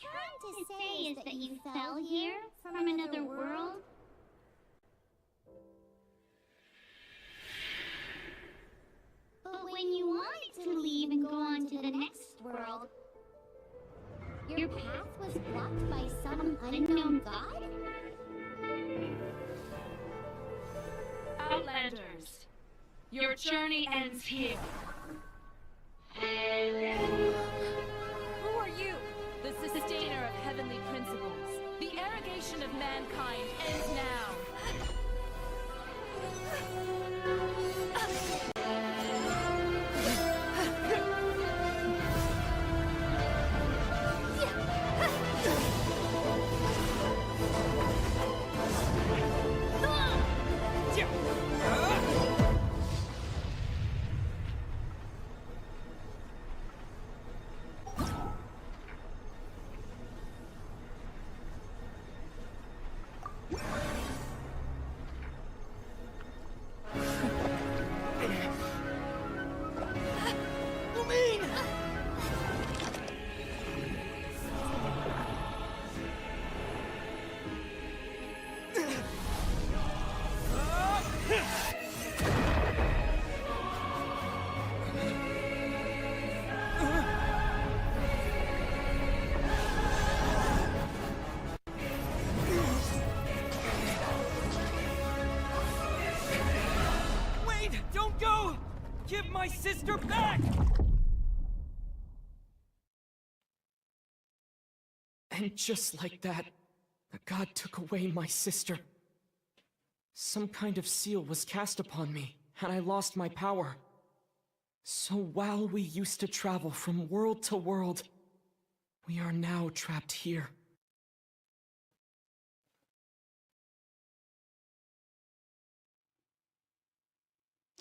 trying to say is that you fell here from another world? But when you wanted to leave and go on to the next world, your path was blocked by some unknown god? Outlanders, your journey ends here. Who are you? The sustainer of heavenly principles. The arrogation of mankind ends now. Don't go! Give my sister back! And just like that, the god took away my sister. Some kind of seal was cast upon me, and I lost my power. So while we used to travel from world to world, we are now trapped here.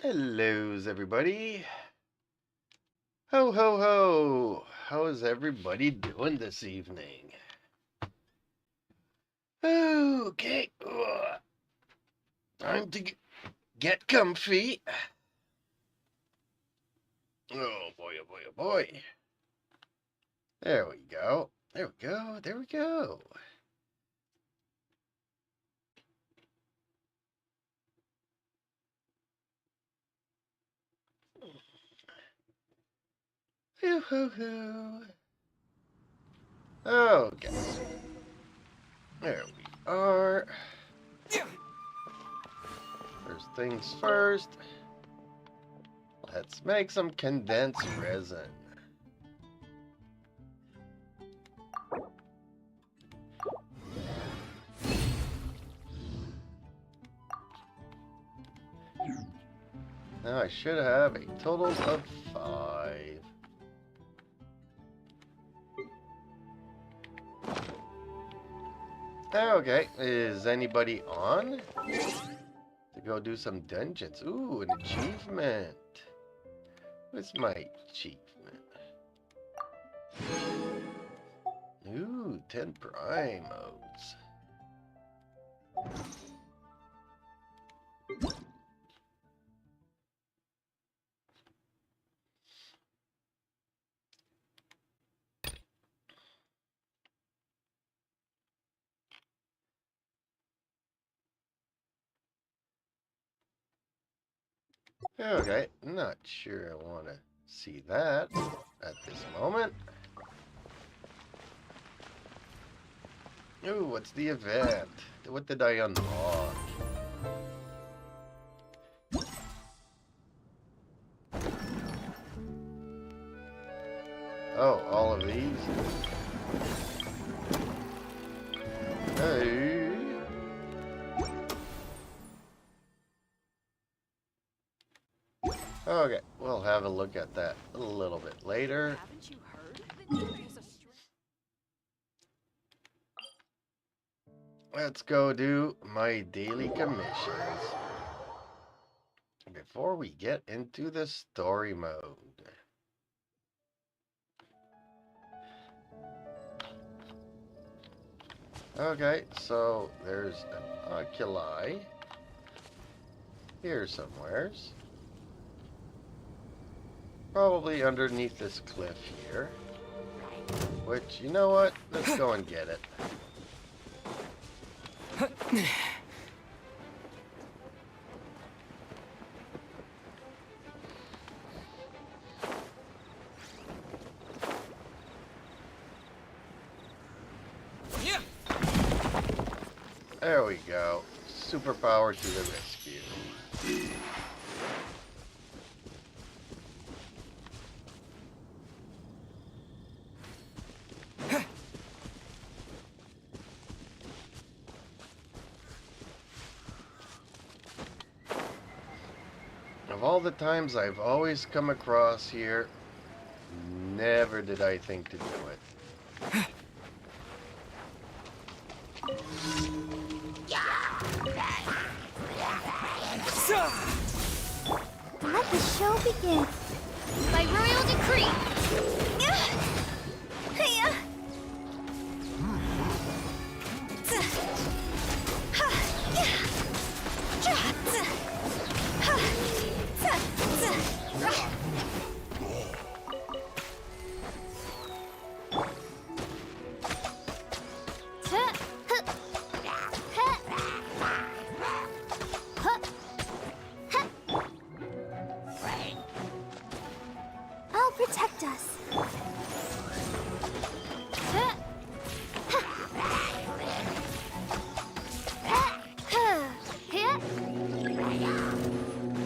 Hellos, everybody. Ho, ho, ho. How is everybody doing this evening? Okay. Time to get comfy. Oh, boy, oh, boy, oh, boy. There we go. There we go. There we go. Hoo-hoo-hoo. Okay. There we are. First things first. Let's make some condensed resin. Now I should have a total of 5. Okay, is anybody on? To go do some dungeons. Ooh, an achievement. What's my achievement? Ooh, 10 prime modes. Okay, not sure I want to see that at this moment. Ooh, what's the event? What did I unlock? Oh, all of these? Hey. Okay, we'll have a look at that a little bit later. Haven't you heard? The Nether is a Let's go do my daily commissions before we get into the story mode. Okay, so there's an oculi here somewheres. Probably underneath this cliff here. Which, you know what? Let's go and get it. There we go. Superpower to the rescue. Of all the times I've always come across here, never did I think to do it. Let the show begin. By royal decree. I'll protect us.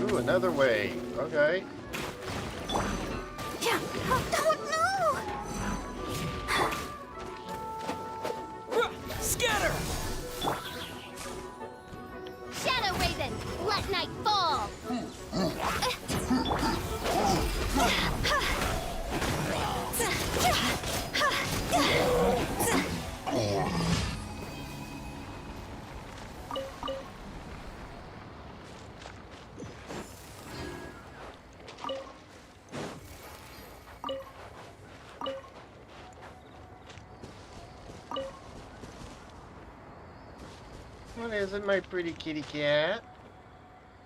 Ooh, another way. Okay. Oh no! Scatter! Shadow Raven, let night fall! What is it, my pretty kitty cat?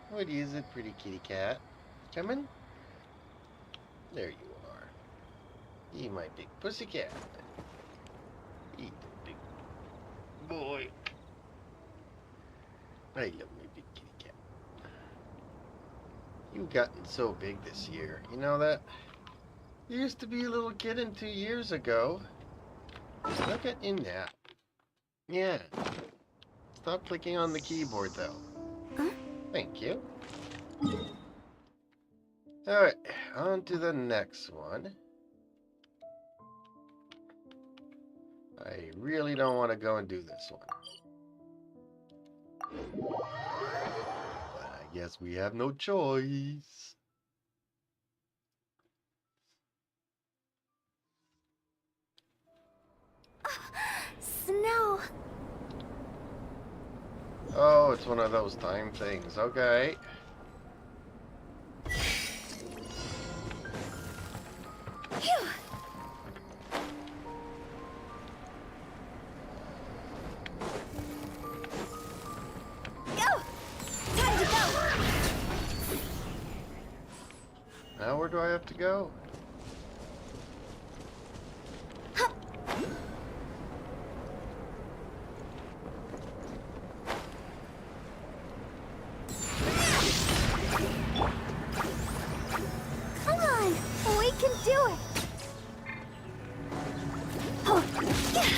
What is it, pretty kitty cat? Coming? There you are. You my big pussycat. Eat the big boy. I love my big kitty cat. You've gotten so big this year. You know that? You used to be a little kitten 2 years ago. Look at you now. Yeah. Stop clicking on the keyboard, though. Huh? Thank you. Alright, on to the next one. I really don't want to go and do this one. But I guess we have no choice. Snow. Oh, it's one of those time things. Okay. Phew. Go. Time to go. Now where do I have to go? Come on, we can do it. Oh, yeah.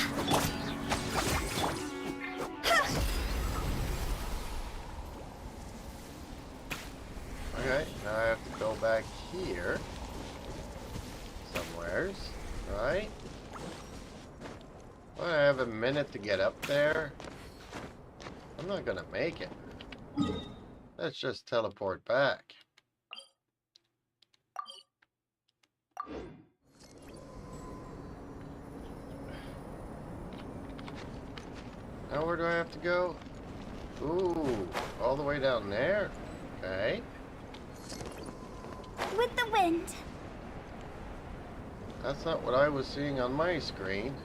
Okay, now I have to go back here. Somewheres, right? Well, I have a minute to get up there. I'm not gonna make it. Let's just teleport back. Now where do I have to go? Ooh, all the way down there? Okay. With the wind. That's not what I was seeing on my screen.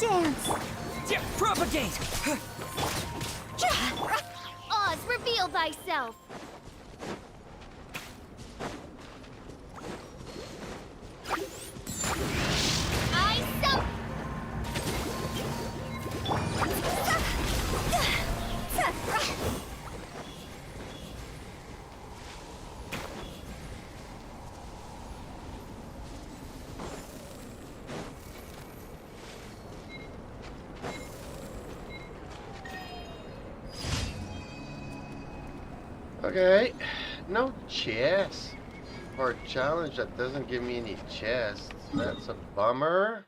dance! Propagate! Oz, reveal thyself! I summon... Okay, no chest. Or a challenge that doesn't give me any chests. That's a bummer.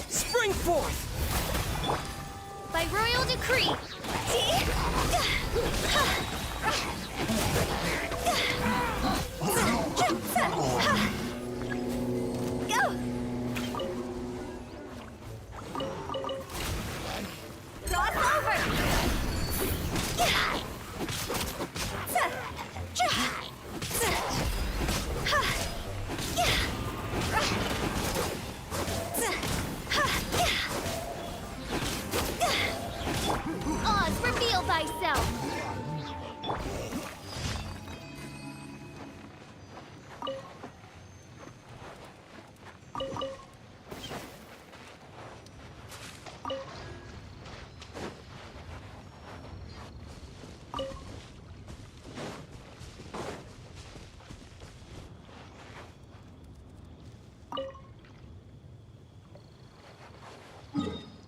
Spring forth! By royal decree! Go! Cross over! Oz, reveal thyself!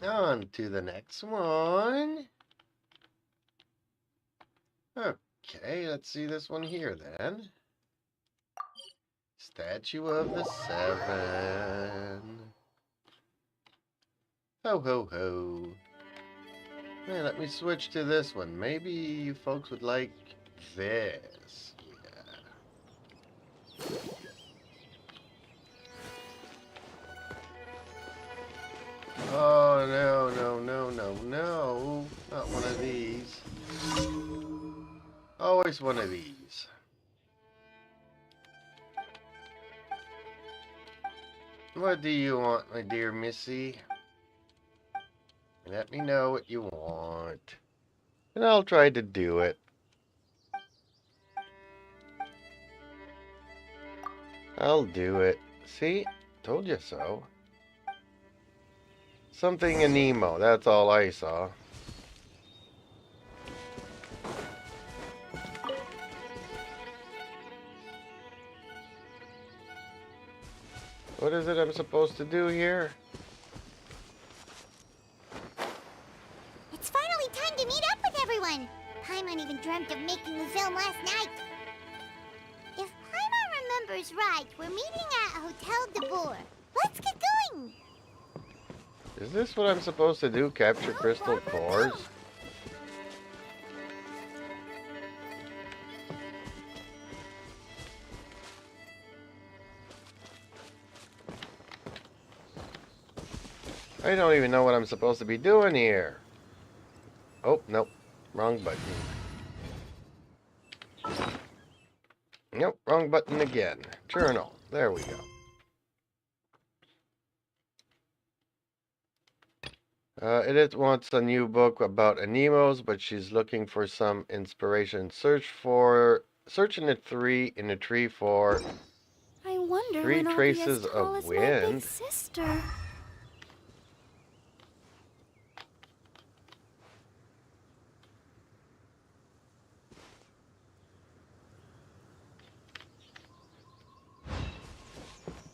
On to the next one. Okay, let's see this one here then. Statue of the Seven. Ho ho ho. Hey, let me switch to this one. Maybe you folks would like this. Yeah. Oh, no, no, no, no, no. Not one of these. Always one of these. What do you want, my dear Missy? Let me know what you want. And I'll try to do it. I'll do it. See? Told you so. Something in Nemo, that's all I saw. What is it I'm supposed to do here? It's finally time to meet up with everyone! Paimon even dreamt of making the film last night. If Paimon remembers right, we're meeting at Hotel de Boer. Let's get going! Is this what I'm supposed to do? Capture crystal cores? I don't even know what I'm supposed to be doing here. Oh, nope. Wrong button. Nope, wrong button again. Journal. There we go. Edith wants a new book about anemones, but she's looking for some inspiration. Search in the tree for I wonder three when traces I'll be as tall of as my wind. big sister.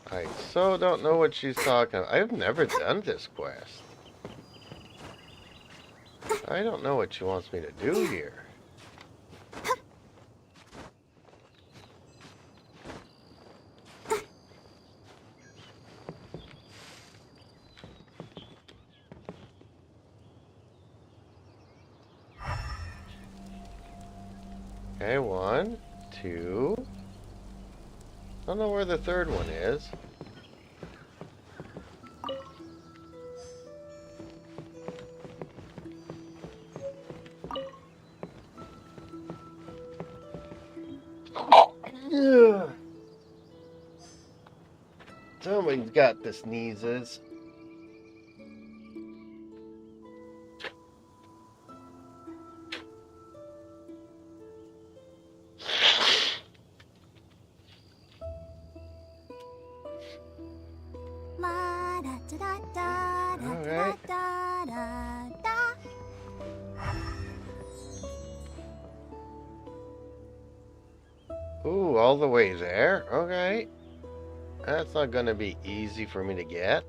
I so don't know what she's talking about. I've never done this quest. I don't know what she wants me to do here. Okay, 1, 2. I don't know where the third one is. Yeah. Somebody's got the sneezes. La da da da da da Alright. da da da. Ooh, all the way there? Okay. That's not gonna be easy for me to get.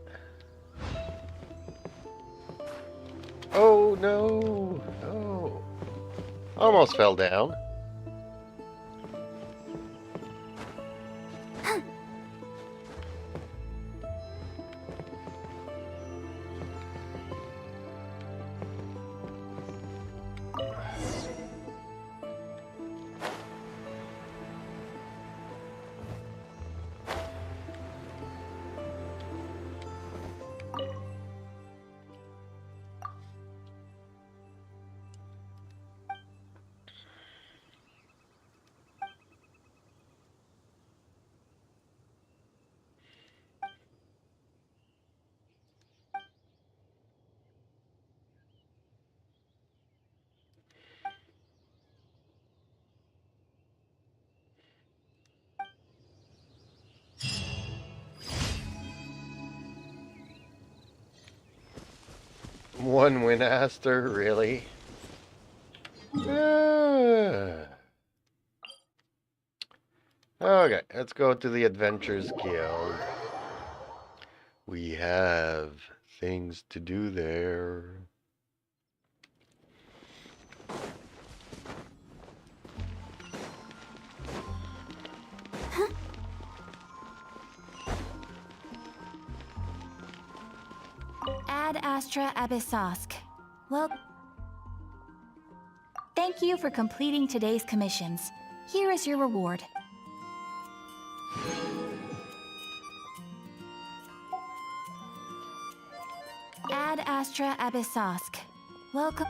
Oh no! Oh. Almost fell down. One Winaster, really? Okay, let's go to the Adventurers Guild. We have things to do there. Ad Astra Abyssosk. Well, thank you for completing today's commissions. Here is your reward. Ad Astra Abyssosk. Welcome.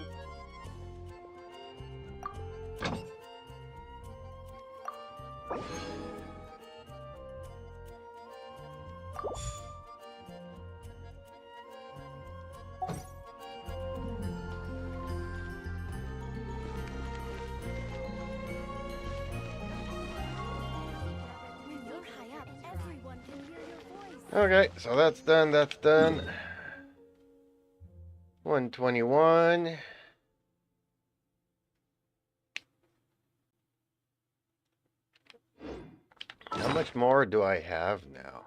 Okay, so that's done, that's done. 121. How much more do I have now?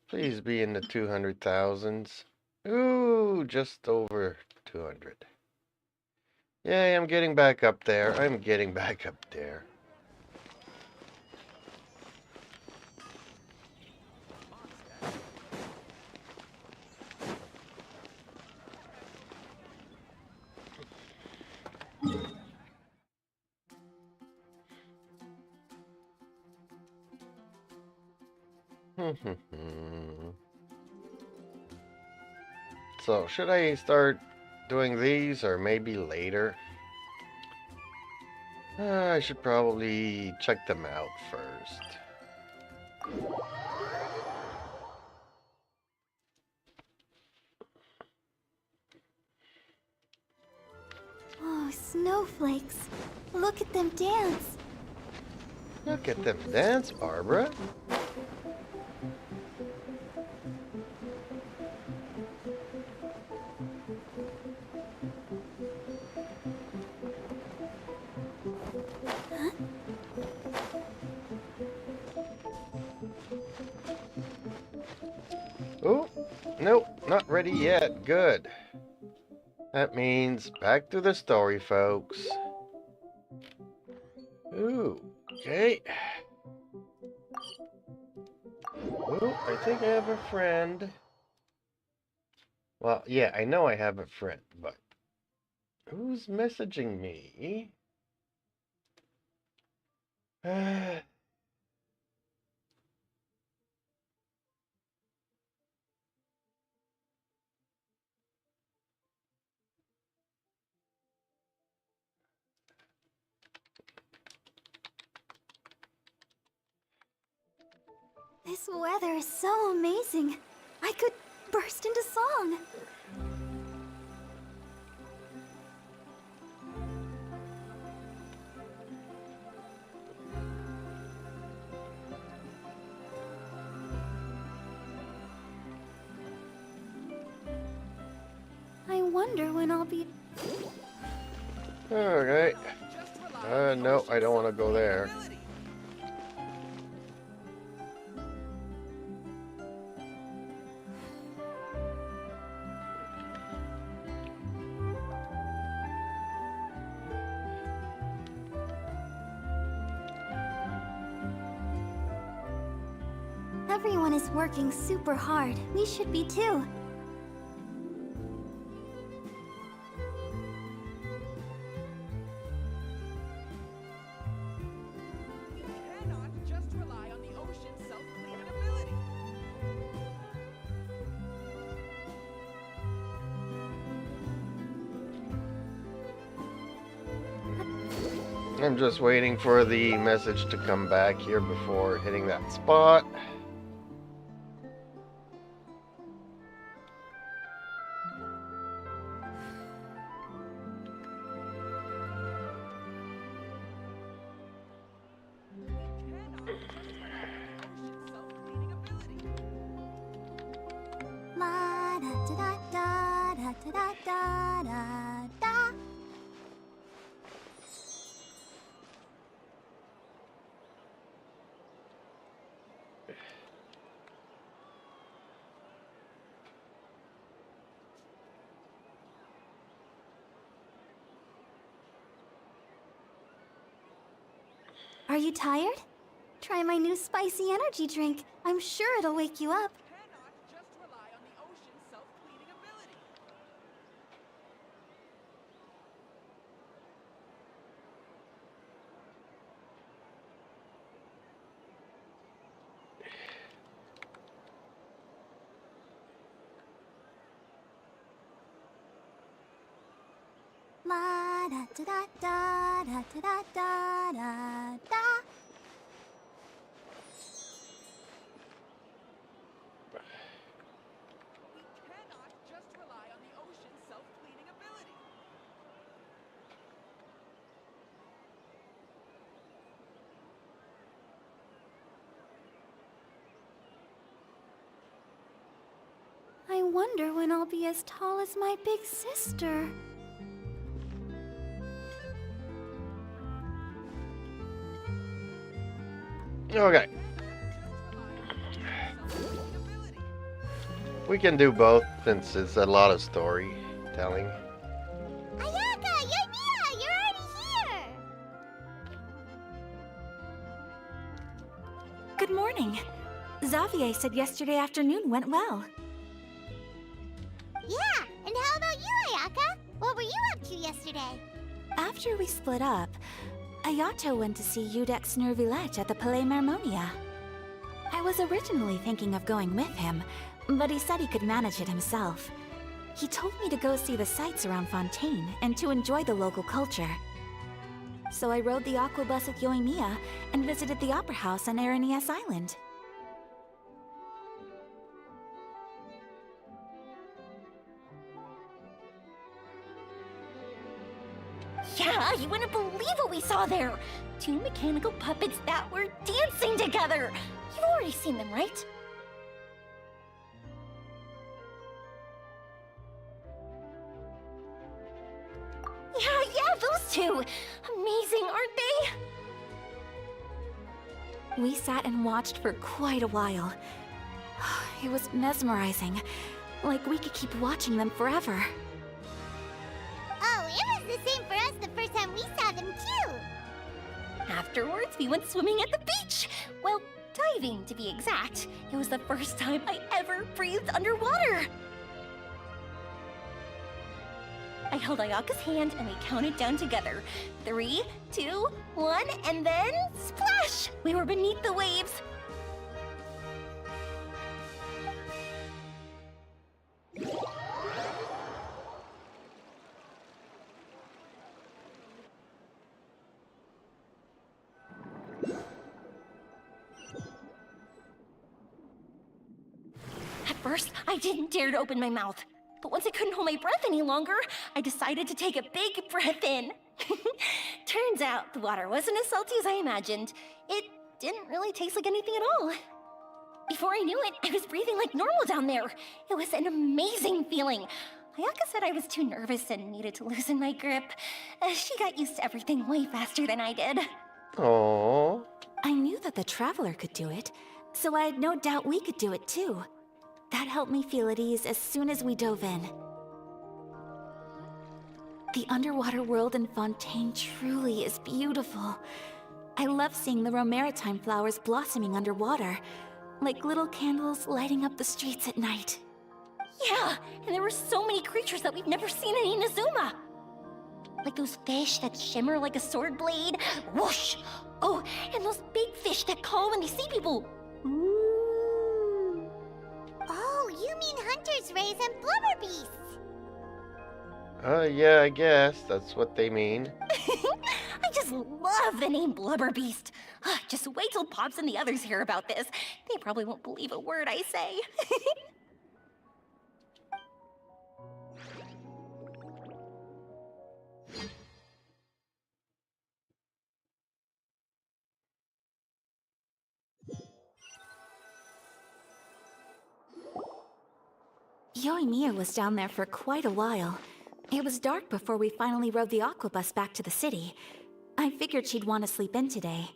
Please be in the 200,000s. Ooh, just over 200. Yay, I'm getting back up there. I'm getting back up there. So, should I start doing these or maybe later? I should probably check them out first. Oh, snowflakes. Look at them dance. Look at them dance, Barbara. Oh, nope, not ready yet. Good. That means back to the story, folks. Ooh, okay. Well, I think I have a friend. Well, yeah, I know I have a friend, but who's messaging me? This weather is so amazing. I could burst into song. I wonder when I'll be... Okay. No, I don't want to go there. Everyone is working super hard. We should be too. Cannot just rely on the ocean's self-cleaning ability. I'm just waiting for the message to come back here before hitting that spot. La da da da da da da da da da. Are you tired? Try my new spicy energy drink. I'm sure it'll wake you up. Cannot just rely on the ocean's self-cleaning ability. La da da da da da da da da da. We cannot just rely on the ocean's self-cleaning ability. I wonder when I'll be as tall as my big sister. Okay. We can do both since it's a lot of storytelling. Ayaka, Yoimiya, you're already here! Good morning. Xavier said yesterday afternoon went well. Yeah, and how about you, Ayaka? What were you up to yesterday? After we split up, Ayato went to see Udex Nervillette at the Palais Marmonia. I was originally thinking of going with him, but he said he could manage it himself. He told me to go see the sights around Fontaine and to enjoy the local culture. So I rode the aqua bus with Yoimiya and visited the Opera House on Aranias Island. Yeah, you wouldn't believe what we saw there! Two mechanical puppets that were dancing together! You've already seen them, right? Yeah, those two! Amazing, aren't they? We sat and watched for quite a while. It was mesmerizing, like we could keep watching them forever. the first time we saw them, too. Afterwards, we went swimming at the beach. Well, diving, to be exact. It was the first time I ever breathed underwater. I held Ayaka's hand and we counted down together. 3, 2, 1, and then splash! We were beneath the waves. At first, I didn't dare to open my mouth. But once I couldn't hold my breath any longer, I decided to take a big breath in. Turns out the water wasn't as salty as I imagined. It didn't really taste like anything at all. Before I knew it, I was breathing like normal down there. It was an amazing feeling. Ayaka said I was too nervous and needed to loosen my grip. She got used to everything way faster than I did. Aww. I knew that the Traveler could do it, so I had no doubt we could do it too. That helped me feel at ease as soon as we dove in. The underwater world in Fontaine truly is beautiful. I love seeing the Romaritime flowers blossoming underwater, like little candles lighting up the streets at night. Yeah, and there were so many creatures that we've never seen in Inazuma. Like those fish that shimmer like a sword blade. Whoosh! Oh, and those big fish that call when they see people. Oh, you mean Hunter's Rays and Blubber Beasts. Yeah, I guess that's what they mean. I just love the name Blubber Beast. Just wait till Pops and the others hear about this. They probably won't believe a word I say. Yoimiya was down there for quite a while. It was dark before we finally rode the aquabus back to the city. I figured she'd want to sleep in today.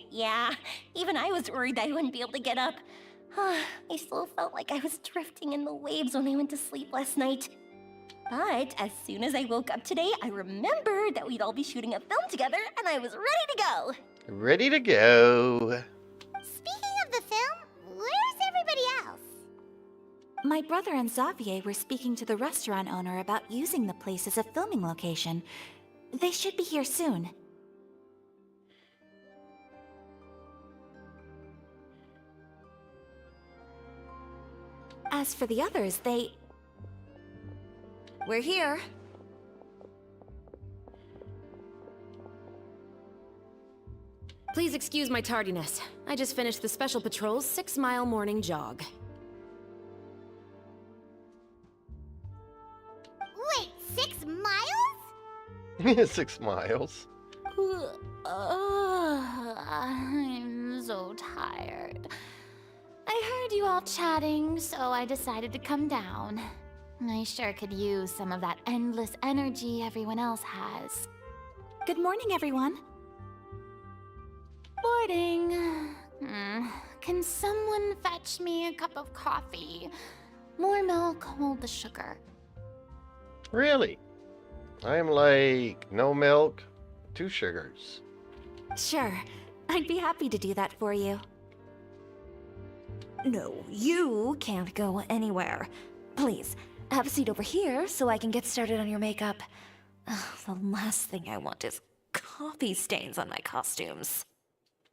Yeah, even I was worried that I wouldn't be able to get up. I still felt like I was drifting in the waves when I went to sleep last night. But as soon as I woke up today, I remembered that we'd all be shooting a film together, and I was ready to go. Ready to go. Speaking of the film, where's everybody else? My brother and Xavier were speaking to the restaurant owner about using the place as a filming location. They should be here soon. As for the others, We're here. Please excuse my tardiness. I just finished the Special Patrol's 6-mile morning jog. Wait, 6 miles? 6 miles. I'm so tired. I heard you all chatting, so I decided to come down. I sure could use some of that endless energy everyone else has. Good morning, everyone. Morning. Can someone fetch me a cup of coffee? More milk, hold the sugar. Really? I'm like, no milk, 2 sugars. Sure. I'd be happy to do that for you. No, you can't go anywhere. Please, have a seat over here so I can get started on your makeup. The last thing I want is coffee stains on my costumes.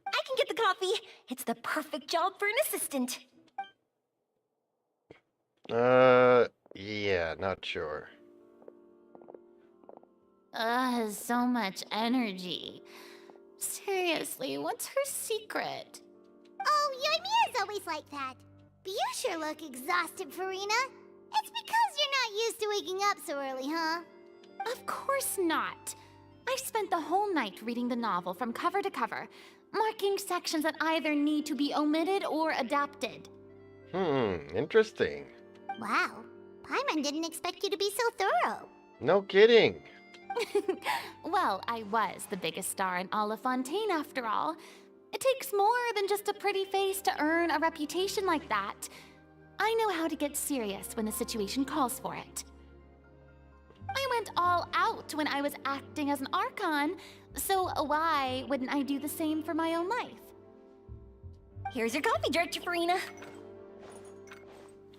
I can get the coffee. It's the perfect job for an assistant. Yeah, not sure. So much energy. Seriously, what's her secret? Oh, Yoimiya's always like that. But you sure look exhausted, Farina. It's because you're not used to waking up so early, huh? Of course not. I spent the whole night reading the novel from cover to cover, marking sections that either need to be omitted or adapted. Interesting. Wow, Paimon didn't expect you to be so thorough. No kidding. Well, I was the biggest star in all of Fontaine after all. It takes more than just a pretty face to earn a reputation like that. I know how to get serious when the situation calls for it. I went all out when I was acting as an Archon, so why wouldn't I do the same for my own life? Here's your coffee, Director Farina.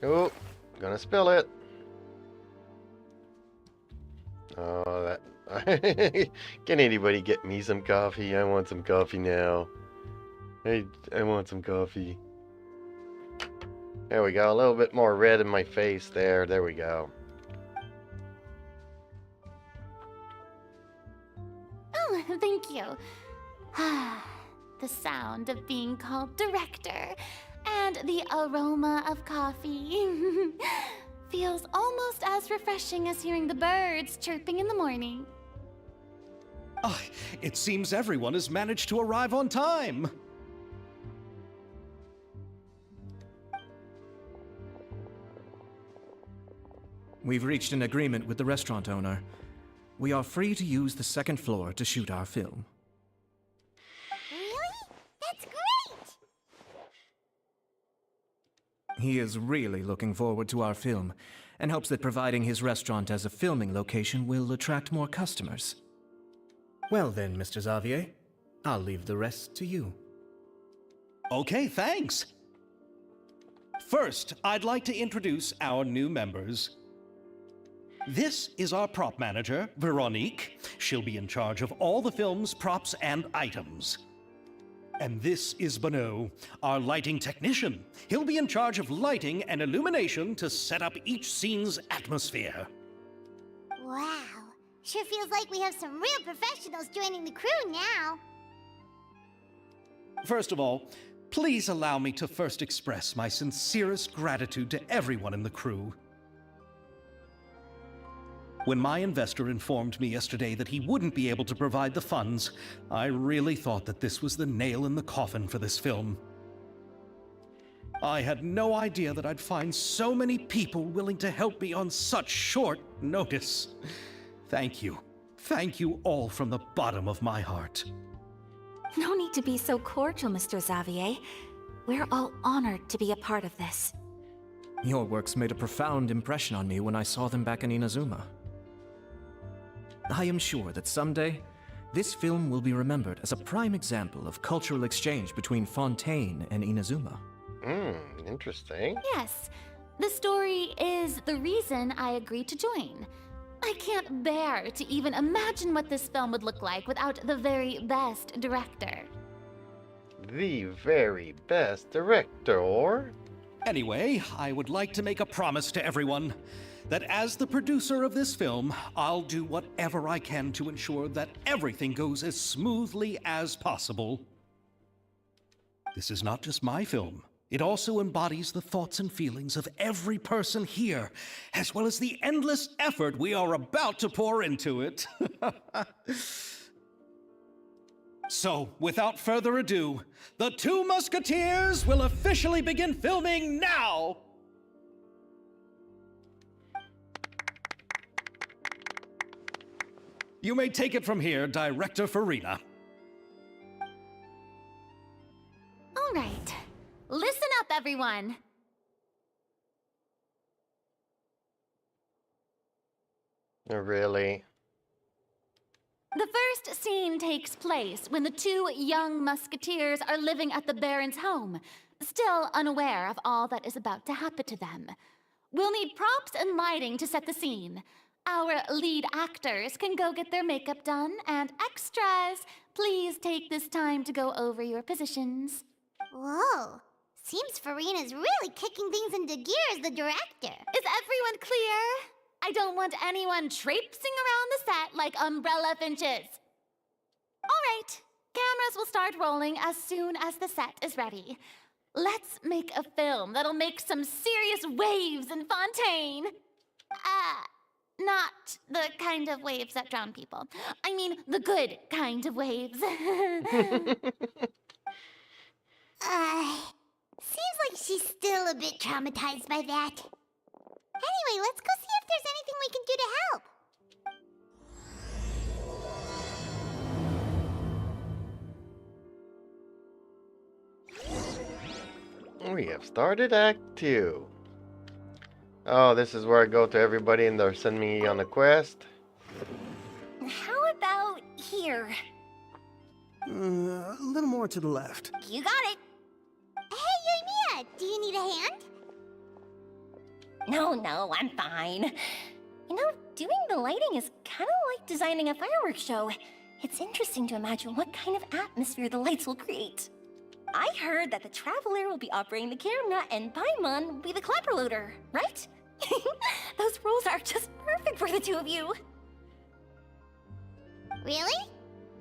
Oh, gonna spill it. Oh, that... Can anybody get me some coffee? I want some coffee now. I want some coffee. There we go. A little bit more red in my face there. There we go. Oh, thank you. The sound of being called director and the aroma of coffee feels almost as refreshing as hearing the birds chirping in the morning. Oh, it seems everyone has managed to arrive on time. We've reached an agreement with the restaurant owner. We are free to use the second floor to shoot our film. Really? That's great! He is really looking forward to our film, and hopes that providing his restaurant as a filming location will attract more customers. Well then, Mr. Xavier, I'll leave the rest to you. Okay, thanks. First, I'd like to introduce our new members. This is our prop manager, Veronique. She'll be in charge of all the film's props and items. And this is Bonneau, our lighting technician. He'll be in charge of lighting and illumination to set up each scene's atmosphere. Wow. Sure feels like we have some real professionals joining the crew now. First of all, please allow me to first express my sincerest gratitude to everyone in the crew. When my investor informed me yesterday that he wouldn't be able to provide the funds, I really thought that this was the nail in the coffin for this film. I had no idea that I'd find so many people willing to help me on such short notice. Thank you. Thank you all from the bottom of my heart. No need to be so cordial, Mr. Xavier. We're all honored to be a part of this. Your works made a profound impression on me when I saw them back in Inazuma. I am sure that someday, this film will be remembered as a prime example of cultural exchange between Fontaine and Inazuma. Interesting. Yes, the story is the reason I agreed to join. I can't bear to even imagine what this film would look like without the very best director. The very best director. Anyway, I would like to make a promise to everyone that as the producer of this film, I'll do whatever I can to ensure that everything goes as smoothly as possible. This is not just my film. It also embodies the thoughts and feelings of every person here, as well as the endless effort we are about to pour into it. So, without further ado, the Two Musketeers will officially begin filming now! You may take it from here, Director Farina. All right, listen up, everyone. Really? The first scene takes place when the two young musketeers are living at the Baron's home, still unaware of all that is about to happen to them. We'll need props and lighting to set the scene. Our lead actors can go get their makeup done, and extras, please take this time to go over your positions. Whoa. Seems Farina's really kicking things into gear as the director. Is everyone clear? I don't want anyone traipsing around the set like umbrella finches. All right, cameras will start rolling as soon as the set is ready. Let's make a film that'll make some serious waves in Fontaine. Not the kind of waves that drown people. I mean, the good kind of waves. Seems like she's still a bit traumatized by that. Anyway, let's go see if there's anything we can do to help. We have started Act 2. Oh, this is where I go to everybody and they'll send me on a quest. How about here? A little more to the left. You got it. Hey, Yoimiya, do you need a hand? No, I'm fine. You know, doing the lighting is kind of like designing a fireworks show. It's interesting to imagine what kind of atmosphere the lights will create. I heard that the Traveler will be operating the camera and Paimon will be the clapper loader, right? Those roles are just perfect for the two of you. Really?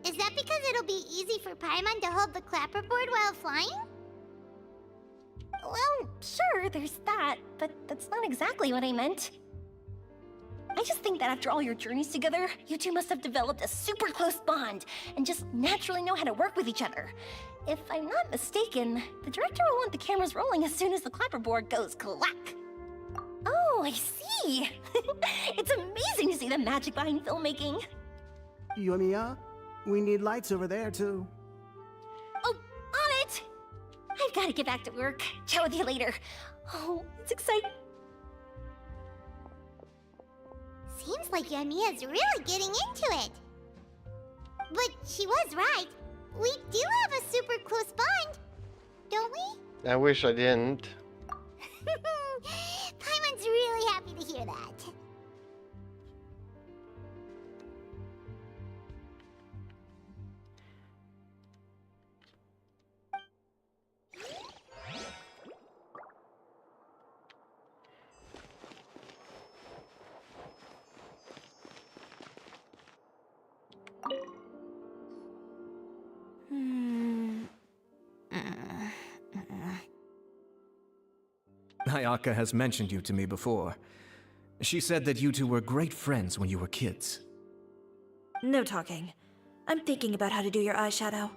Is that because it'll be easy for Paimon to hold the clapperboard while flying? Well, sure, there's that, but that's not exactly what I meant. I just think that after all your journeys together, you two must have developed a super close bond and just naturally know how to work with each other. If I'm not mistaken, the director will want the cameras rolling as soon as the clapperboard goes clack. Oh, I see. It's amazing to see the magic behind filmmaking. Yoimiya, we need lights over there too. Oh, on it! I've got to get back to work. Chat with you later. Oh, it's exciting. Seems like Yoimiya's really getting into it. But she was right. We do have a super close bond, don't we? I wish I didn't. Paimon's really happy to hear that. Ayaka has mentioned you to me before. She said that you two were great friends when you were kids. No talking. I'm thinking about how to do your eyeshadow.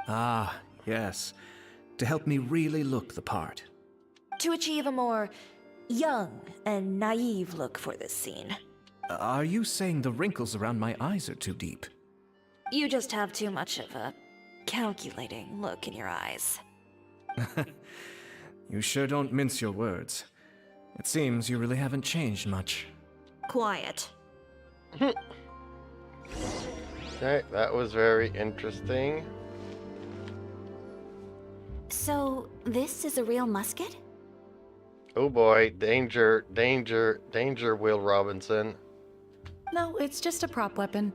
Ah, yes. To help me really look the part. To achieve a more young and naive look for this scene. Are you saying the wrinkles around my eyes are too deep? You just have too much of a calculating look in your eyes. You sure don't mince your words. It seems you really haven't changed much. Quiet. Okay, that was very interesting. So, this is a real musket? Oh boy, danger, danger, danger, Will Robinson. No, it's just a prop weapon.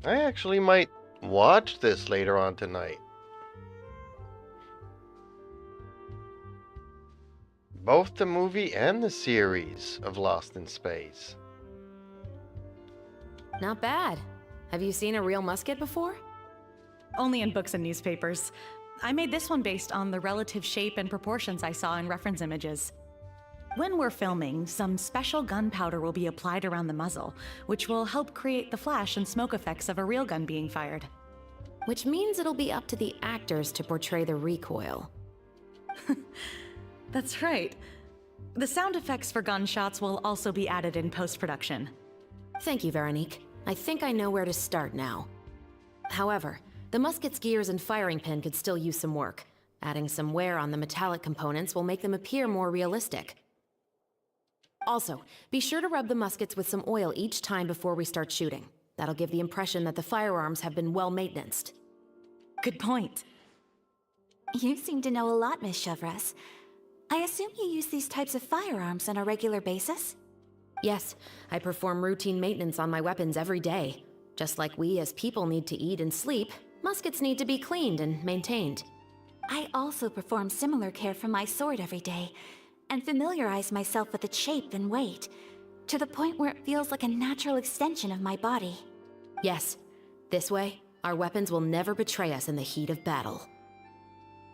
I actually might watch this later on tonight. Both the movie and the series of Lost in Space. Not bad. Have you seen a real musket before? Only in books and newspapers. I made this one based on the relative shape and proportions I saw in reference images. When we're filming, some special gunpowder will be applied around the muzzle, which will help create the flash and smoke effects of a real gun being fired. Which means it'll be up to the actors to portray the recoil. That's right. The sound effects for gunshots will also be added in post-production. Thank you, Veronique. I think I know where to start now. However, the musket's gears and firing pin could still use some work. Adding some wear on the metallic components will make them appear more realistic. Also, be sure to rub the muskets with some oil each time before we start shooting. That'll give the impression that the firearms have been well maintained. Good point. You seem to know a lot, Miss Chevres. I assume you use these types of firearms on a regular basis? Yes, I perform routine maintenance on my weapons every day. Just like we as people need to eat and sleep, muskets need to be cleaned and maintained. I also perform similar care for my sword every day, and familiarize myself with its shape and weight, to the point where it feels like a natural extension of my body. Yes, this way, our weapons will never betray us in the heat of battle.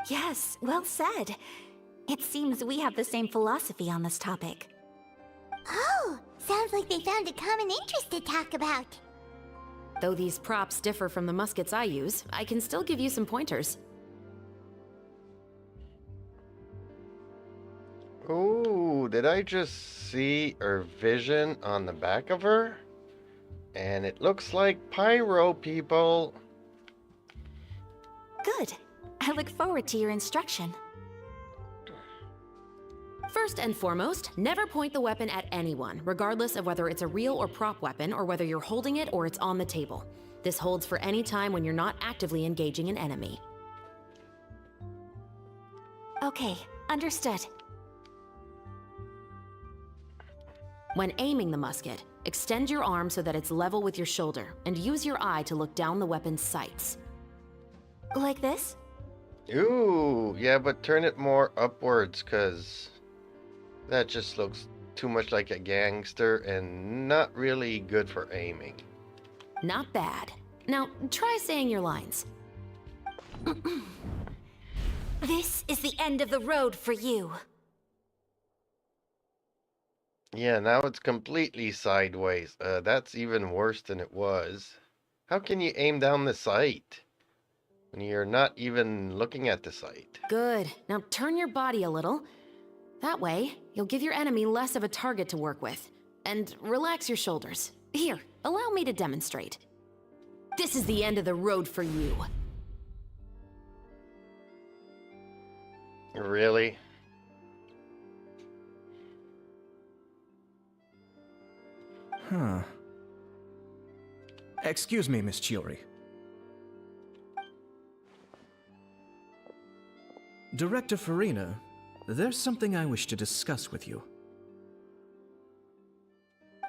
Yes, well said. It seems we have the same philosophy on this topic. Oh, sounds like they found a common interest to talk about. Though these props differ from the muskets I use, I can still give you some pointers. Ooh, did I just see her vision on the back of her? And it looks like pyro, people. Good. I look forward to your instruction. First and foremost, never point the weapon at anyone, regardless of whether it's a real or prop weapon or whether you're holding it or it's on the table. This holds for any time when you're not actively engaging an enemy. Okay, understood. When aiming the musket, extend your arm so that it's level with your shoulder, and use your eye to look down the weapon's sights. Like this? Ooh, yeah, but turn it more upwards, because that just looks too much like a gangster and not really good for aiming. Not bad. Now, try saying your lines. This is the end of the road for you. Yeah, now it's completely sideways. That's even worse than it was. How can you aim down the sight when you're not even looking at the sight? Good. Now turn your body a little. That way, you'll give your enemy less of a target to work with. And relax your shoulders. Here, allow me to demonstrate. This is the end of the road for you. Really? Huh. Excuse me, Miss Chiori. Director Farina, there's something I wish to discuss with you.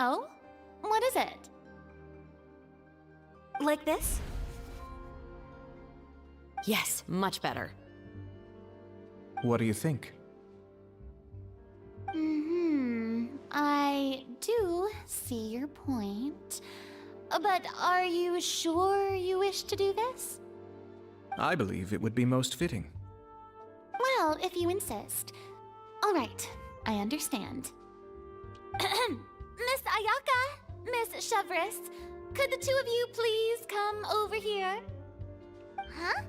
Oh? What is it? Like this? Yes, much better. What do you think? I do see your point. But are you sure you wish to do this? I believe it would be most fitting. Well, if you insist. All right, I understand. Miss Ayaka, Miss Chevres, could the two of you please come over here? Huh?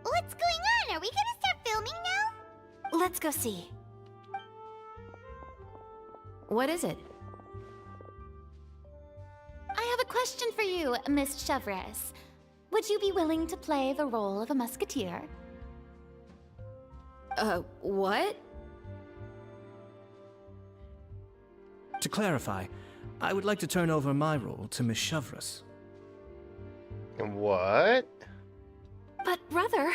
What's going on? Are we gonna start filming now? Let's go see. What is it? I have a question for you, Miss Chevres. Would you be willing to play the role of a musketeer? What? To clarify, I would like to turn over my role to Miss Chevres. What? But brother...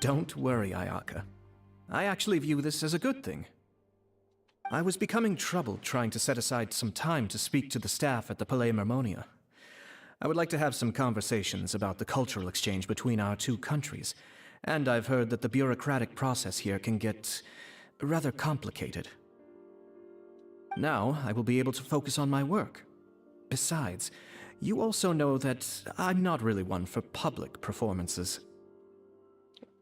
Don't worry, Ayaka. I actually view this as a good thing. I was becoming troubled trying to set aside some time to speak to the staff at the Palais Mermonia. I would like to have some conversations about the cultural exchange between our two countries, and I've heard that the bureaucratic process here can get rather complicated. Now, I will be able to focus on my work. Besides, you also know that I'm not really one for public performances.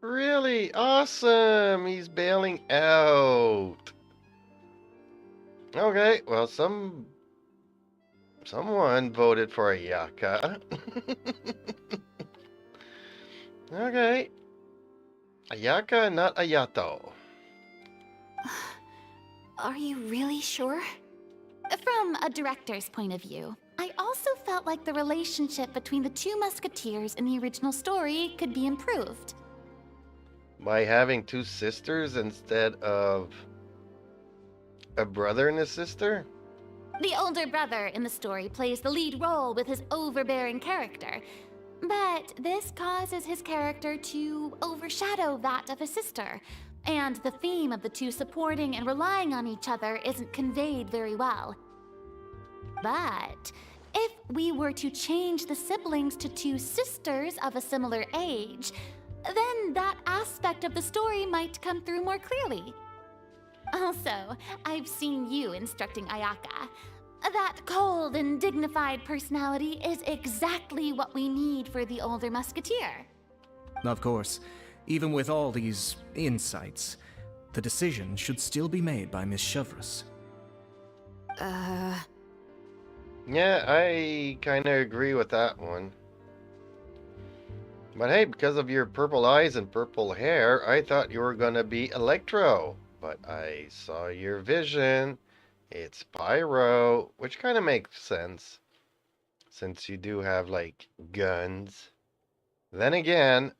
Really? Awesome! He's bailing out. Okay, well, someone voted for Ayaka. Okay. Ayaka, not Ayato. Are you really sure? From a director's point of view, I also felt like the relationship between the two musketeers in the original story could be improved. By having two sisters instead of a brother and a sister? The older brother in the story plays the lead role with his overbearing character, but this causes his character to overshadow that of his sister, and the theme of the two supporting and relying on each other isn't conveyed very well. But if we were to change the siblings to two sisters of a similar age, then that aspect of the story might come through more clearly. Also, I've seen you instructing Ayaka. That cold and dignified personality is exactly what we need for the older musketeer. Of course, even with all these insights, the decision should still be made by Miss Chevres. Yeah, I kind of agree with that one. But hey, because of your purple eyes and purple hair, I thought you were gonna be Electro. But I saw your vision. It's Pyro, which kind of makes sense, since you do have, like, guns. Then again,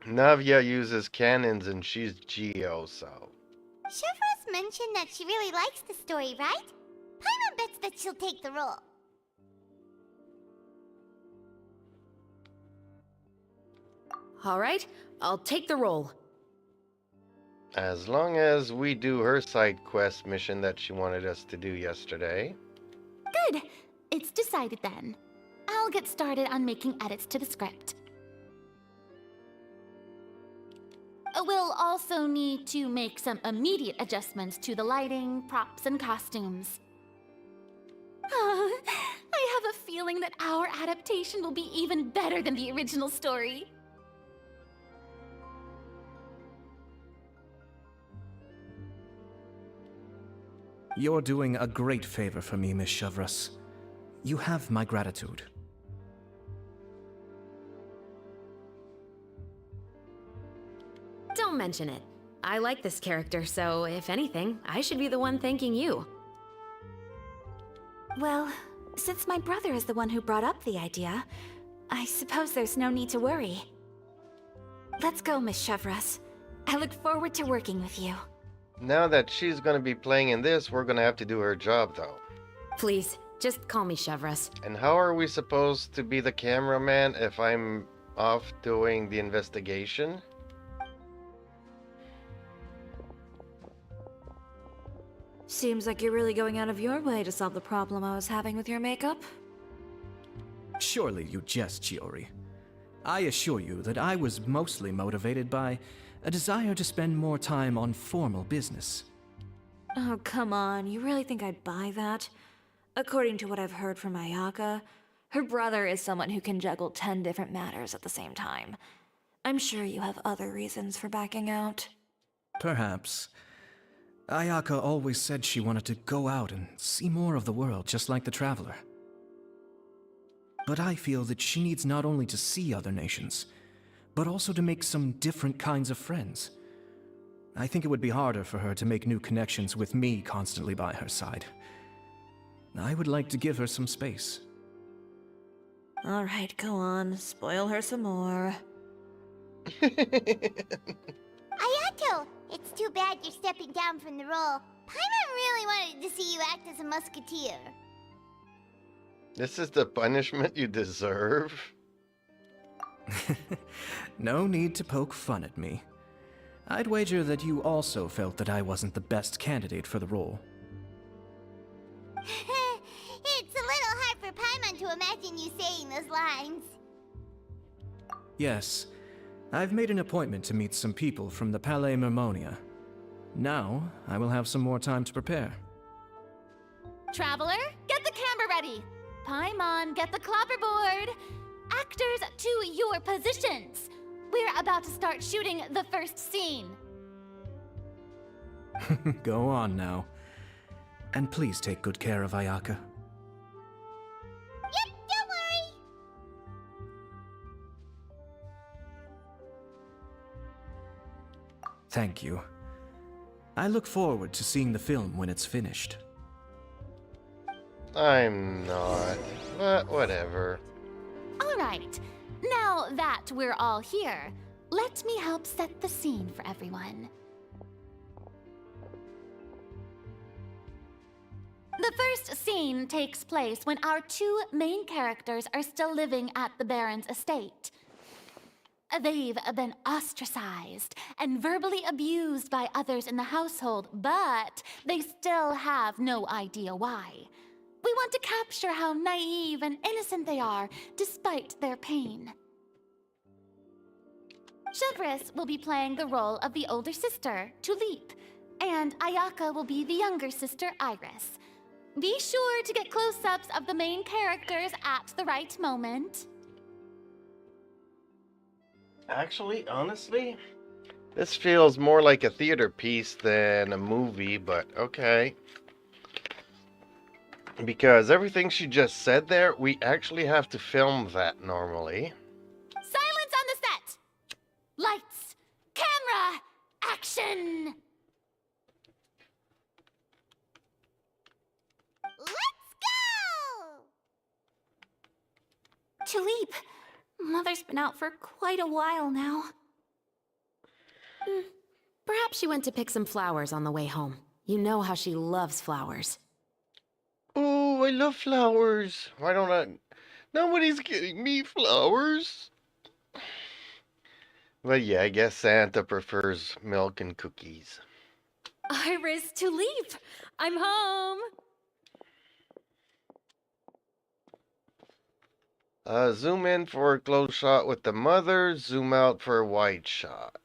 Navia uses cannons and she's Geo, so. Chevro's mentioned that she really likes the story, right? Paimon bets that she'll take the role. All right, I'll take the role. As long as we do her side quest mission that she wanted us to do yesterday. Good. It's decided then. I'll get started on making edits to the script. We'll also need to make some immediate adjustments to the lighting, props, and costumes. I have a feeling that our adaptation will be even better than the original story. You're doing a great favor for me, Miss Chevros. You have my gratitude. Don't mention it. I like this character, so if anything, I should be the one thanking you. Well, since my brother is the one who brought up the idea, I suppose there's no need to worry. Let's go, Miss Chevros. I look forward to working with you. Now that she's gonna be playing in this, we're gonna have to do her job, though. Please, just call me Chevros. And how are we supposed to be the cameraman if I'm off doing the investigation? Seems like you're really going out of your way to solve the problem I was having with your makeup. Surely you jest, Chiori. I assure you that I was mostly motivated by a desire to spend more time on formal business. Oh, come on. You really think I'd buy that? According to what I've heard from Ayaka, her brother is someone who can juggle 10 different matters at the same time. I'm sure you have other reasons for backing out. Perhaps. Ayaka always said she wanted to go out and see more of the world, just like the Traveler. But I feel that she needs not only to see other nations, but also to make some different kinds of friends. I think it would be harder for her to make new connections with me constantly by her side. I would like to give her some space. All right, go on. Spoil her some more. Ayato, it's too bad you're stepping down from the role. Paimon really wanted to see you act as a musketeer. This is the punishment you deserve? No need to poke fun at me. I'd wager that you also felt that I wasn't the best candidate for the role. It's a little hard for Paimon to imagine you saying those lines. Yes, I've made an appointment to meet some people from the Palais Mermonia. Now, I will have some more time to prepare. Traveler, get the camera ready. Paimon, get the clapperboard. Actors, to your positions. We're about to start shooting the first scene. Go on now. And please take good care of Ayaka. Yep, don't worry. Thank you. I look forward to seeing the film when it's finished. I'm not, but whatever. All right, now that we're all here, let me help set the scene for everyone. The first scene takes place when our two main characters are still living at the Baron's estate. They've been ostracized and verbally abused by others in the household, but they still have no idea why. We want to capture how naive and innocent they are, despite their pain. Chevros will be playing the role of the older sister, Tulip, and Ayaka will be the younger sister, Iris. Be sure to get close-ups of the main characters at the right moment. Actually, honestly, this feels more like a theater piece than a movie, but okay. Because everything she just said there, we actually have to film that normally. Silence on the set! Lights, camera, action! Let's go! Tulip, Mother's been out for quite a while now. Perhaps she went to pick some flowers on the way home. You know how she loves flowers. Oh, I love flowers. Why don't I? Nobody's getting me flowers. But yeah, I guess Santa prefers milk and cookies. Iris, Tulip! I'm home! Zoom in for a close shot with the mother. Zoom out for a wide shot.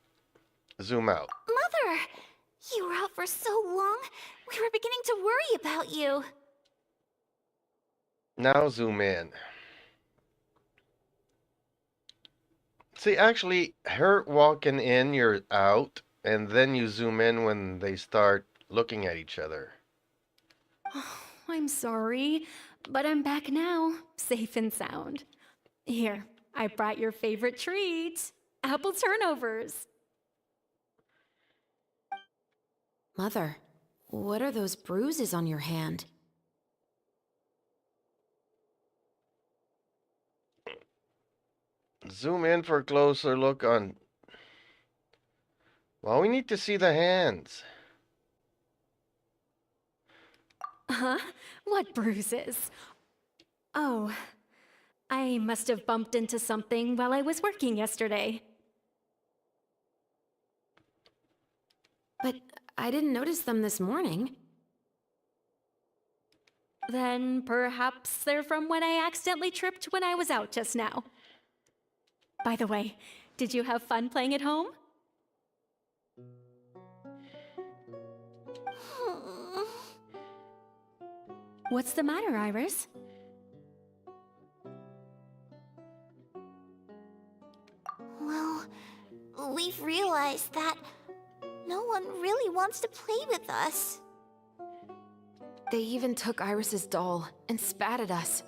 Zoom out. Mother! You were out for so long, we were beginning to worry about you. Now zoom in. See, actually, her walking in, you're out, and then you zoom in when they start looking at each other. I'm sorry, but I'm back now, safe and sound. Here, I brought your favorite treat, apple turnovers. Mother, what are those bruises on your hand? Zoom in for a closer look on... Well, we need to see the hands. Huh? What bruises? Oh, I must have bumped into something while I was working yesterday. But I didn't notice them this morning. Then perhaps they're from when I accidentally tripped when I was out just now. By the way, did you have fun playing at home? What's the matter, Iris? Well, we've realized that no one really wants to play with us. They even took Iris's doll and spat at us.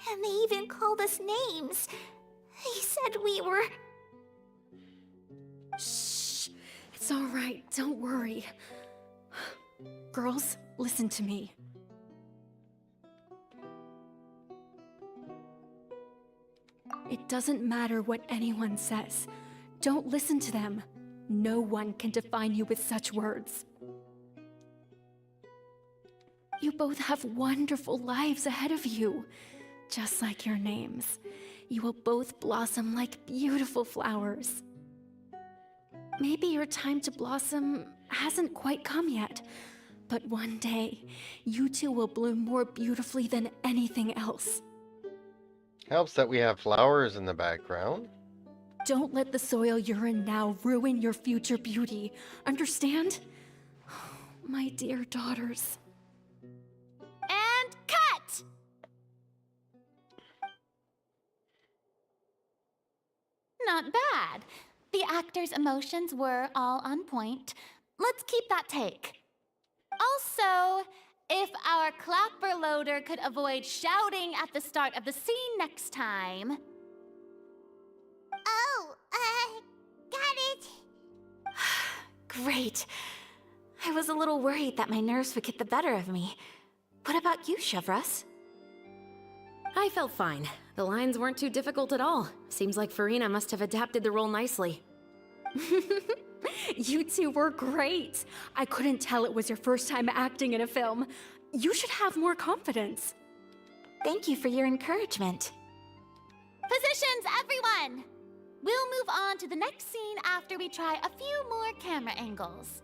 And they even called us names. They said we were... Shh. It's all right. Don't worry. Girls, listen to me. It doesn't matter what anyone says. Don't listen to them. No one can define you with such words. You both have wonderful lives ahead of you. Just like your names. You will both blossom like beautiful flowers. Maybe your time to blossom hasn't quite come yet, but one day, you two will bloom more beautifully than anything else. Helps that we have flowers in the background. Don't let the soil you're in now ruin your future beauty. Understand? My dear daughters. And cut! Not bad. The actor's emotions were all on point. Let's keep that take. Also, if our clapper loader could avoid shouting at the start of the scene next time. Oh, got it. Great. I was a little worried that my nerves would get the better of me. What about you, Chevros? I felt fine. The lines weren't too difficult at all. Seems like Farina must have adapted the role nicely. You two were great. I couldn't tell it was your first time acting in a film. You should have more confidence. Thank you for your encouragement. Positions, everyone! We'll move on to the next scene after we try a few more camera angles.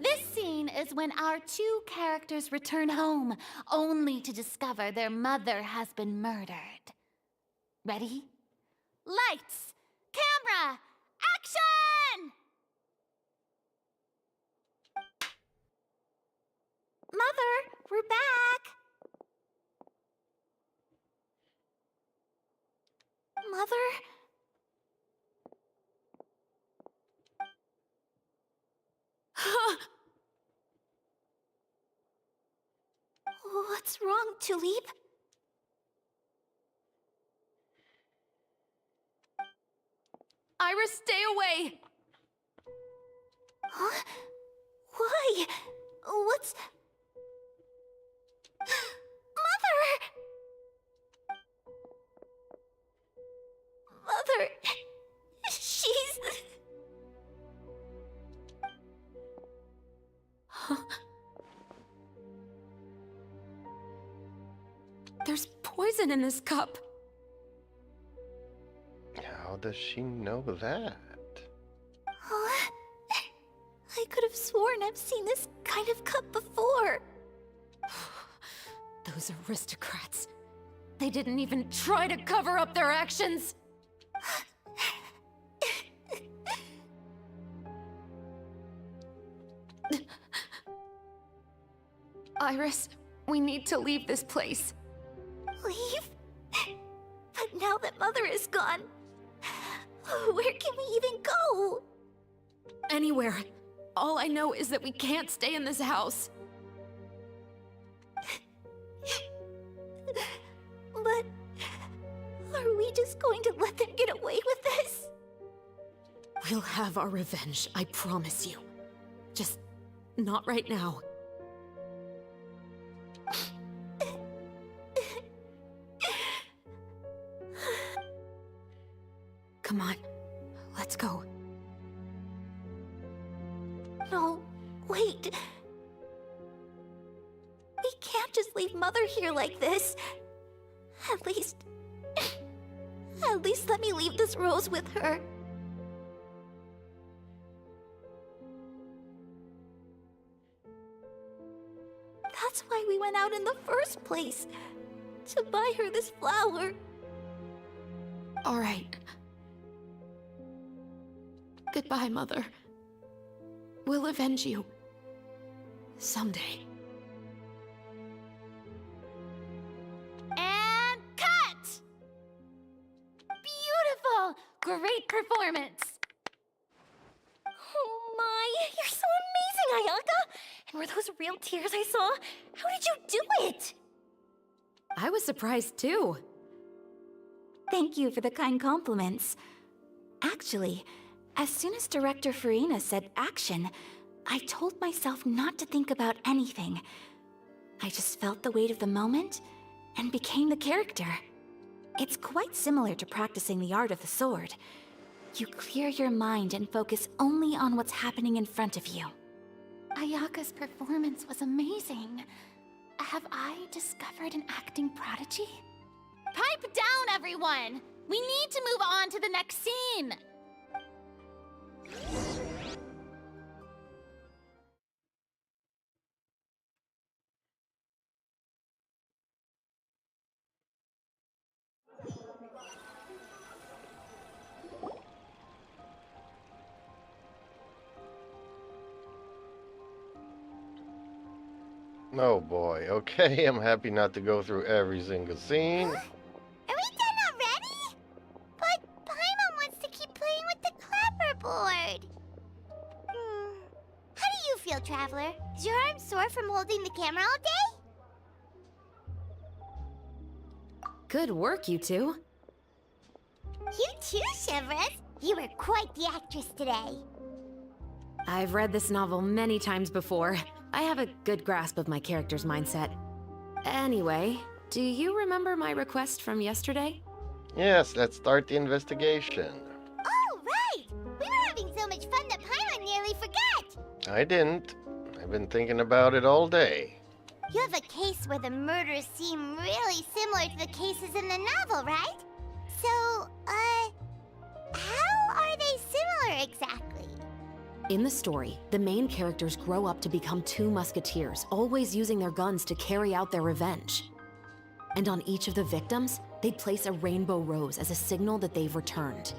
This scene is when our two characters return home, only to discover their mother has been murdered. Ready? Lights! Camera! Action! Mother, we're back! Mother? What's wrong, Tulip? Iris, stay away! Huh? Why? What's... There's poison in this cup. How does she know that? Oh, I could have sworn I've seen this kind of cup before. Those aristocrats. They didn't even try to cover up their actions. Iris, we need to leave this place. Leave? But now that Mother is gone, where can we even go? Anywhere. All I know is that we can't stay in this house. But are we just going to let them get away with this? We'll have our revenge, I promise you. Just not right now. Come on, let's go. No, wait. We can't just leave Mother here like this. At least let me leave this rose with her. That's why we went out in the first place. To buy her this flower. All right. Goodbye, Mother. We'll avenge you. Someday. And cut! Beautiful! Great performance! Oh my, you're so amazing, Ayaka! And were those real tears I saw? How did you do it? I was surprised too. Thank you for the kind compliments. Actually, as soon as Director Farina said action, I told myself not to think about anything. I just felt the weight of the moment and became the character. It's quite similar to practicing the art of the sword. You clear your mind and focus only on what's happening in front of you. Ayaka's performance was amazing. Have I discovered an acting prodigy? Pipe down, everyone! We need to move on to the next scene! Oh boy, okay, I'm happy not to go through every single scene. Huh? Are we done already? But Paimon wants to keep playing with the clapperboard. How do you feel, Traveler? Is your arm sore from holding the camera all day? Good work, you two. You too, Shivers. You were quite the actress today. I've read this novel many times before. I have a good grasp of my character's mindset. Anyway, do you remember my request from yesterday? Yes, let's start the investigation. Oh, right! We were having so much fun that Paimon nearly forgot. I didn't. I've been thinking about it all day. You have a case where the murders seem really similar to the cases in the novel, right? So, how are they similar exactly? In the story, the main characters grow up to become two musketeers, always using their guns to carry out their revenge. And on each of the victims, they place a rainbow rose as a signal that they've returned.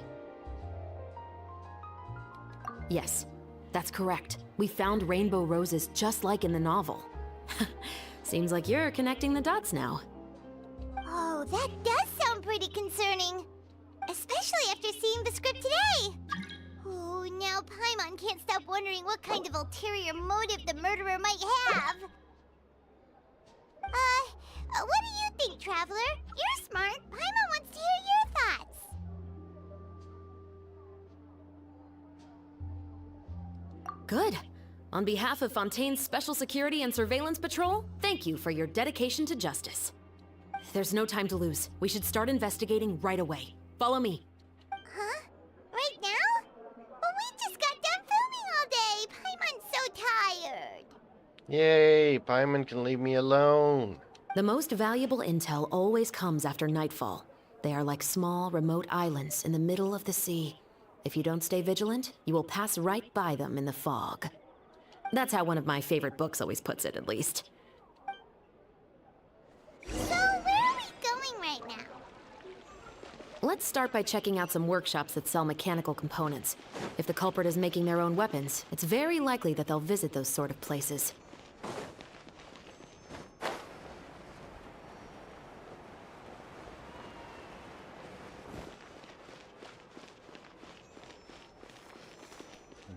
Yes, that's correct. We found rainbow roses just like in the novel. Seems like you're connecting the dots now. Oh, that does sound pretty concerning. Especially after seeing the script today. Oh, now Paimon can't stop wondering what kind of ulterior motive the murderer might have. What do you think, Traveler? You're smart. Paimon wants to hear your thoughts. Good. On behalf of Fontaine's Special Security and Surveillance Patrol, thank you for your dedication to justice. There's no time to lose. We should start investigating right away. Follow me. Huh? Right now? Well, we just got done filming all day. Paimon's so tired. Yay, Paimon can leave me alone. The most valuable intel always comes after nightfall. They are like small, remote islands in the middle of the sea. If you don't stay vigilant, you will pass right by them in the fog. That's how one of my favorite books always puts it, at least. So, where are we going right now? Let's start by checking out some workshops that sell mechanical components. If the culprit is making their own weapons, it's very likely that they'll visit those sort of places.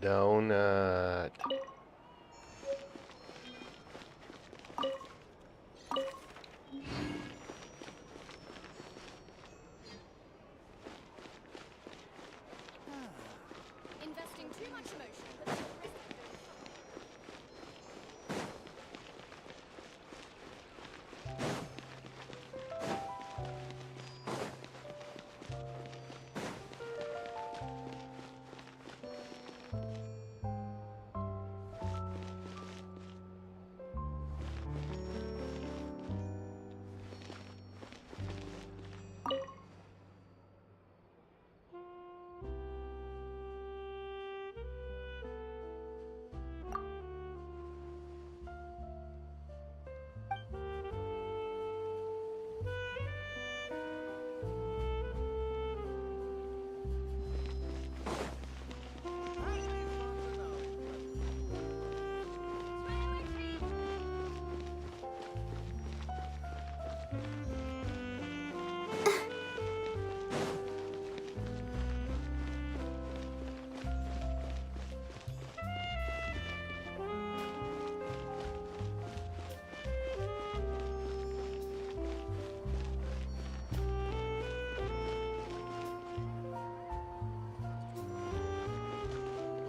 Donut. Investing too much emotion.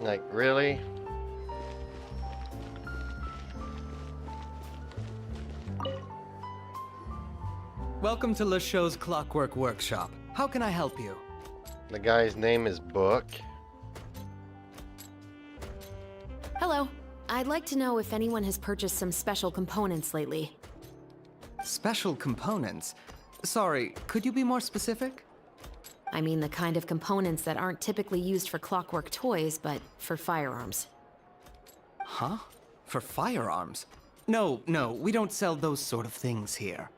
Like, really? Welcome to LeChaux's Clockwork Workshop. How can I help you? The guy's name is Book. Hello. I'd like to know if anyone has purchased some special components lately. Special components? Sorry, could you be more specific? I mean the kind of components that aren't typically used for clockwork toys, but for firearms. Huh? For firearms? No, we don't sell those sort of things here.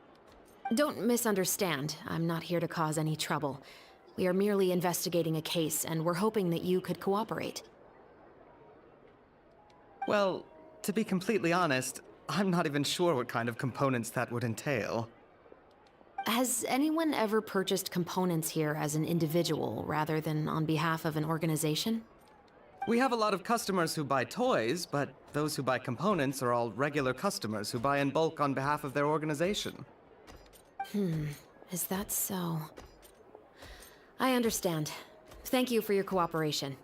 Don't misunderstand. I'm not here to cause any trouble. We are merely investigating a case, and we're hoping that you could cooperate. Well, to be completely honest, I'm not even sure what kind of components that would entail. Has anyone ever purchased components here as an individual rather than on behalf of an organization? We have a lot of customers who buy toys, but those who buy components are all regular customers who buy in bulk on behalf of their organization. Is that so? I understand. Thank you for your cooperation.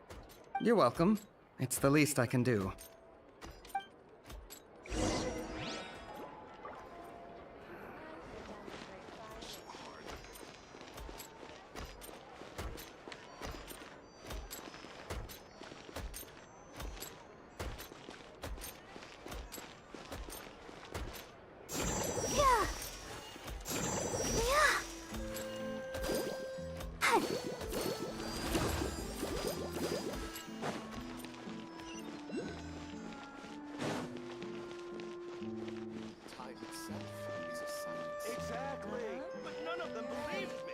You're welcome. It's the least I can do. Exactly. But none of them believed me.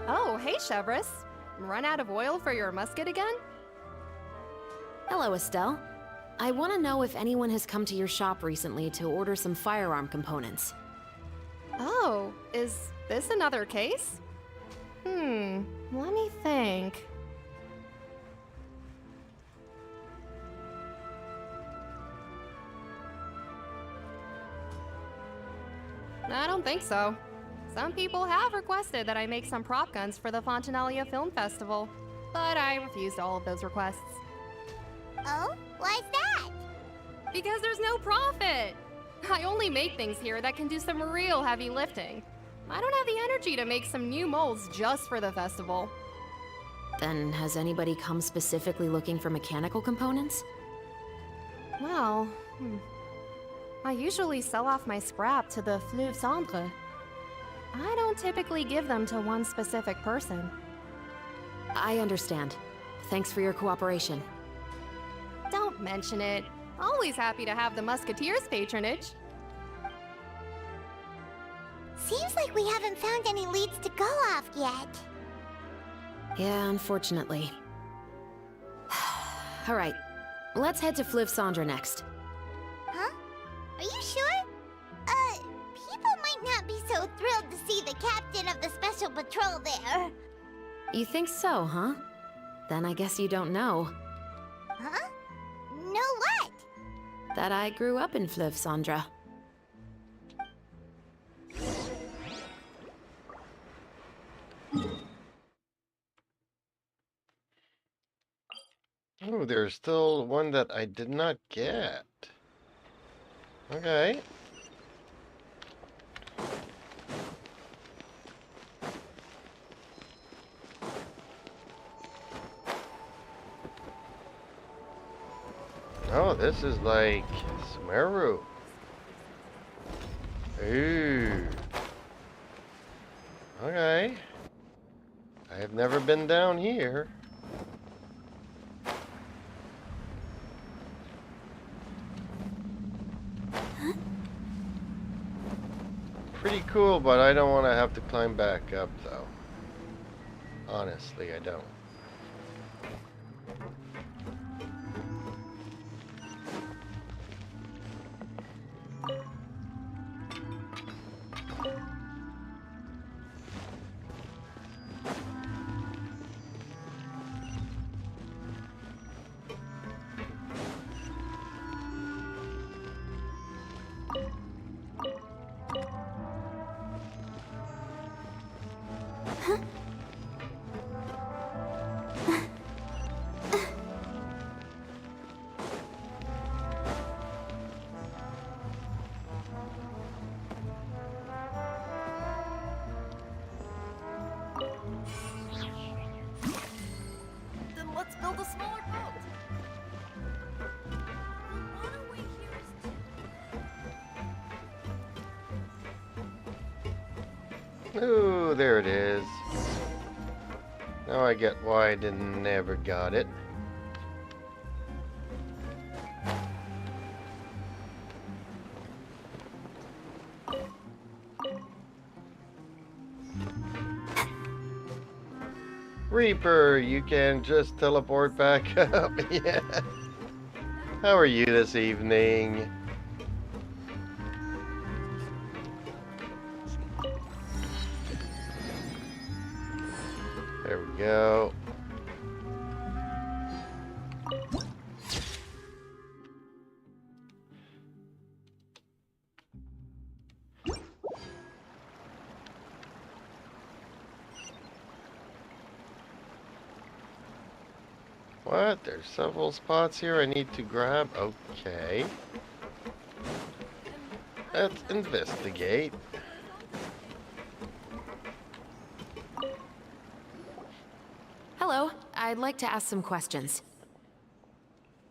Oh, hey, Chevris. Run out of oil for your musket again? Hello, Estelle. I want to know if anyone has come to your shop recently to order some firearm components. Oh, is this another case? Let me think. I don't think so. Some people have requested that I make some prop guns for the Fontanalia Film Festival, but I refused all of those requests. Oh? Why's that? Because there's no profit! I only make things here that can do some real heavy lifting. I don't have the energy to make some new molds just for the festival. Then has anybody come specifically looking for mechanical components? Well, I usually sell off my scrap to the Fleuve Cendre. I don't typically give them to one specific person. I understand. Thanks for your cooperation. Don't mention it. Always happy to have the Musketeers' patronage. Seems like we haven't found any leads to go off yet. Yeah, unfortunately. Alright, let's head to Fleuve Cendre next. Huh? Are you sure? People might not be so thrilled to see the captain of the Special Patrol there. You think so, huh? Then I guess you don't know. Huh? Know what? That I grew up in Fleuve Cendre. Oh, there's still one that I did not get. Okay. Oh, this is like Sumeru. Ooh. Okay. I have never been down here. Pretty cool, but I don't want to have to climb back up, though. Honestly, I don't. Then let's build a smaller boat. Ooh, there it is. Now I get why I never got it. Reaper, you can just teleport back up. Yeah. How are you this evening? There we go. What? There's several spots here I need to grab. Okay. Let's investigate. Hello, I'd like to ask some questions.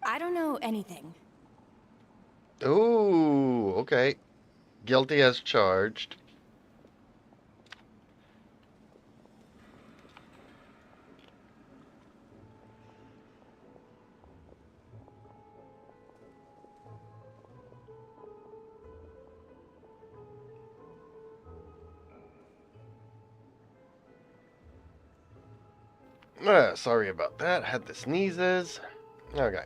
I don't know anything. Ooh, okay. Guilty as charged. Sorry about that. Had the sneezes. Okay.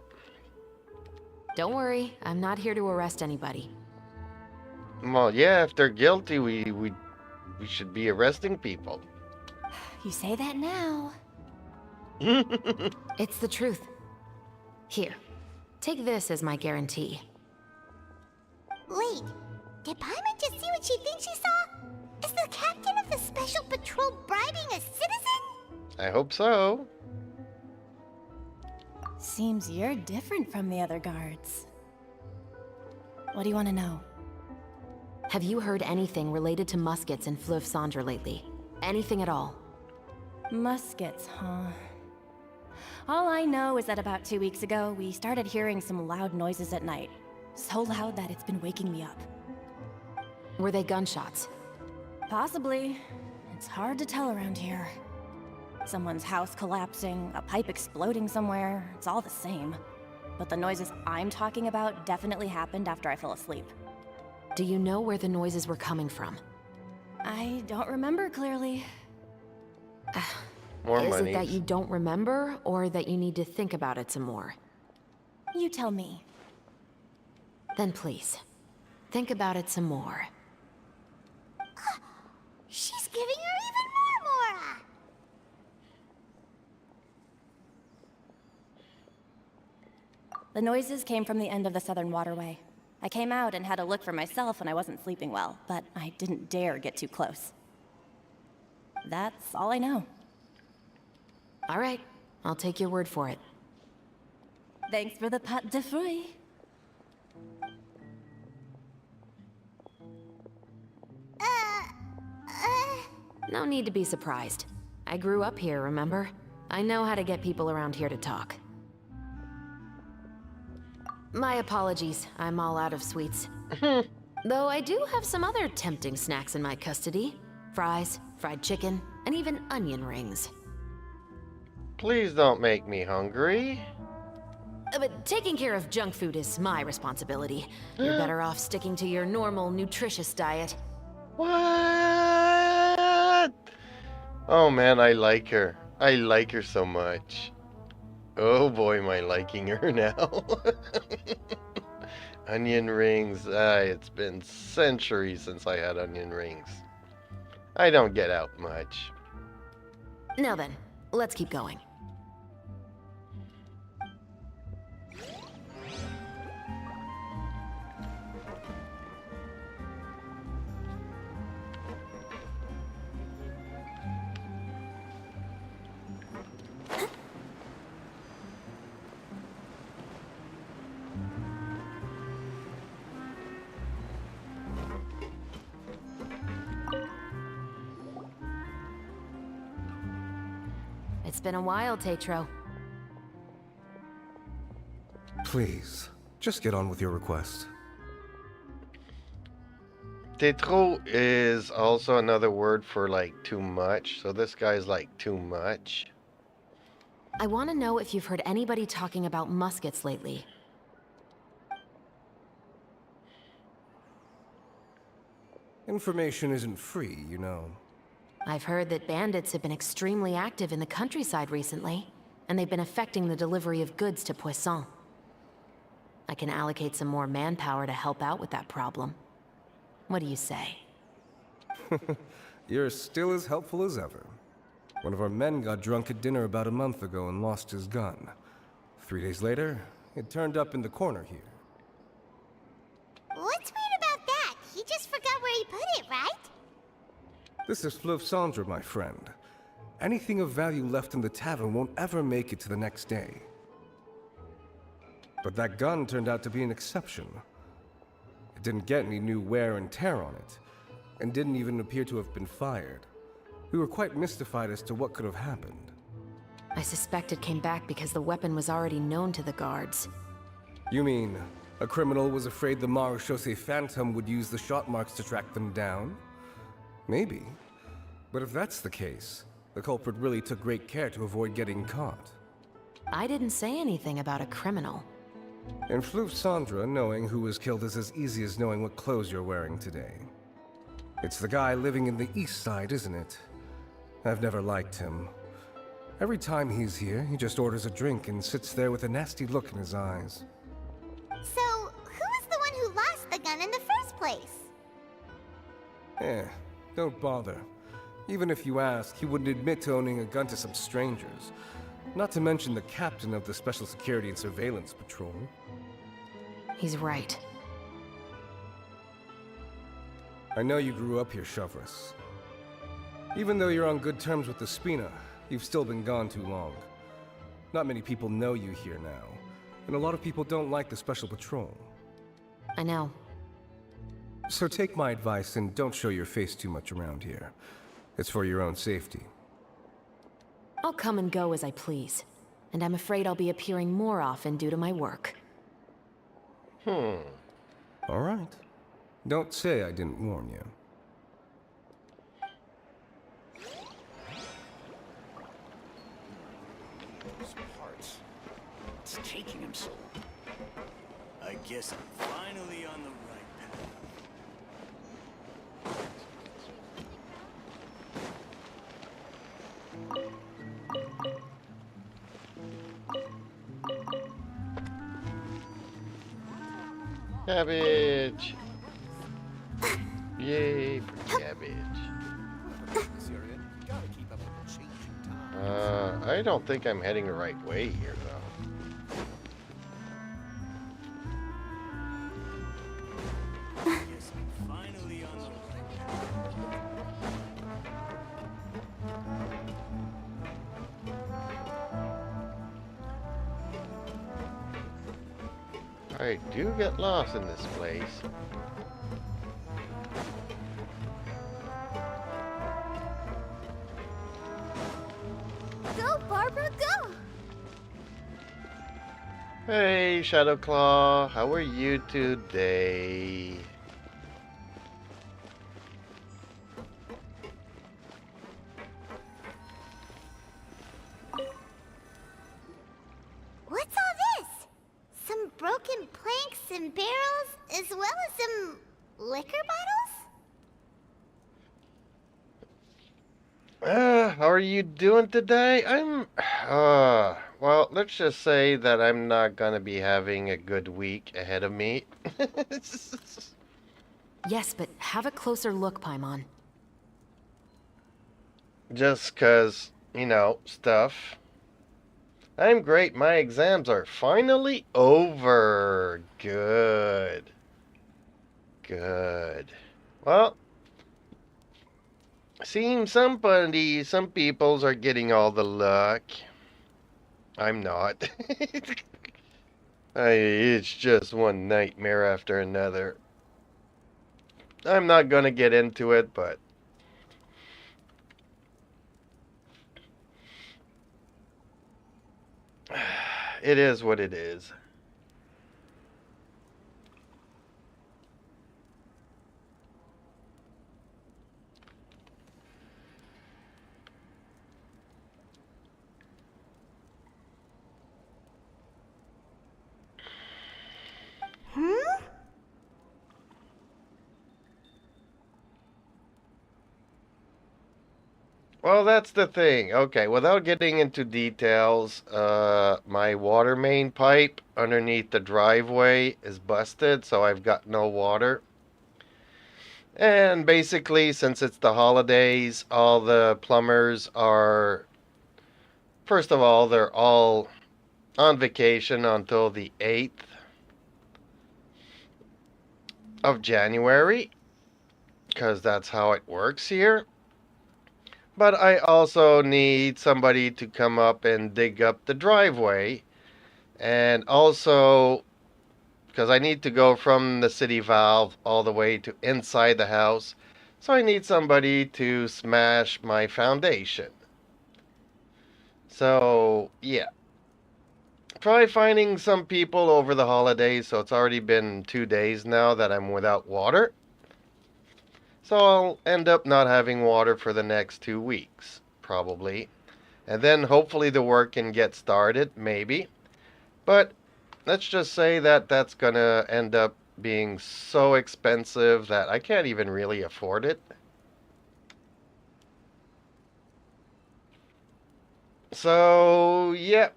Don't worry, I'm not here to arrest anybody. Well, yeah, if they're guilty, we should be arresting people. You say that now. It's the truth. Here, take this as my guarantee. Wait, did Paimon just see what she thinks she saw? Is the captain of the special patrol bribing a citizen? I hope so. Seems you're different from the other guards. What do you want to know? Have you heard anything related to Muskets and Fleuve Cendre lately? Anything at all? Muskets, huh? All I know is that about 2 weeks ago, we started hearing some loud noises at night. So loud that it's been waking me up. Were they gunshots? Possibly. It's hard to tell around here. Someone's house collapsing, a pipe exploding somewhere, it's all the same. But the noises I'm talking about definitely happened after I fell asleep. Do you know where the noises were coming from? I don't remember clearly. More Is money. it that you don't remember, or that you need to think about it some more? You tell me. Then please, think about it some more. She's giving her even more Mora! The noises came from the end of the Southern Waterway. I came out and had a look for myself when I wasn't sleeping well, but I didn't dare get too close. That's all I know. All right, I'll take your word for it. Thanks for the pâte de fruits. No need to be surprised. I grew up here, remember? I know how to get people around here to talk. My apologies, I'm all out of sweets. Though I do have some other tempting snacks in my custody. Fries, fried chicken, and even onion rings. Please don't make me hungry. But taking care of junk food is my responsibility. You're better off sticking to your normal, nutritious diet. What? Oh man, I like her. I like her so much. Oh boy, am I liking her now. Onion rings. It's been centuries since I had onion rings. I don't get out much. Now then, let's keep going. It's been a while, Tetro. Please, just get on with your request. Tetro is also another word for like too much. So this guy's like too much. I want to know if you've heard anybody talking about muskets lately. Information isn't free, you know. I've heard that bandits have been extremely active in the countryside recently, and they've been affecting the delivery of goods to Poisson. I can allocate some more manpower to help out with that problem. What do you say? You're still as helpful as ever. One of our men got drunk at dinner about a month ago and lost his gun. 3 days later, it turned up in the corner here. What's weird about that? He just forgot where he put it, right? This is Fleuve Cendre, my friend. Anything of value left in the tavern won't ever make it to the next day. But that gun turned out to be an exception. It didn't get any new wear and tear on it, and didn't even appear to have been fired. We were quite mystified as to what could have happened. I suspect it came back because the weapon was already known to the guards. You mean, a criminal was afraid the Marechaussee Phantom would use the shot marks to track them down? Maybe. But if that's the case, the culprit really took great care to avoid getting caught. I didn't say anything about a criminal. In Fleuve Cendre, knowing who was killed is as easy as knowing what clothes you're wearing today. It's the guy living in the east side, isn't it? I've never liked him. Every time he's here, he just orders a drink and sits there with a nasty look in his eyes. So, who was the one who lost the gun in the first place? Don't bother. Even if you ask, he wouldn't admit to owning a gun to some strangers. Not to mention the captain of the Special Security and Surveillance Patrol. He's right. I know you grew up here, Chevres. Even though you're on good terms with the Spina, you've still been gone too long. Not many people know you here now, and a lot of people don't like the Special Patrol. I know. So take my advice and don't show your face too much around here. It's for your own safety. I'll come and go as I please, and I'm afraid I'll be appearing more often due to my work. All right. Don't say I didn't warn you. These parts. It's taking him so long. I guess I'm finally on the right path. Cabbage! Yay for cabbage. I don't think I'm heading the right way here, though. Guess I'm finally on the right path. I do get lost in this place. Go, Barbara, go! Hey, Shadowclaw, how are you today? What's all this? Some broken planks and barrels, as well as some liquor bottles? How are you doing today? Well, let's just say that I'm not gonna be having a good week ahead of me. Yes, but have a closer look, Paimon. Just 'cause, you know, stuff. I'm great. My exams are finally over. Good. Good. Well, seems some peoples are getting all the luck. I'm not. It's just one nightmare after another. I'm not gonna get into it, but it is what it is. Well, that's the thing. Okay, without getting into details, my water main pipe underneath the driveway is busted, so I've got no water. And basically, since it's the holidays, all the plumbers are, first of all, they're all on vacation until the 8th of January, because that's how it works here. But I also need somebody to come up and dig up the driveway. And also, because I need to go from the city valve all the way to inside the house. So I need somebody to smash my foundation. So, yeah. Try finding some people over the holidays. So it's already been 2 days now that I'm without water. So I'll end up not having water for the next 2 weeks, probably. And then hopefully the work can get started, maybe. But let's just say that that's gonna end up being so expensive that I can't even really afford it. So, yeah.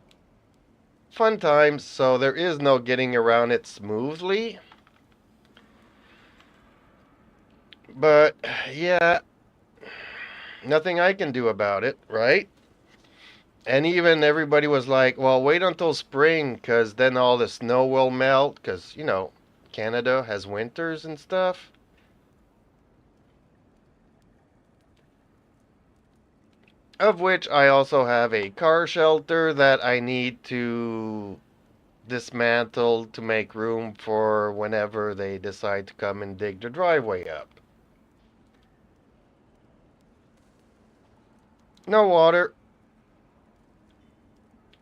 Fun times. So there is no getting around it smoothly. But, yeah, nothing I can do about it, right? And even everybody was like, well, wait until spring, because then all the snow will melt, because, you know, Canada has winters and stuff. Of which I also have a car shelter that I need to dismantle to make room for whenever they decide to come and dig the driveway up. No water.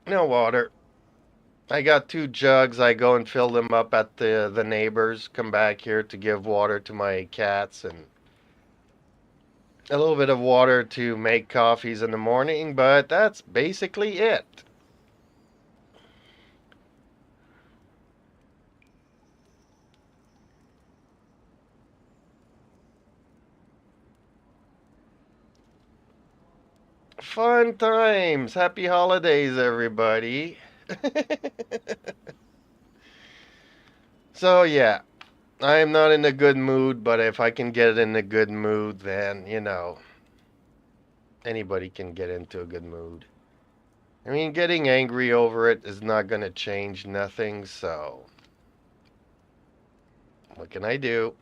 No water. I got 2 jugs. I go and fill them up at the neighbors. Come back here to give water to my cats and a little bit of water to make coffees in the morning, but that's basically it. Fun times. Happy holidays, everybody. So, yeah. I am not in a good mood, but if I can get in a good mood, then, you know, anybody can get into a good mood. I mean, getting angry over it is not going to change nothing, so what can I do?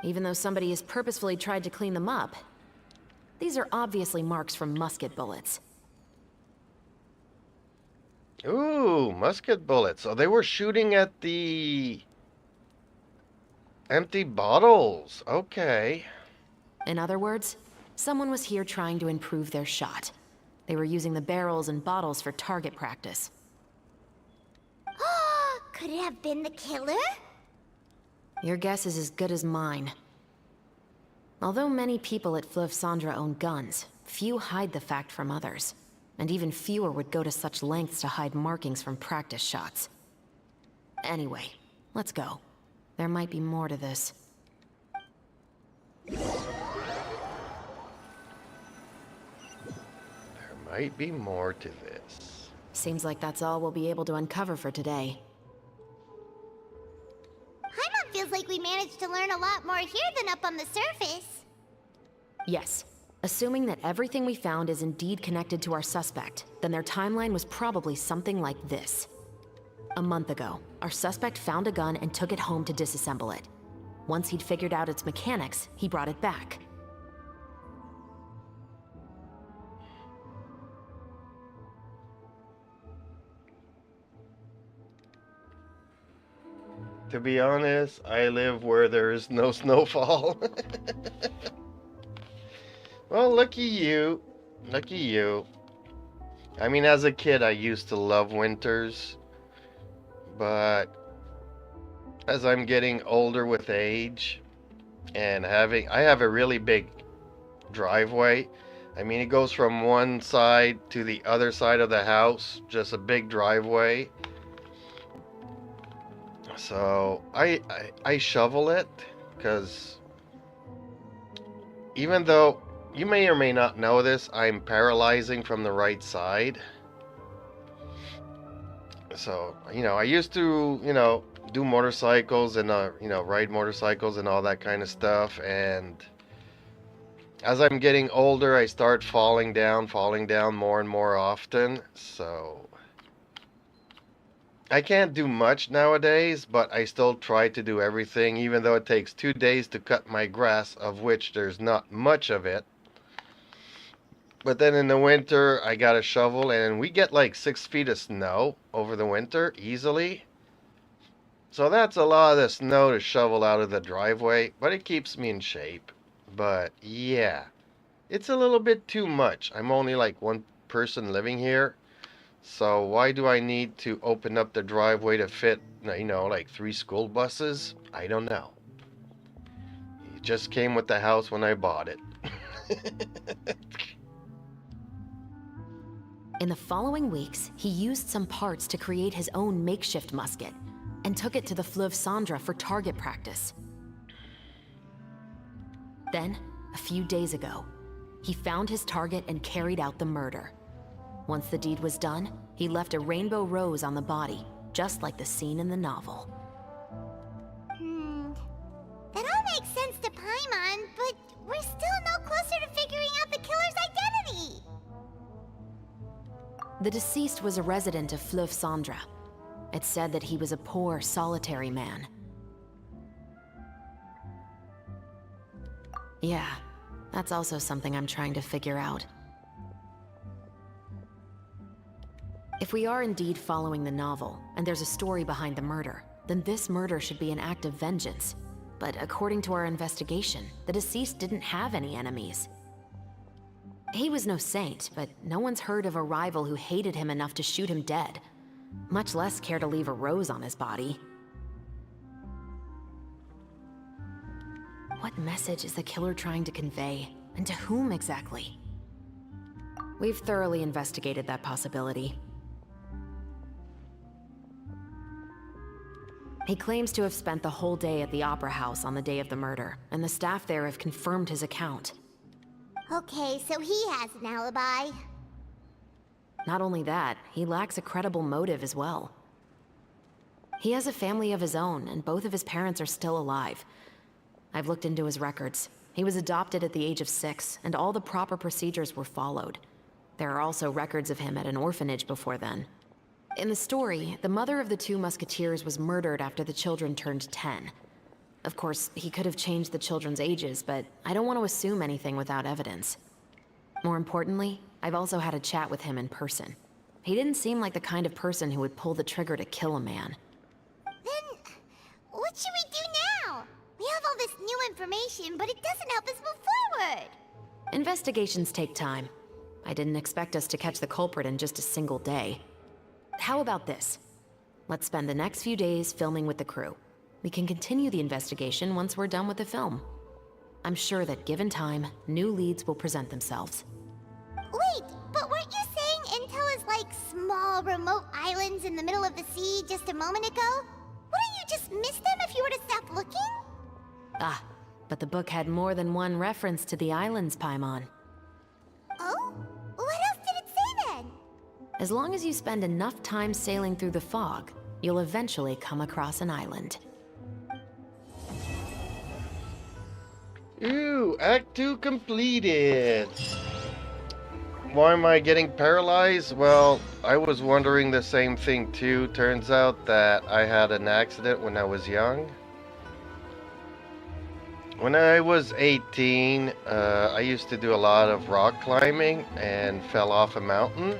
Even though somebody has purposefully tried to clean them up, these are obviously marks from musket bullets. Ooh, musket bullets. So they were shooting at the empty bottles. Okay. In other words, someone was here trying to improve their shot. They were using the barrels and bottles for target practice. Could it have been the killer? Your guess is as good as mine. Although many people at Fleuve Cendres own guns, few hide the fact from others. And even fewer would go to such lengths to hide markings from practice shots. Anyway, let's go. There might be more to this. There might be more to this. Seems like that's all we'll be able to uncover for today. Paimon feels like we managed to learn a lot more here than up on the surface. Yes. Assuming that everything we found is indeed connected to our suspect, then their timeline was probably something like this. A month ago, our suspect found a gun and took it home to disassemble it. Once he'd figured out its mechanics, he brought it back. To be honest, I live where there is no snowfall. Well, lucky you. Lucky you. I mean, as a kid, I used to love winters. But as I'm getting older with age and I have a really big driveway. I mean, it goes from one side to the other side of the house, just a big driveway. So I shovel it because even though you may or may not know this, I'm paralyzing from the right side. So, you know, I used to, you know, do motorcycles and, you know, ride motorcycles and all that kind of stuff. And as I'm getting older, I start falling down more and more often. So I can't do much nowadays, but I still try to do everything, even though it takes 2 days to cut my grass, of which there's not much of it. But then in the winter, I got a shovel, and we get like 6 feet of snow over the winter, easily. So that's a lot of the snow to shovel out of the driveway, but it keeps me in shape. But yeah, it's a little bit too much. I'm only like one person living here. So why do I need to open up the driveway to fit, you know, like 3 school buses? I don't know. It just came with the house when I bought it. In the following weeks, he used some parts to create his own makeshift musket and took it to the Fleuve Cendres for target practice. Then, a few days ago, he found his target and carried out the murder. Once the deed was done, he left a rainbow rose on the body, just like the scene in the novel. That all makes sense to Paimon, but we're still no closer to figuring out the killer's identity. The deceased was a resident of Fleuve Cendres. It's said that he was a poor, solitary man. Yeah, That's also something I'm trying to figure out. If we are indeed following the novel, and there's a story behind the murder, then this murder should be an act of vengeance. But according to our investigation, the deceased didn't have any enemies. He was no saint, but no one's heard of a rival who hated him enough to shoot him dead, much less care to leave a rose on his body. What message is the killer trying to convey, and to whom exactly? We've thoroughly investigated that possibility. He claims to have spent the whole day at the Opera House on the day of the murder, and the staff there have confirmed his account. Okay, so he has an alibi. Not only that, he lacks a credible motive as well. He has a family of his own, and both of his parents are still alive. I've looked into his records. He was adopted at the age of 6, and all the proper procedures were followed. There are also records of him at an orphanage before then. In the story, the mother of the 2 musketeers was murdered after the children turned 10. Of course, he could have changed the children's ages, but I don't want to assume anything without evidence. More importantly, I've also had a chat with him in person. He didn't seem like the kind of person who would pull the trigger to kill a man. Then, what should we do now? We have all this new information, but it doesn't help us move forward. Investigations take time. I didn't expect us to catch the culprit in just a single day. How about this? Let's spend the next few days filming with the crew. We can continue the investigation once we're done with the film. I'm sure that given time, new leads will present themselves. Wait, but weren't you saying Intel is like small, remote islands in the middle of the sea just a moment ago? Wouldn't you just miss them if you were to stop looking? Ah, but the book had more than one reference to the islands, Paimon. Oh? What else did it say then? As long as you spend enough time sailing through the fog, you'll eventually come across an island. Ooh, Act 2 completed. Why am I getting paralyzed? Well, I was wondering the same thing too. Turns out that I had an accident when I was young. When I was 18, I used to do a lot of rock climbing and fell off a mountain.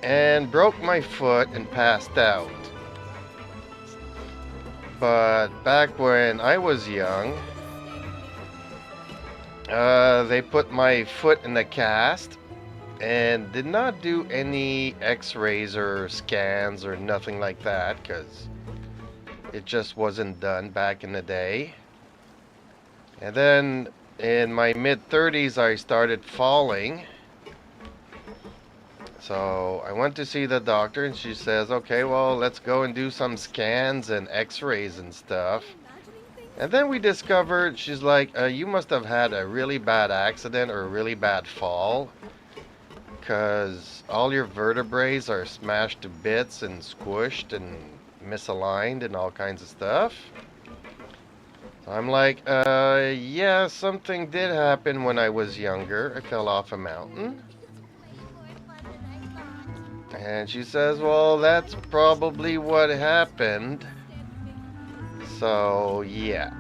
And broke my foot and passed out. But back when I was young, they put my foot in a cast and did not do any x-rays or scans or nothing like that because it just wasn't done back in the day. And then in my mid-30s I started falling. So I went to see the doctor and she says, okay, well, let's go and do some scans and x-rays and stuff. And then we discovered, she's like, you must have had a really bad accident or a really bad fall, because all your vertebrae are smashed to bits and squished and misaligned and all kinds of stuff. So I'm like, yeah, something did happen when I was younger. I fell off a mountain. And she says, well, that's probably what happened. So, yeah.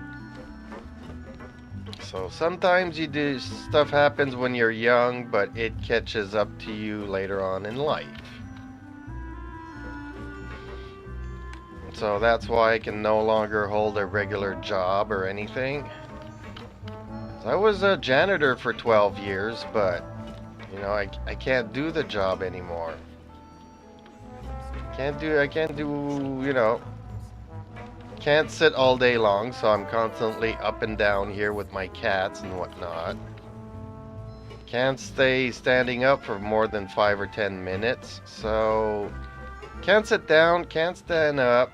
So sometimes you do, stuff happens when you're young, but it catches up to you later on in life. So that's why I can no longer hold a regular job or anything. So I was a janitor for 12 years, but, you know, I can't do the job anymore. I can't do, you know, can't sit all day long, so I'm constantly up and down here with my cats and whatnot. Can't stay standing up for more than 5 or 10 minutes, so can't sit down, can't stand up.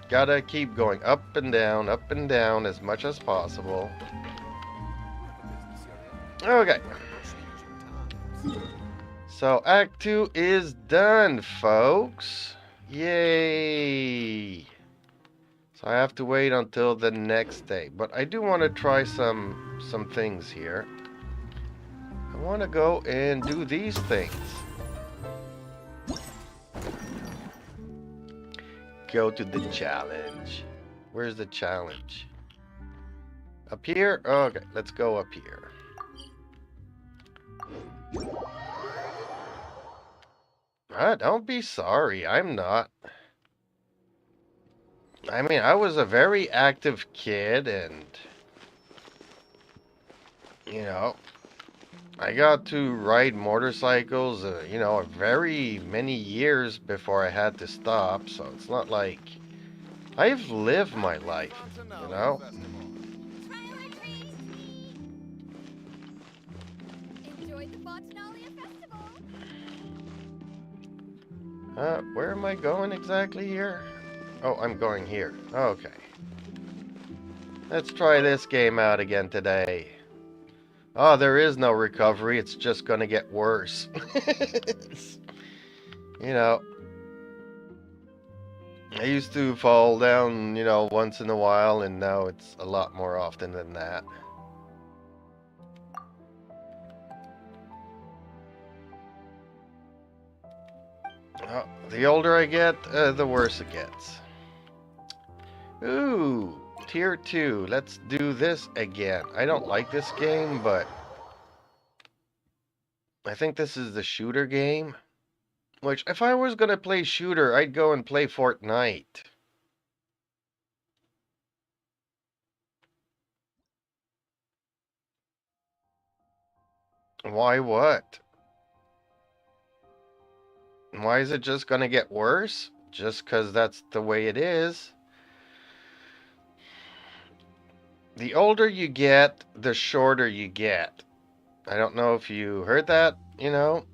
Gotta keep going up and down as much as possible. Okay. So Act 2 is done, folks. Yay! So I have to wait until the next day. But I do want to try some things here. I want to go and do these things. Go to the challenge. Where's the challenge? Up here? Okay, let's go up here. Don't be sorry, I'm not. I mean, I was a very active kid, and you know, I got to ride motorcycles, you know, very many years before I had to stop, so it's not like I've lived my life, you know? Enjoyed the Botanalia Festival. Where am I going exactly here? Oh, I'm going here. Okay. Let's try this game out again today. Oh, there is no recovery. It's just gonna get worse. You know, I used to fall down, you know, once in a while, and now it's a lot more often than that. Oh, the older I get, the worse it gets. Ooh, Tier 2. Let's do this again. I don't like this game, but I think this is the shooter game. Which, if I was gonna play shooter, I'd go and play Fortnite. Why what? Why is it just gonna get worse? Just 'cause that's the way it is. The older you get, the shorter you get. I don't know if you heard that, you know?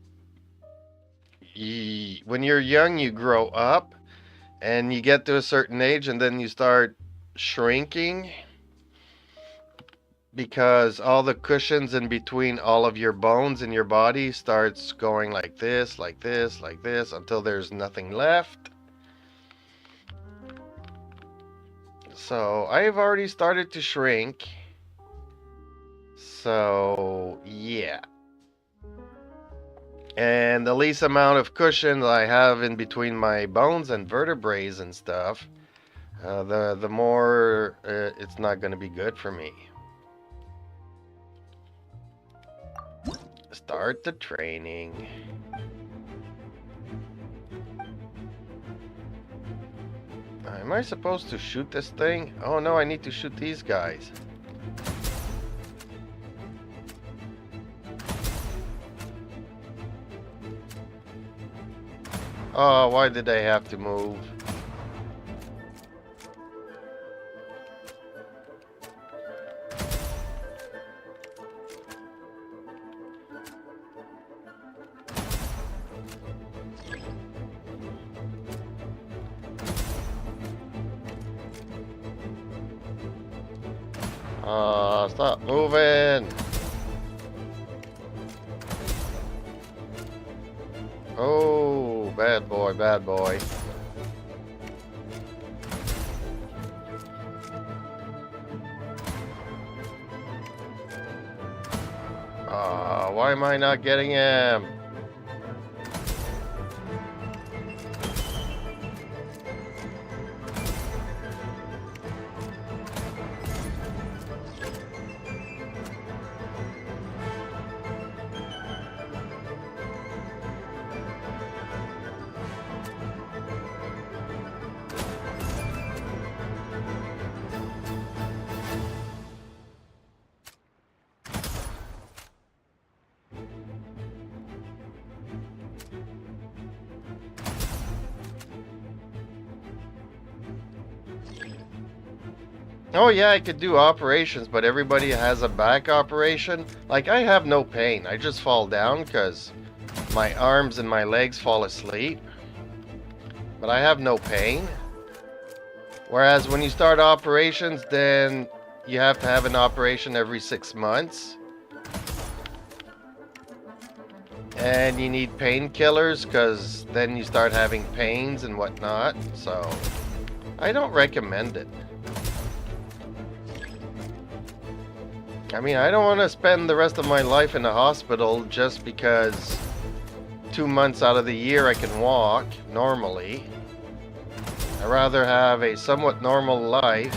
When you're young, you grow up, and you get to a certain age, and then you start shrinking because all the cushions in between all of your bones in your body starts going like this, like this, like this, until there's nothing left. So I've already started to shrink. So yeah. And the least amount of cushion I have in between my bones and vertebrae and stuff, the more it's not going to be good for me. Start the training. Am I supposed to shoot this thing? Oh no, I need to shoot these guys. Oh, why did I have to move? Stop moving. Oh, bad boy, bad boy. Why am I not getting him? Oh yeah, I could do operations, but everybody has a back operation. Like, I have no pain. I just fall down because my arms and my legs fall asleep. But I have no pain. Whereas when you start operations, then you have to have an operation every 6 months. And you need painkillers because then you start having pains and whatnot. So, I don't recommend it. I mean, I don't want to spend the rest of my life in a hospital just because 2 months out of the year I can walk normally. I'd rather have a somewhat normal life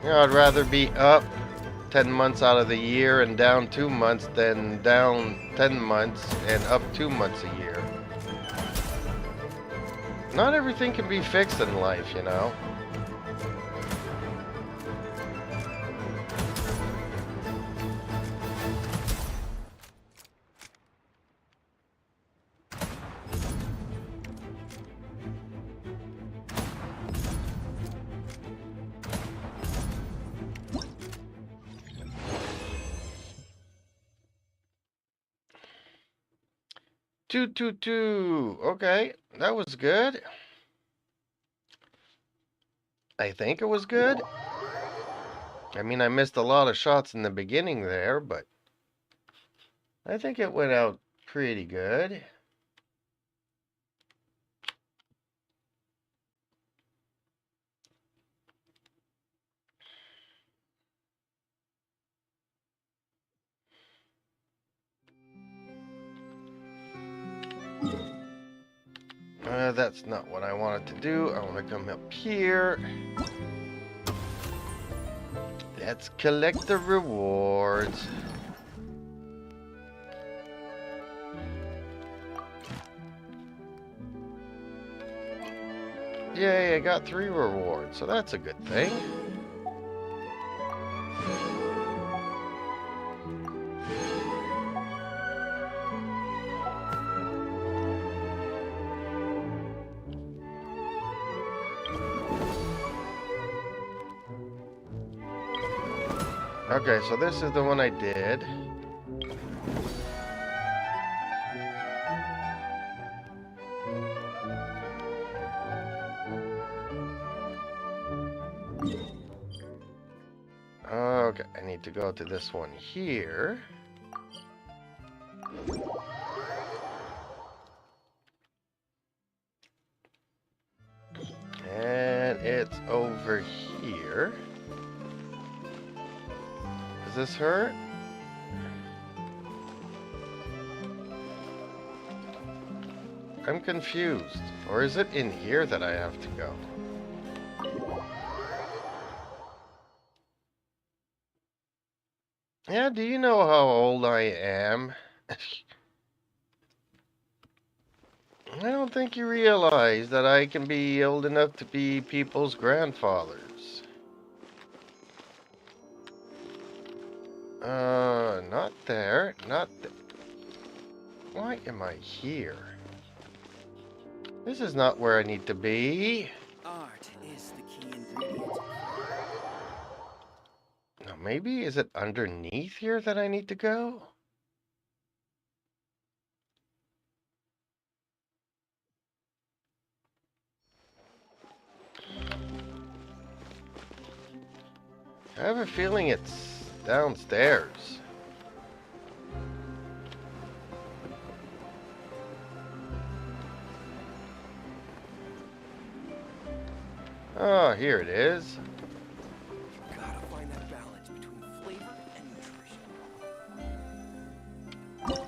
You know, I'd rather be up 10 months out of the year and down 2 months than down 10 months and up 2 months a year. Not everything can be fixed in life, you know. Two. Okay, that was good. I think it was good. I mean, I missed a lot of shots in the beginning there, but I think it went out pretty good. That's not what I wanted to do. I want to come up here. Let's collect the rewards. Yay, I got 3 rewards, so that's a good thing. Okay, so this is the one I did. Okay, I need to go to this one here. And it's over here. Is this her? I'm confused. Or is it in here that I have to go? Yeah, do you know how old I am? I don't think you realize that I can be old enough to be people's grandfathers. Not there, not th- Why am I here? This is not where I need to be. Art is the key ingredient. Now, maybe is it underneath here that I need to go? I have a feeling it's downstairs. Oh, here it is. Gotta find that balance between flavor and nutrition.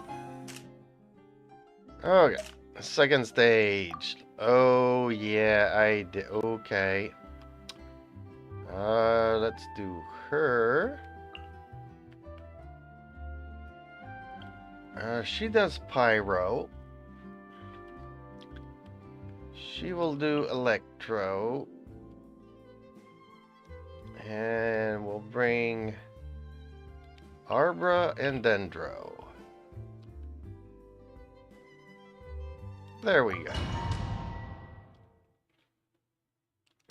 Okay, second stage. Oh, yeah, I did. Okay. Let's do her. She does pyro. She will do electro. And we'll bring Arbra and Dendro. There we go.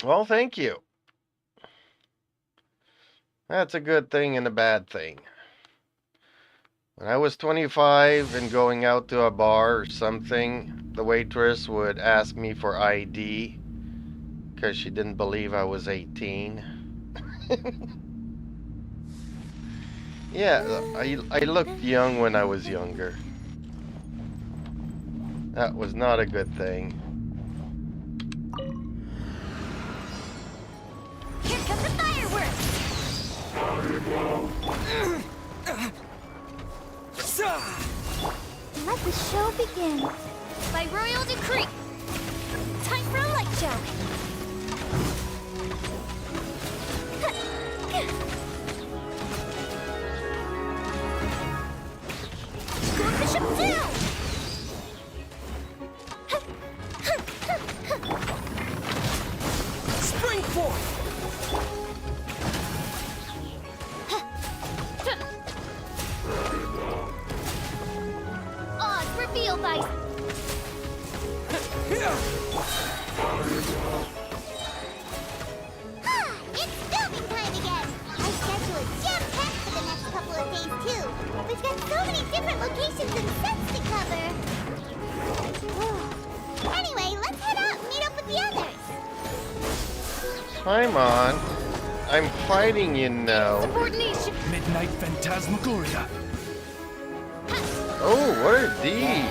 Well, thank you. That's a good thing and a bad thing. When I was 25 and going out to a bar or something, the waitress would ask me for ID because she didn't believe I was 18. Yeah, I looked young when I was younger. That was not a good thing. Here come the fireworks! Let the show begin. By royal decree. Time for a light show. Spring forth! Oz, reveal thyself! It's filming time again! Our schedule is jam-packed for the next couple of days, too. We've got so many different locations and sets to cover. Anyway, let's head out and meet up with the others. Paimon, I'm fighting you now. Subordination! Midnight Phantasmagoria. Oh, what are these?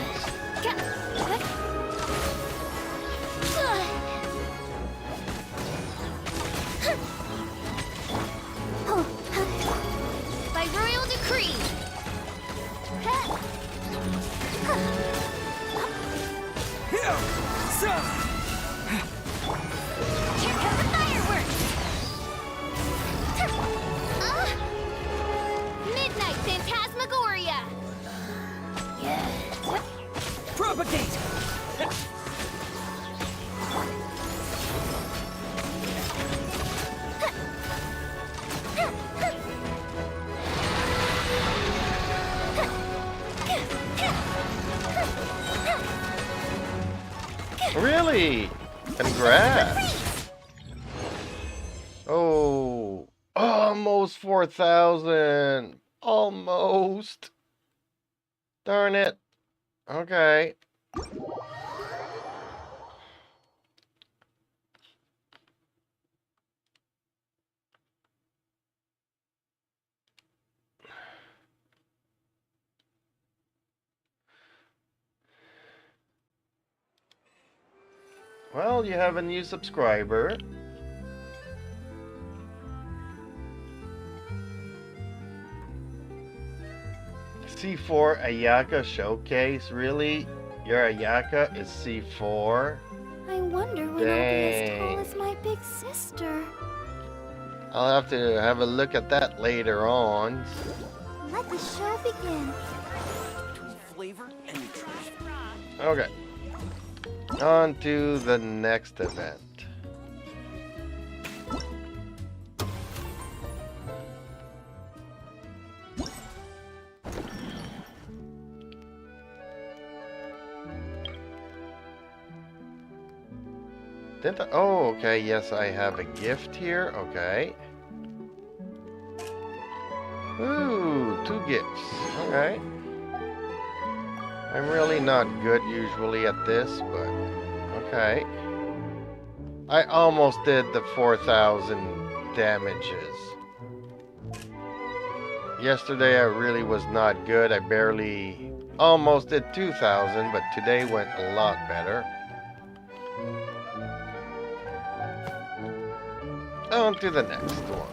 By royal decree! Here come the fireworks! Midnight Phantasmagoria! Propagate! Really? Congrats. Oh, almost 4,000. Almost. Darn it. Okay. Well, you have a new subscriber. C4 Ayaka Showcase? Really? Your Ayaka is C4? I wonder when I'll be as tall as my big sister. I'll have to have a look at that later on. Let the show begin. Flavor and nutrition. Okay. On to the next event. Didn't I? Oh, okay. Yes, I have a gift here. Okay. Ooh, 2 gifts. Okay. I'm really not good usually at this, but okay. I almost did the 4,000 damages. Yesterday I really was not good. I barely almost did 2,000, but today went a lot better. On to the next one.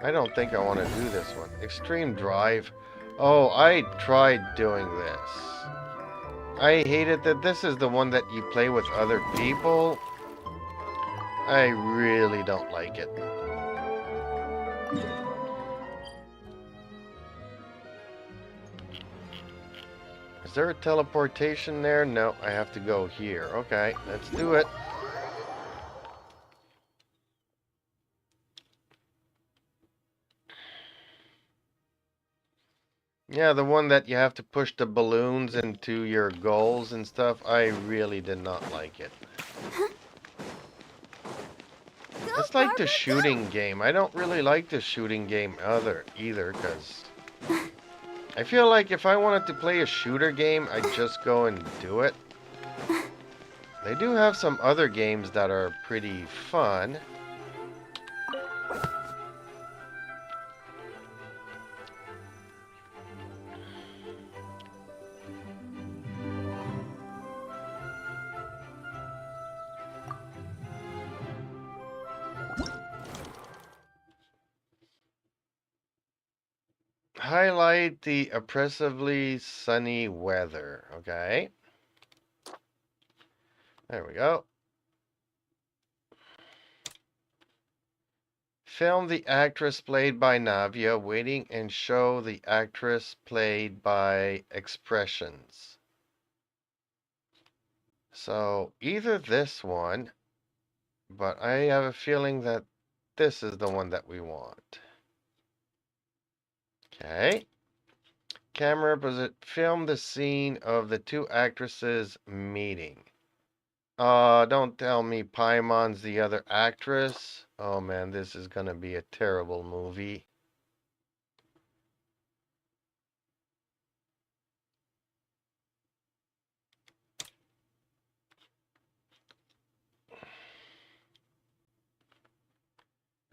I don't think I want to do this one. Extreme Drive. Oh, I tried doing this. I hated that this is the one that you play with other people. I really don't like it. Is there a teleportation there? No, I have to go here. Okay, let's do it. Yeah, the one that you have to push the balloons into your goals and stuff. I really did not like it. It's like the shooting game. I don't really like the shooting game either, because I feel like if I wanted to play a shooter game, I'd just go and do it. They do have some other games that are pretty fun. Highlight the oppressively sunny weather. Okay. There we go. Film the actress played by Navia waiting and show the actress played by expressions. So either this one, but I have a feeling that this is the one that we want. Okay. Camera film the scene of the two actresses meeting. Don't tell me Paimon's the other actress. Oh man, this is gonna be a terrible movie.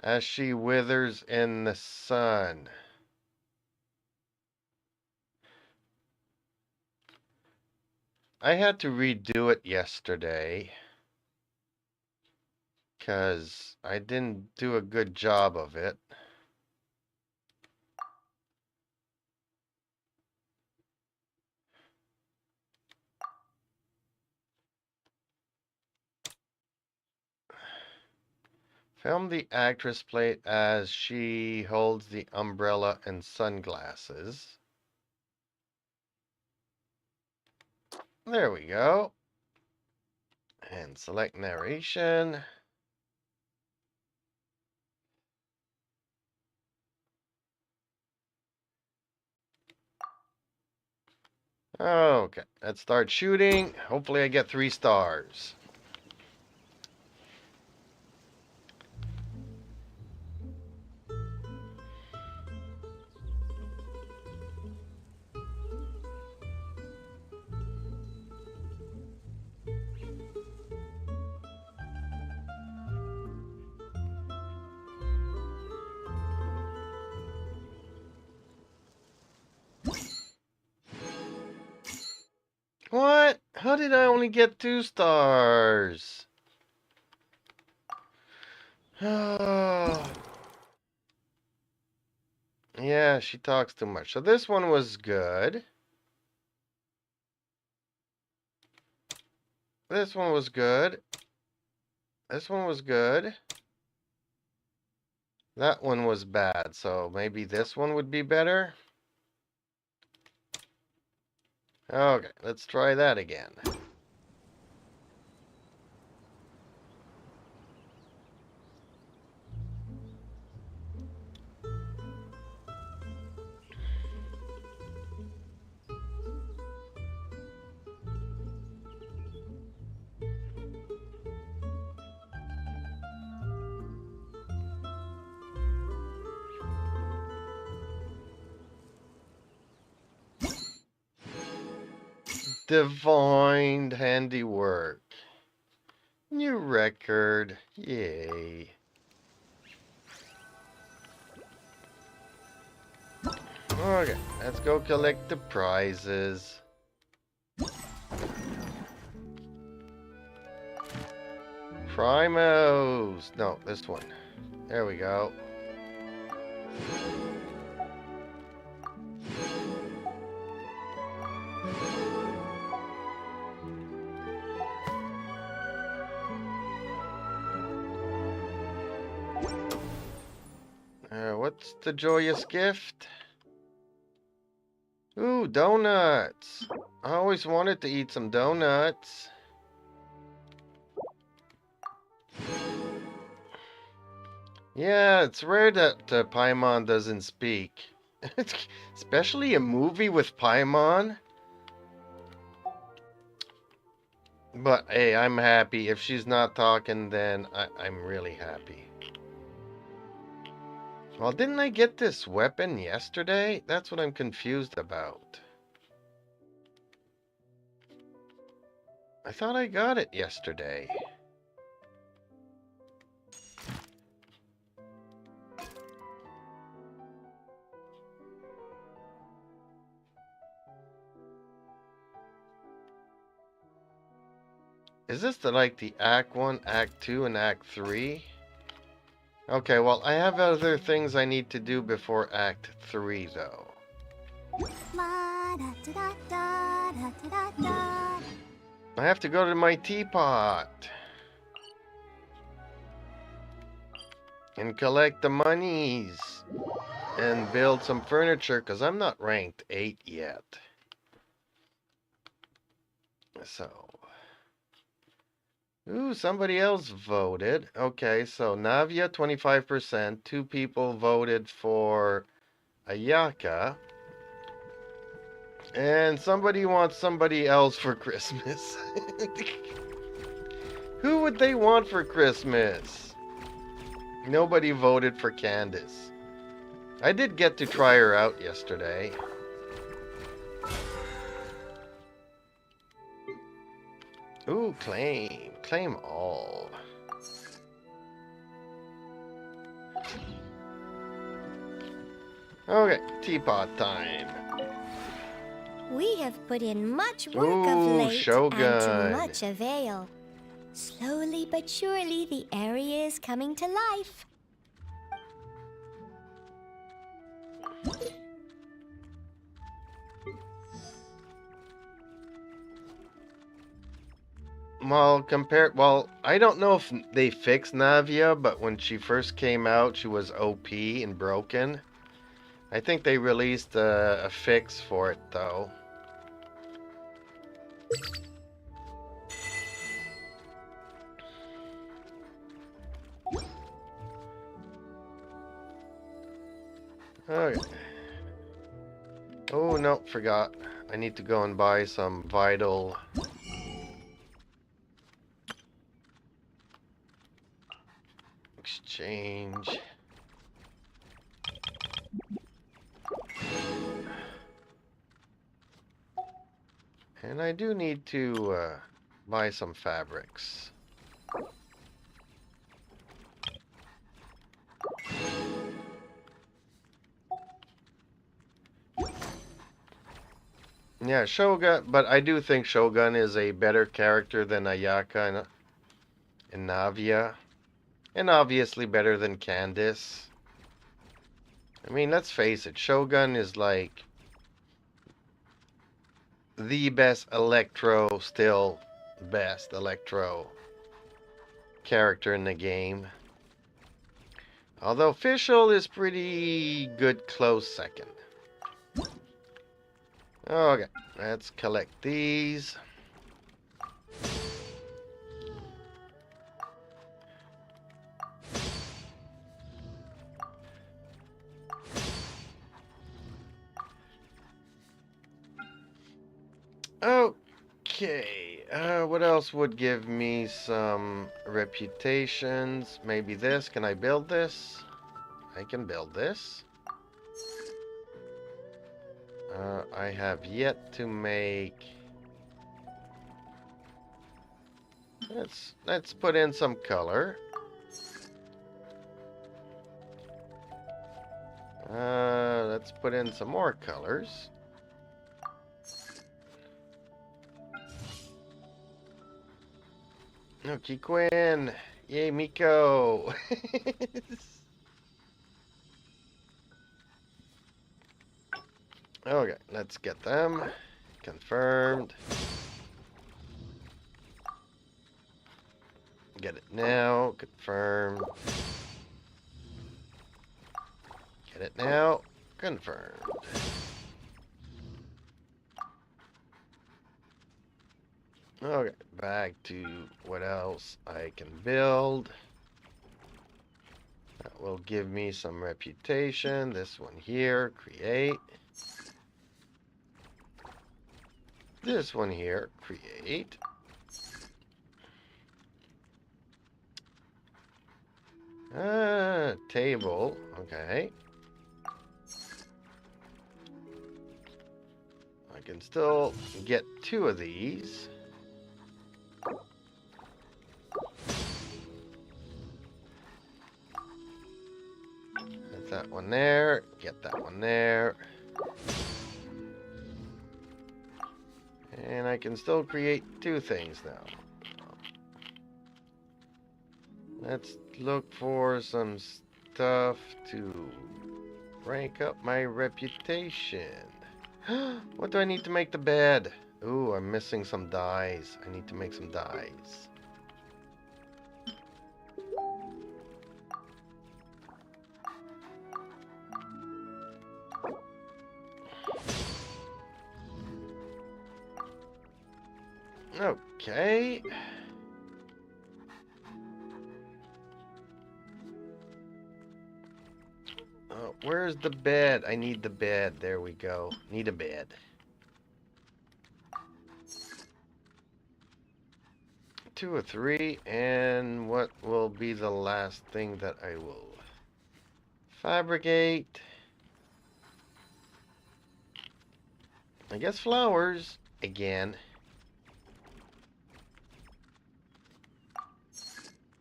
As she withers in the sun. I had to redo it yesterday because I didn't do a good job of it. Film the actress played as she holds the umbrella and sunglasses. There we go. And select narration. Okay, let's start shooting. Hopefully I get 3 stars. What? How did I only get 2 stars? Oh. Yeah, she talks too much. So this one was good. This one was good. This one was good. That one was bad, so maybe this one would be better. Okay, let's try that again. Divine handiwork. New record. Yay. Okay, let's go collect the prizes. Primos. No, this one. There we go. What's the joyous gift? Ooh, donuts. I always wanted to eat some donuts. Yeah, it's rare that Paimon doesn't speak. Especially a movie with Paimon. But hey, I'm happy. If she's not talking, then I'm really happy. Well, didn't I get this weapon yesterday? That's what I'm confused about. I thought I got it yesterday. Is this like the Act 1, Act 2, and Act 3? Okay, well, I have other things I need to do before Act 3, though. I have to go to my teapot. And collect the monies. And build some furniture, because I'm not ranked 8 yet. So. Ooh, somebody else voted. Okay, so Navia 25%. 2 people voted for Ayaka. And somebody wants somebody else for Christmas. Who would they want for Christmas? Nobody voted for Candace. I did get to try her out yesterday. Ooh, claim. Claim all. Okay, teapot time. We have put in much work Ooh, of late Shogun. and to much avail. Slowly but surely the area is coming to life. Well, I don't know if they fixed Navia, but when she first came out, she was OP and broken. I think they released a fix for it, though. Okay. Oh, no, forgot. I need to go and buy some vital... exchange. And I do need to buy some fabrics. Yeah, Shogun, but I do think Shogun is a better character than Ayaka and Navia. And obviously better than Candace. I mean, let's face it, Shogun is like the best Electro, still best Electro character in the game. Although Fischl is pretty good close second. Okay, let's collect these. Okay, what else would give me some reputations? Maybe this. Can I build this? I can build this. I have yet to make... Let's put in some color. Let's put in some more colors. Okay, Quinn. Yay, Miko. Okay, let's get them confirmed. Get it now, confirmed. Get it now, confirmed. Okay, back to what else I can build. That will give me some reputation. This one here, create. This one here, create. Table, okay. I can still get 2 of these. Get that one there, get that one there. And I can still create 2 things now. Let's look for some stuff to rank up my reputation. What do I need to make the bed? Ooh, I'm missing some dyes. I need to make some dyes. Okay. Oh, where's the bed? I need the bed. There we go. Need a bed. 2 or 3, and what will be the last thing that I will fabricate? I guess flowers again.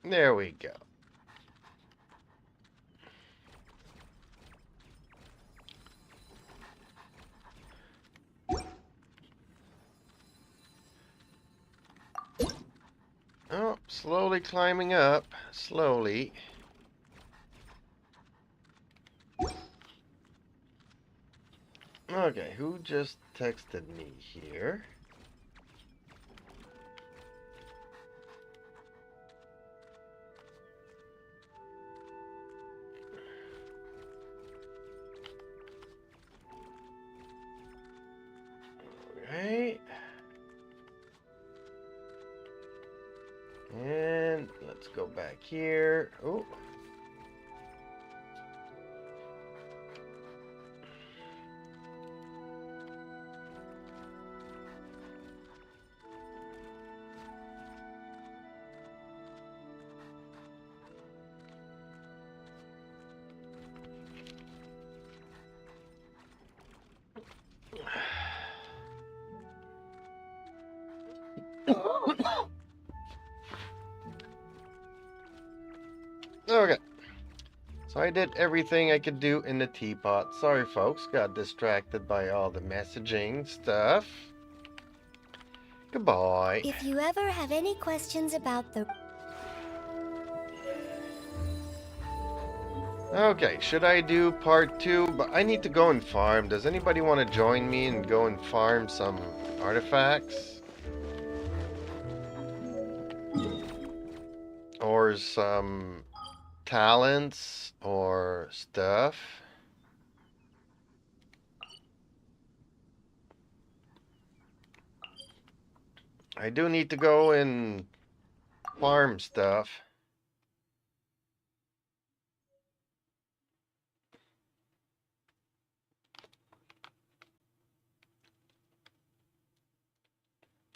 There we go. Oh, slowly climbing up. Slowly. Okay, who just texted me here? Alright. And let's go back here. Oh. Okay. So I did everything I could do in the teapot. Sorry, folks. Got distracted by all the messaging stuff. Goodbye. If you ever have any questions about the... Okay, should I do part 2? But I need to go and farm. Does anybody want to join me and go and farm some artifacts? Or some talents or stuff? I do need to go and farm stuff.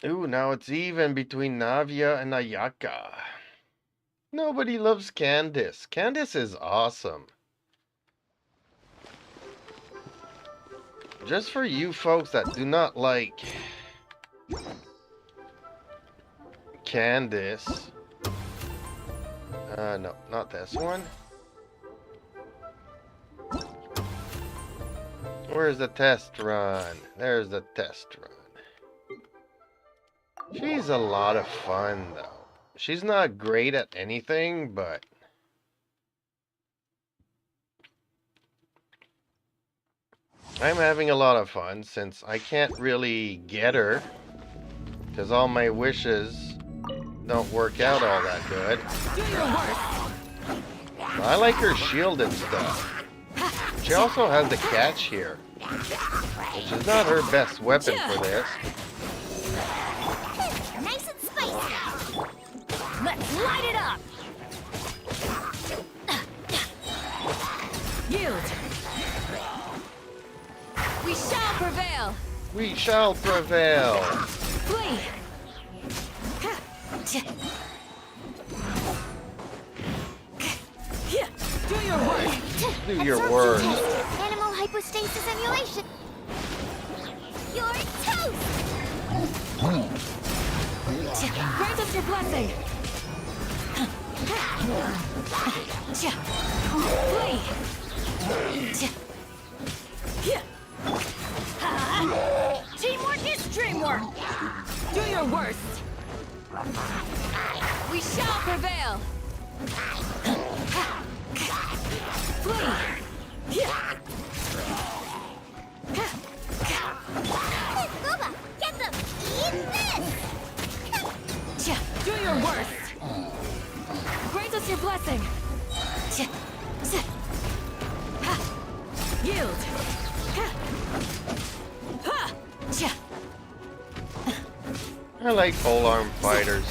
Ooh, now it's even between Navia and Ayaka. Nobody loves Candace. Candace is awesome. Just for you folks that do not like Candace. No, not this one. Where's the test run? There's the test run. She's a lot of fun, though. She's not great at anything, but I'm having a lot of fun since I can't really get her because all my wishes don't work out all that good. I like her shield and stuff. She also has the catch here, which is not her best weapon for this. Nice and spicy. Let's light it up! Yield! We shall prevail! We shall prevail! Flee! Do your work! Do your work! Animal hypostasis emulation. You're toast! Grant us your blessing! Teamwork is dreamwork! Do your worst! We shall prevail! Booba, get them! Eat this! Do your worst! Grant us your blessing! Yield! I like polearm fighters.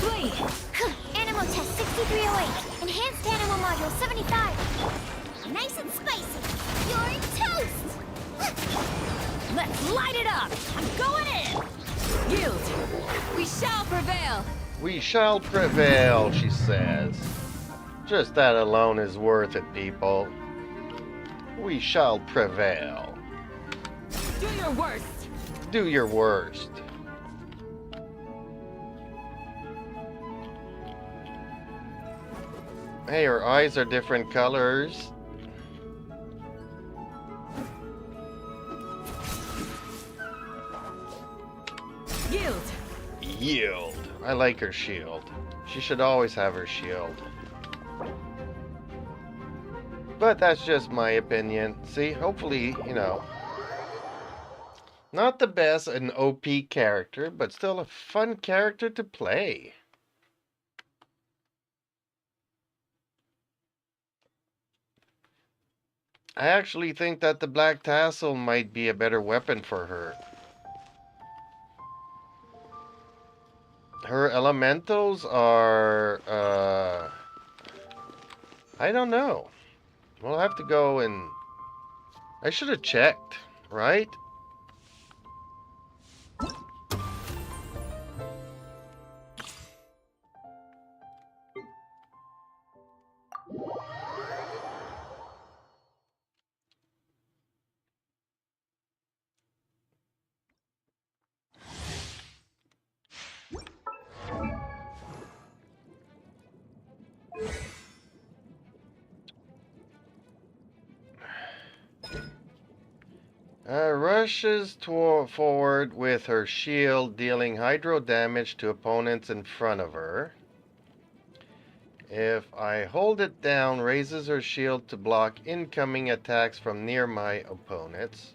Animal test 6308. Enhanced animal module 75. Nice and spicy. You're toast. Let's light it up! I'm going in! Guild, we shall prevail! We shall prevail, she says. Just that alone is worth it, people. We shall prevail. Do your worst! Do your worst. Hey, her eyes are different colors. Yield! Yield. I like her shield. She should always have her shield. But that's just my opinion. See, hopefully, you know, not the best an OP character, but still a fun character to play. I actually think that the black tassel might be a better weapon for her. Her elementals are, I don't know. We'll have to go and... I should have checked, right? Rushes forward with her shield, dealing hydro damage to opponents in front of her. If I hold it down, raises her shield to block incoming attacks from near my opponents.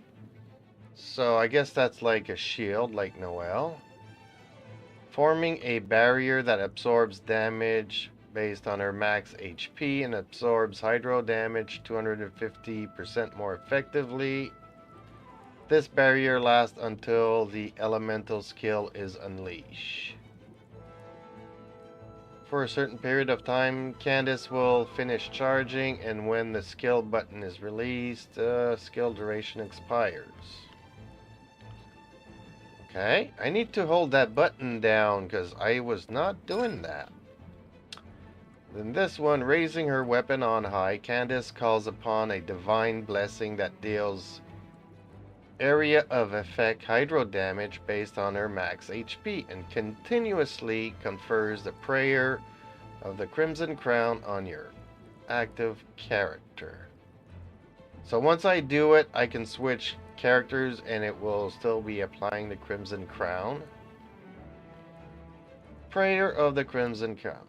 So I guess that's like a shield, like Noelle. Forming a barrier that absorbs damage based on her max HP and absorbs hydro damage 250% more effectively. This barrier lasts until the elemental skill is unleashed. For a certain period of time, Candace will finish charging, and when the skill button is released, skill duration expires. Okay, I need to hold that button down because I was not doing that. Then this one, raising her weapon on high, Candace calls upon a divine blessing that deals area of effect hydro damage based on her max HP and continuously confers the prayer of the Crimson Crown on your active character. So once I do it, I can switch characters and it will still be applying the Crimson Crown. Prayer of the Crimson Crown.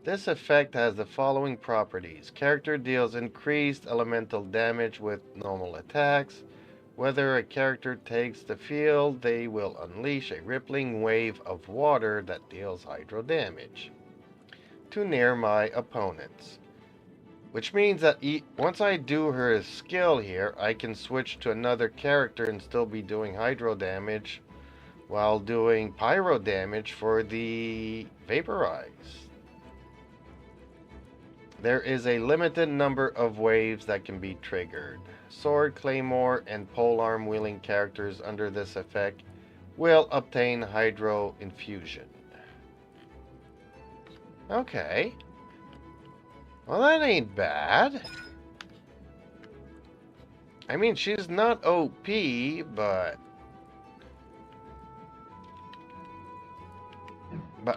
This effect has the following properties. Character deals increased elemental damage with normal attacks. Whether a character takes the field, they will unleash a rippling wave of water that deals hydro damage to near my opponents. Which means that once I do her skill here, I can switch to another character and still be doing hydro damage while doing pyro damage for the vaporize. There is a limited number of waves that can be triggered. Sword, claymore, and polearm wielding characters under this effect will obtain hydro infusion. Okay. Well, that ain't bad. I mean, she's not OP, but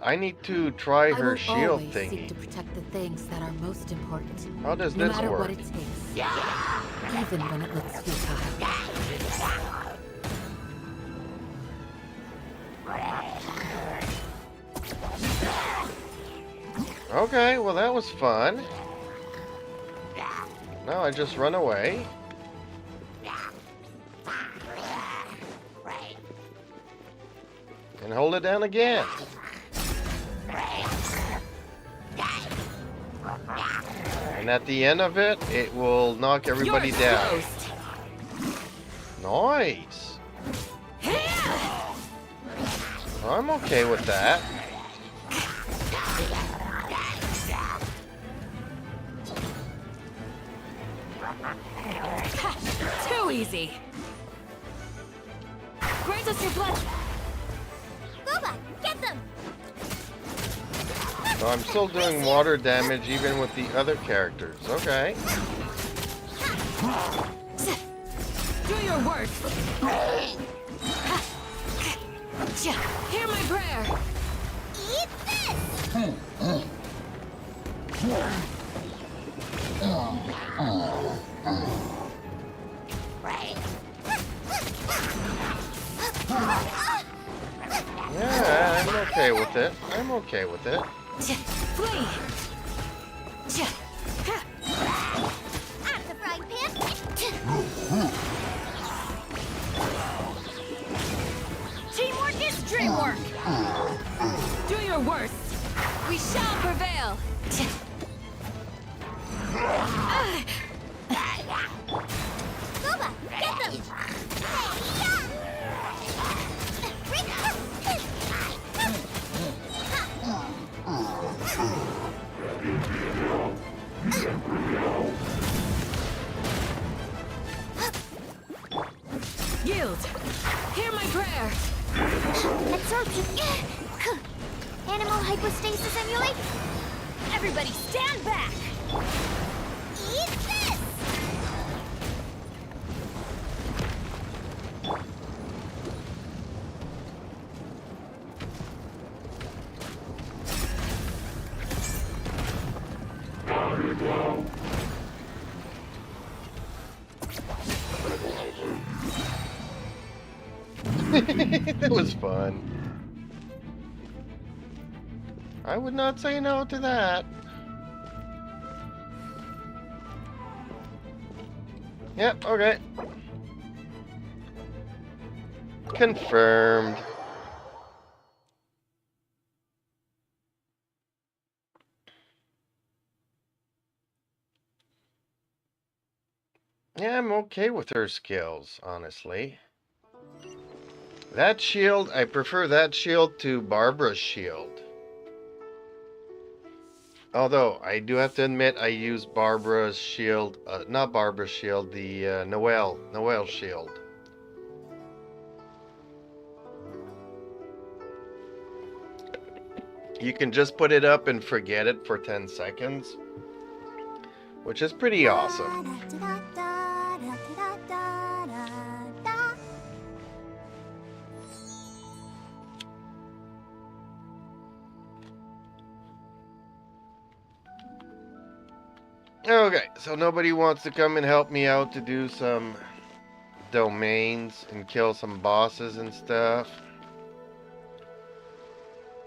I need to try her shield thingy. Seek to protect the things that are most important. How does no this matter work? what it takes, even when it looks futile. Okay, well that was fun. Now I just run away. And hold it down again. And at the end of it, it will knock everybody down. Well, I'm okay with that. Too easy. Grant us your blessing. Boba, get them! So I'm still doing water damage even with the other characters. Okay. Do your worst. Hear my prayer. Eat this! Yeah, I'm okay with it. I'm okay with it. Flee. At the frying pan! Teamwork is dreamwork. Do your worst. We shall prevail. Boba, get them! Yield. Hear my prayer. Absorption. Animal hypostasis emulate. Everybody stand back. Eat this! That was fun. I would not say no to that. Yep, okay. Confirmed. Yeah, I'm okay with her skills, honestly. That shield, I prefer that shield to Barbara's shield. Although, I do have to admit, I use Barbara's shield, not Barbara's shield, the Noelle shield. You can just put it up and forget it for 10 seconds, which is pretty awesome. Okay, so nobody wants to come and help me out to do some domains and kill some bosses and stuff.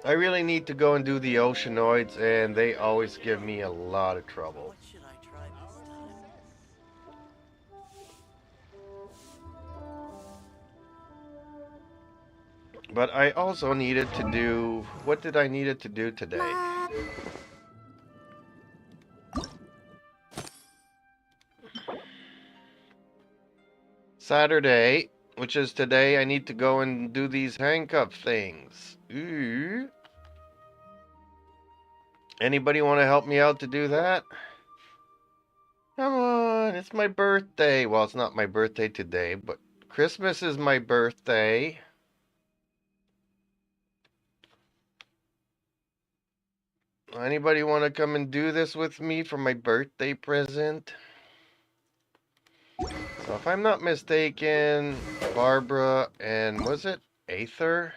I really need to go and do the Oceanoids, and they always give me a lot of trouble. But I also needed to do... What did I needed to do today? Saturday, which is today, I need to go and do these handcuff things. Ooh. Anybody want to help me out to do that? Come on, it's my birthday. Well, it's not my birthday today, but Christmas is my birthday. Anybody want to come and do this with me for my birthday present? So if I'm not mistaken, Barbara and was it Aether?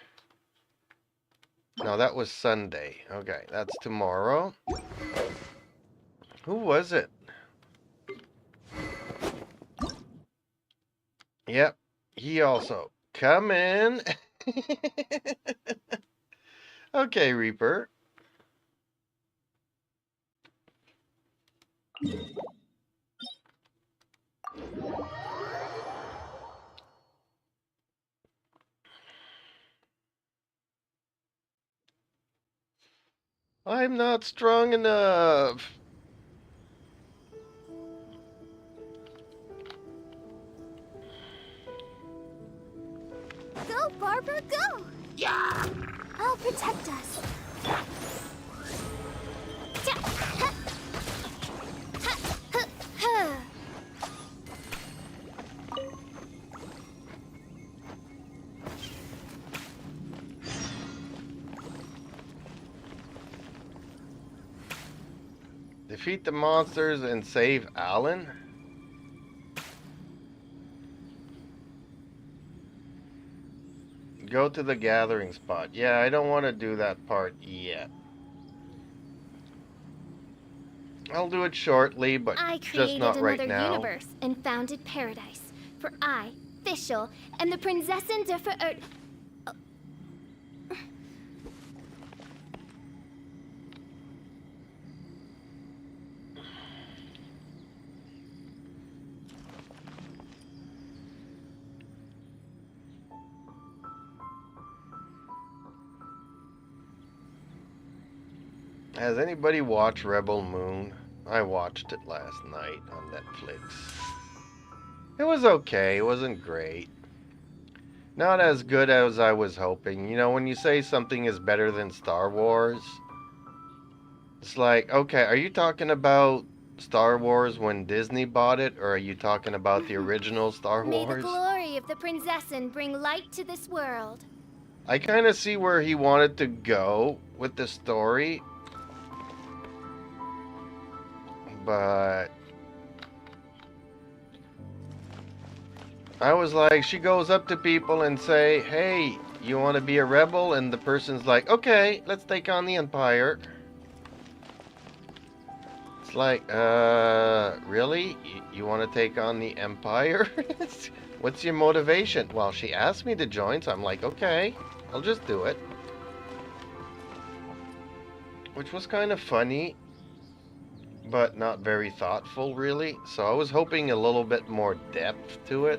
No, that was Sunday. Okay, that's tomorrow. Who was it? Yep, he also. Come in. Okay, Reaper. I'm not strong enough. Go, Barbara, go! Yeah! protect us. Defeat the monsters and save Alan? Go to the gathering spot. Yeah, I don't want to do that part yet. I'll do it shortly, but I just created not right another now. universe and founded paradise. For I, Fischl, and the Prinzessin der Verirrt... Has anybody watched Rebel Moon? I watched it last night on Netflix. It was okay. It wasn't great. Not as good as I was hoping. You know, when you say something is better than Star Wars, it's like, okay, are you talking about Star Wars when Disney bought it, or are you talking about the original Star May the Wars? glory of the Prinzessin bring light to this world. I kind of see where he wanted to go with the story, but I was like, she goes up to people and say, hey, you want to be a rebel? And the person's like, okay, let's take on the Empire. It's like, really? You want to take on the Empire? What's your motivation? Well, she asked me to join, so I'm like, okay, I'll just do it. Which was kind of funny, but not very thoughtful, really. So I was hoping a little bit more depth to it.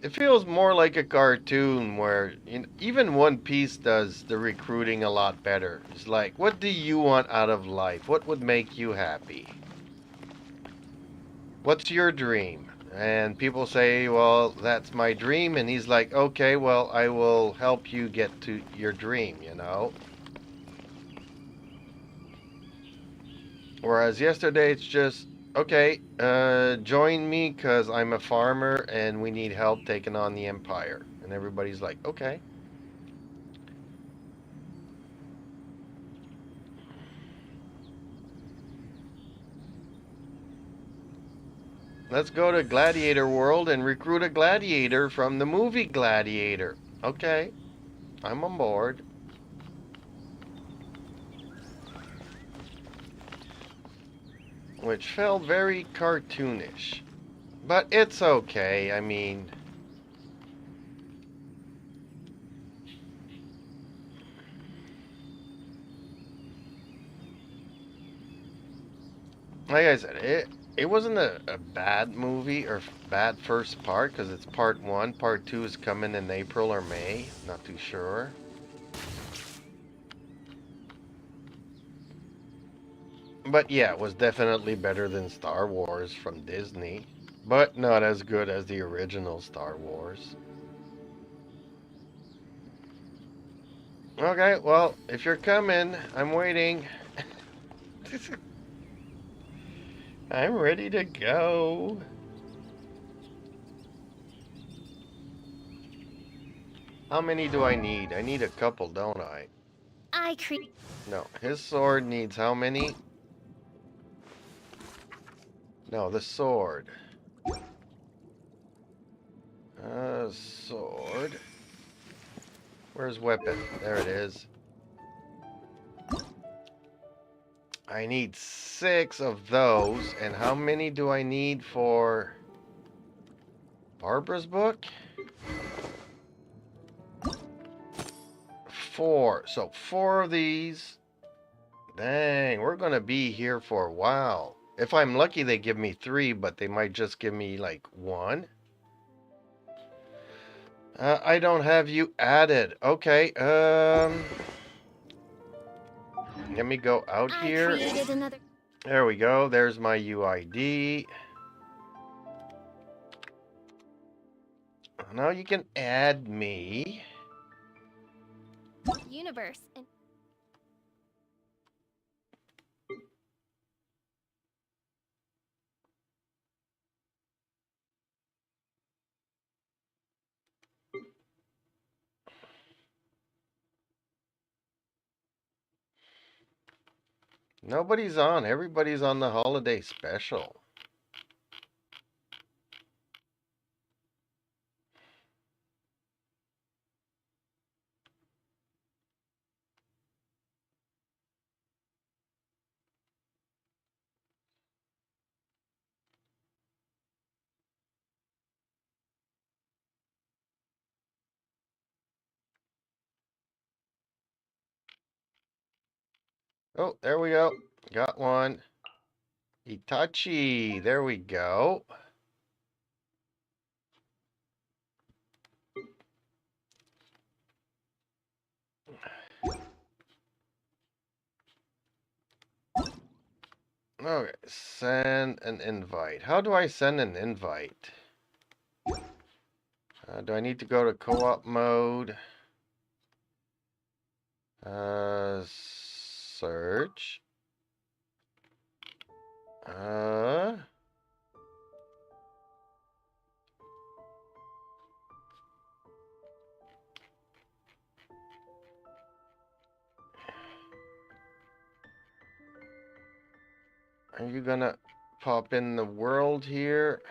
It feels more like a cartoon where even One Piece does the recruiting a lot better. It's like, what do you want out of life? What would make you happy? What's your dream? And people say, well, that's my dream. And he's like, okay, well, I will help you get to your dream, you know? Whereas yesterday, it's just, okay, join me because I'm a farmer and we need help taking on the Empire. And everybody's like, okay. Let's go to Gladiator World and recruit a gladiator from the movie Gladiator. Okay, I'm on board. Which felt very cartoonish. But it's okay, I mean... Like I said, it wasn't a bad movie or bad first part, because it's part 1. Part 2 is coming in April or May. Not too sure. But yeah, it was definitely better than Star Wars from Disney. But not as good as the original Star Wars. Okay, well, if you're coming, I'm waiting. I'm ready to go. How many do I need? I need a couple, don't I? No, his sword needs how many? No, the sword. Sword. Where's weapon? There it is. I need 6 of those. And how many do I need for Barbara's book? 4. So 4 of these. Dang, we're gonna be here for a while. If I'm lucky, they give me 3, but they might just give me like 1. I don't have you added. Okay, let me go out here. There we go. There's my UID. Now you can add me. Universe. And Nobody's on. Everybody's on the holiday special. Oh, there we go. Got one. Itachi. There we go. Okay, send an invite. How do I send an invite? Do I need to go to co-op mode? Search. Are you gonna pop in the world here?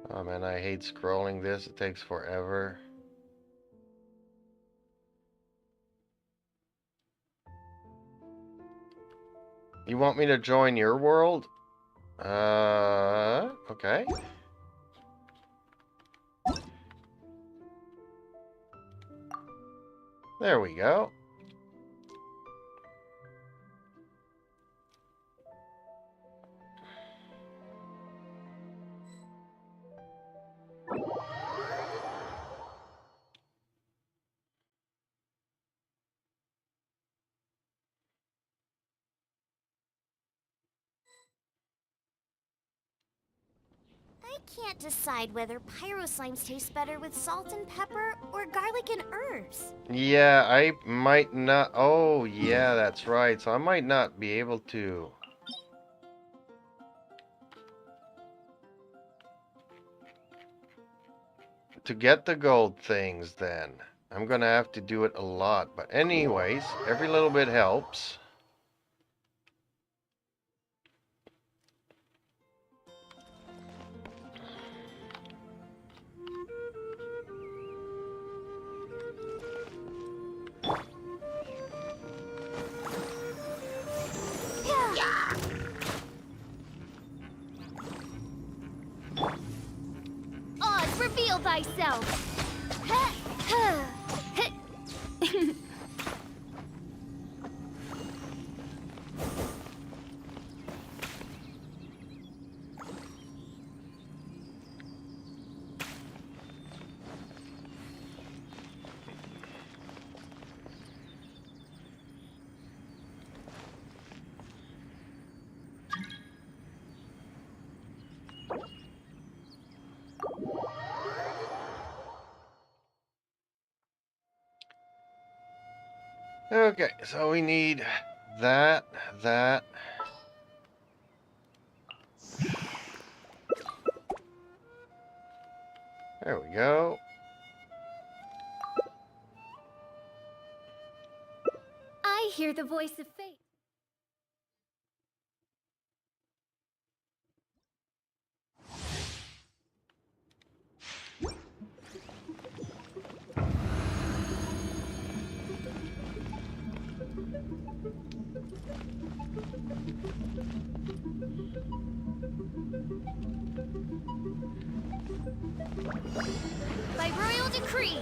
Oh man, I hate scrolling this. It takes forever. You want me to join your world? Okay. There we go. I can't decide whether pyro slimes taste better with salt and pepper or garlic and herbs. Yeah, I might not. Oh, yeah, that's right. So I might not be able to. To get the gold things, then. I'm gonna have to do it a lot. But anyways, every little bit helps. Oz, reveal thyself! Okay, so we need that. There we go. I hear the voice of fate. By royal decree.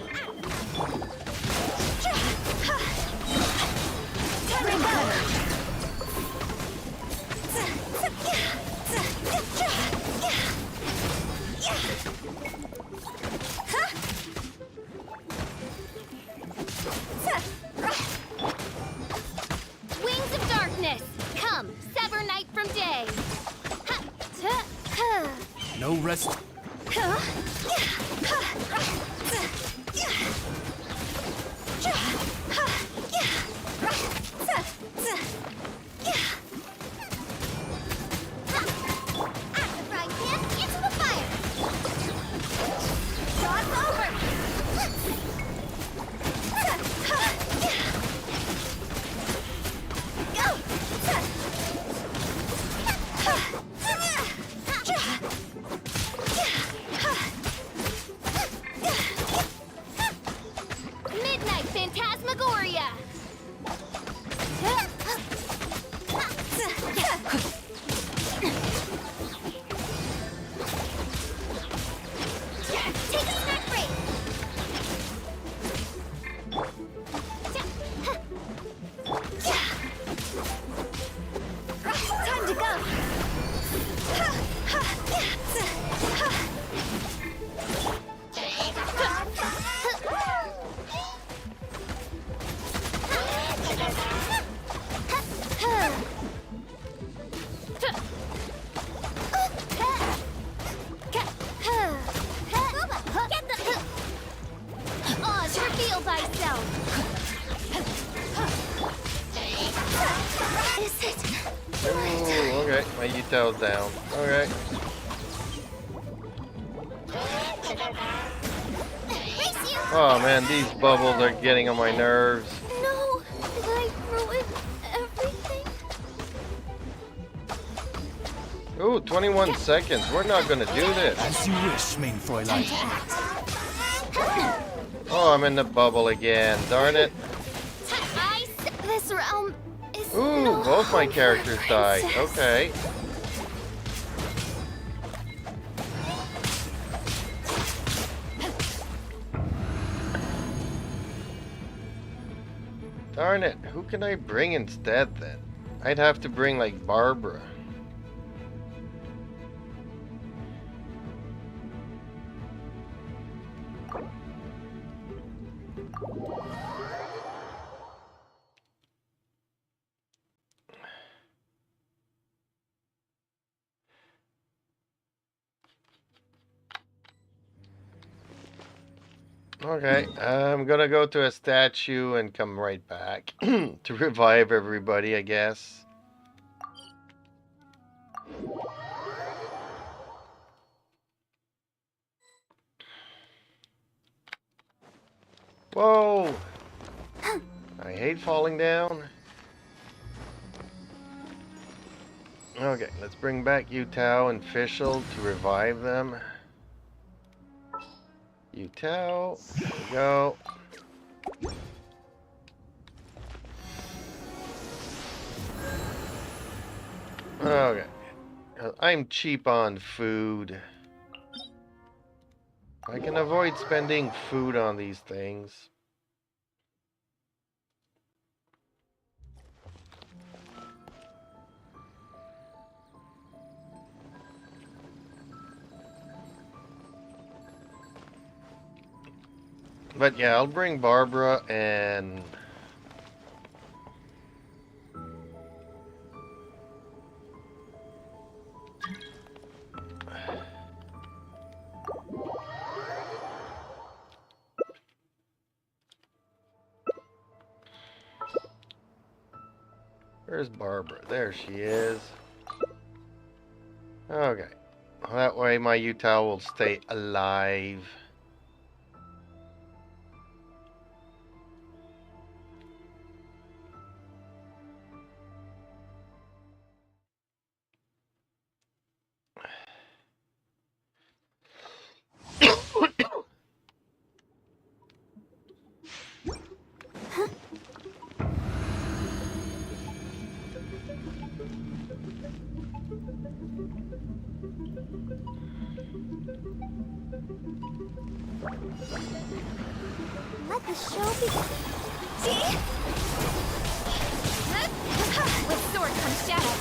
Wings of darkness, come, sever night from day. No rest. Phantasmagoria! Take a snack break! Time to go! Oz, reveal thyself! Is it? Ooh, okay. My Yutao's down. Okay. Oh man, these bubbles are getting on my nerves. No! Did I ruin everything? Ooh, 21 seconds. We're not gonna do this. As you wish, mein Fräulein. Oh, I'm in the bubble again. Darn it. This realm is Ooh, no both my home for characters a died. princess. Okay. Darn it. Who can I bring instead then? I'd have to bring like Barbara. Okay, I'm gonna go to a statue and come right back to revive everybody, I guess. Whoa! I hate falling down. Okay, let's bring back Yutao and Fischl to revive them. Yutao, there we go. Okay. I'm cheap on food. I can avoid spending food on these things. But yeah, I'll bring Barbara and... Where's Barbara? There she is. Okay. That way my Yutao will stay alive. Let the show begin. See? With sword comes shadow.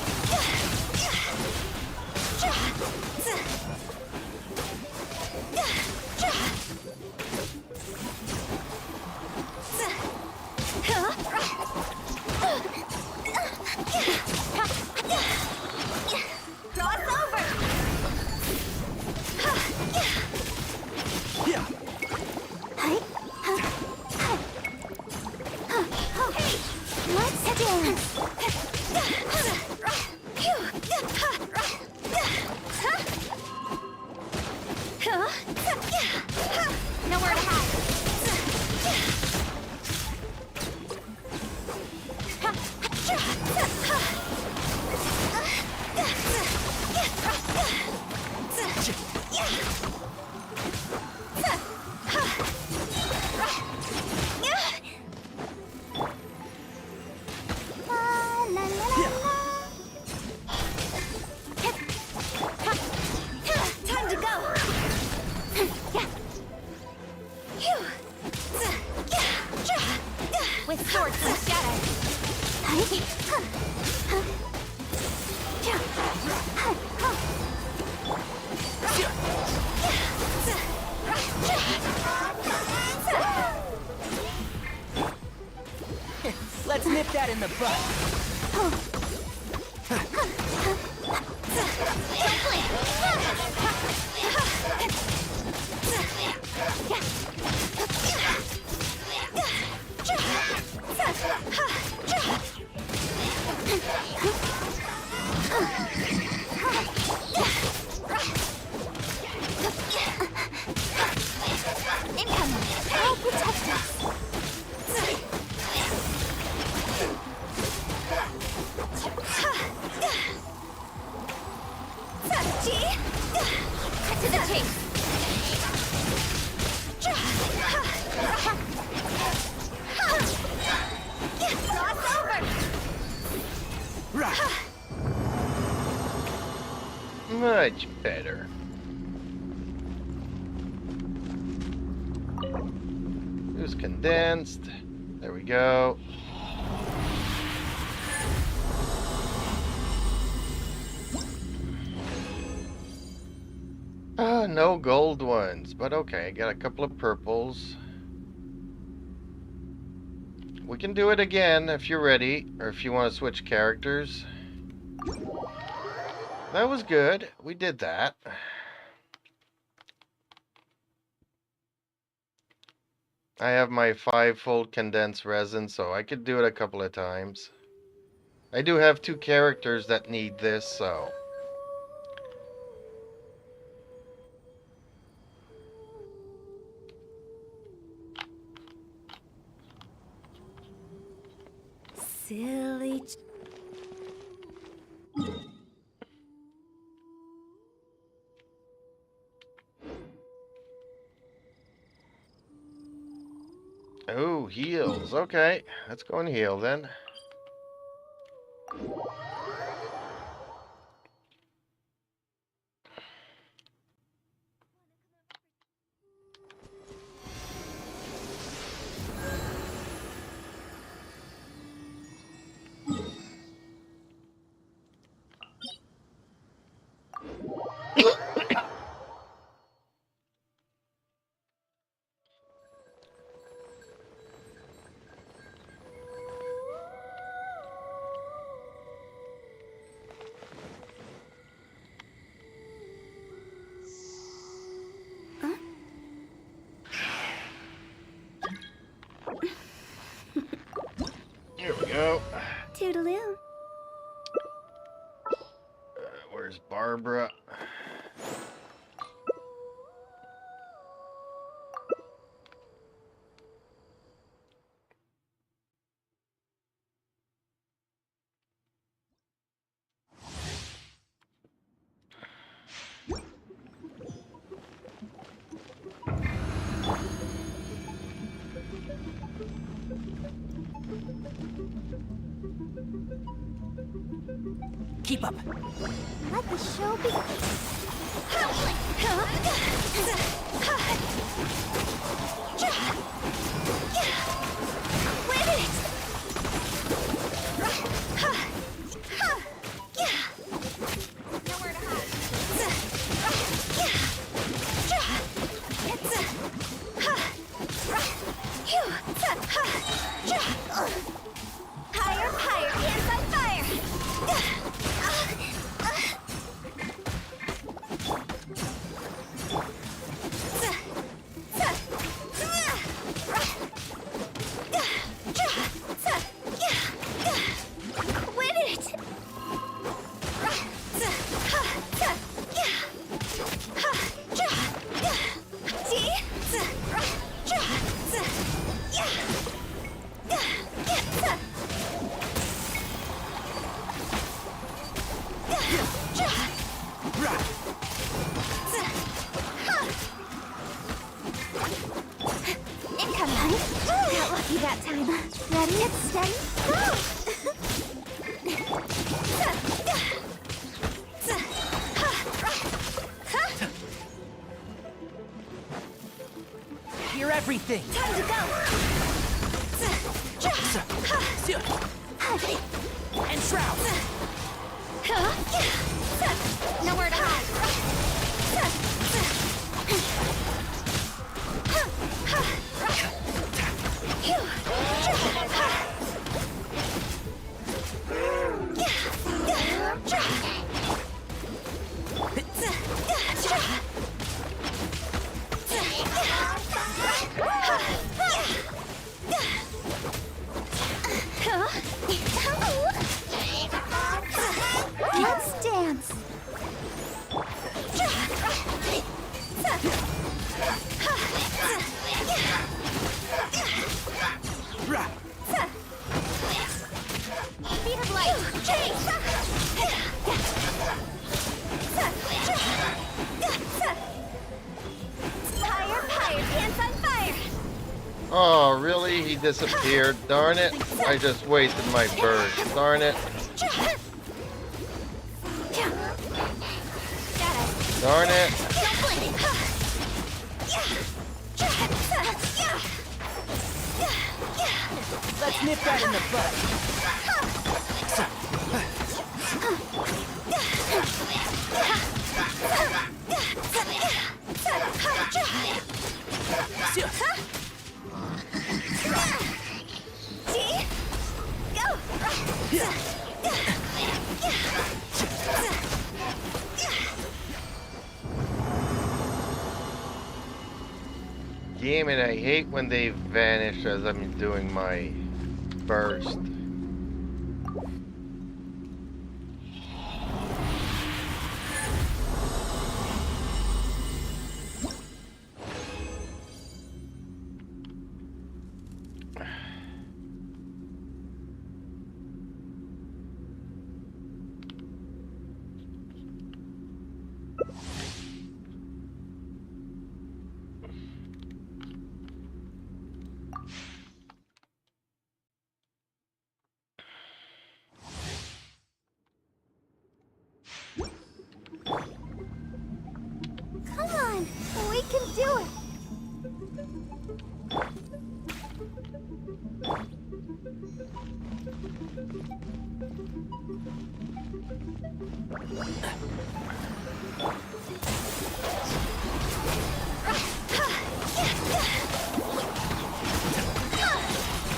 Cross over! Let's dance! With swords and shadow. Let's nip that in the bud. Help protect us. Cut to the chase. Cross over. Much better. It was condensed. There we go. No gold ones, but okay, got a couple of purples. We can do it again if you're ready, or if you want to switch characters. That was good. We did that. I have my 5-fold condensed resin, so I could do it a couple of times. I do have 2 characters that need this, so... Silly. Oh, heals. Okay, let's go and heal then. Here we go. Toodaloo. Where's Barbara? Keep up. Let the show begin. Win it! Nowhere to hide. Higher, higher, hands on fire! Win it! Incoming. Got lucky that time. Ready, get steady, go! hear everything. Time to go. And Shroud. Nowhere to hide. Let's dance. Speed of light. Change. Fire, fire, pants on fire. Oh, really? He disappeared. Darn it. I just wasted my burst. Darn it. Darn it. Let's nip that in the bud. Damn it, I hate when they vanish as I'm doing my burst. Come on, we can do it.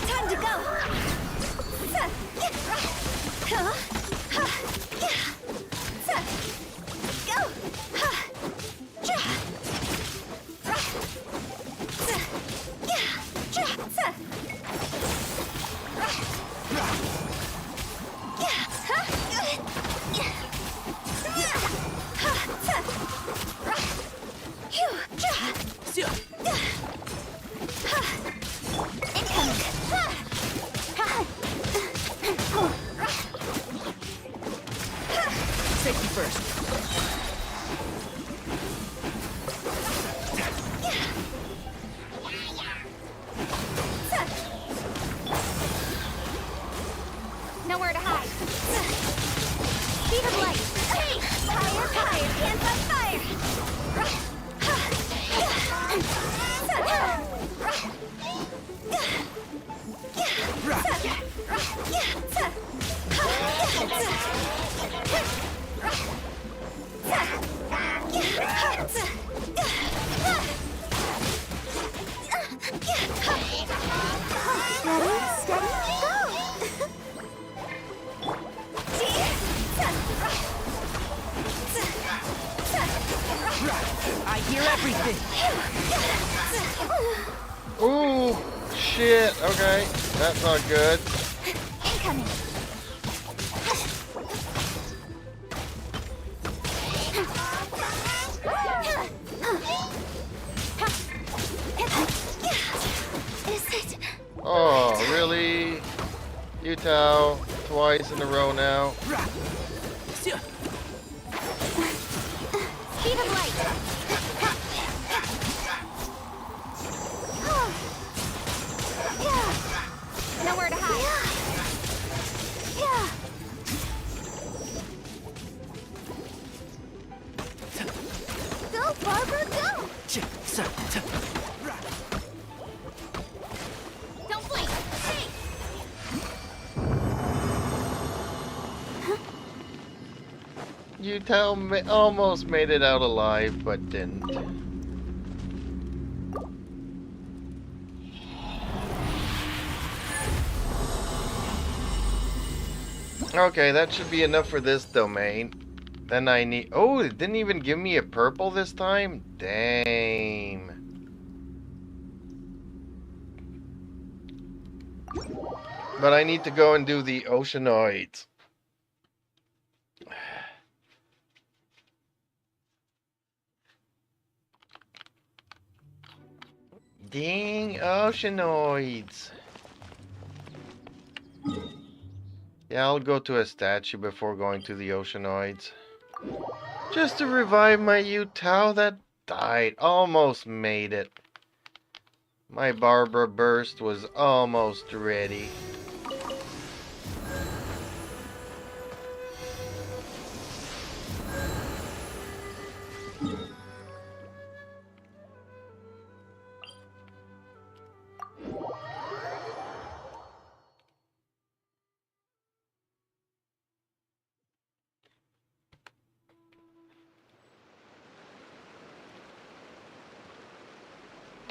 Time to go. Safety first. Nowhere to hide. Speed of light. Fire, fire, pants on fire. Ready, steady, go! I hear everything. Ooh, shit. Okay, that's not good. Incoming. Is it? Oh, really? Utah, twice in a row now. Speed of light. Nowhere to hide. Go, Barbara, go! Utah almost made it out alive, but didn't. Okay, that should be enough for this domain. Then I need... Oh, it didn't even give me a purple this time? Damn. But I need to go and do the oceanoids. Dang, oceanoids. Yeah, I'll go to a statue before going to the oceanoids. Just to revive my Utah that died. Almost made it. My Barbara burst was almost ready.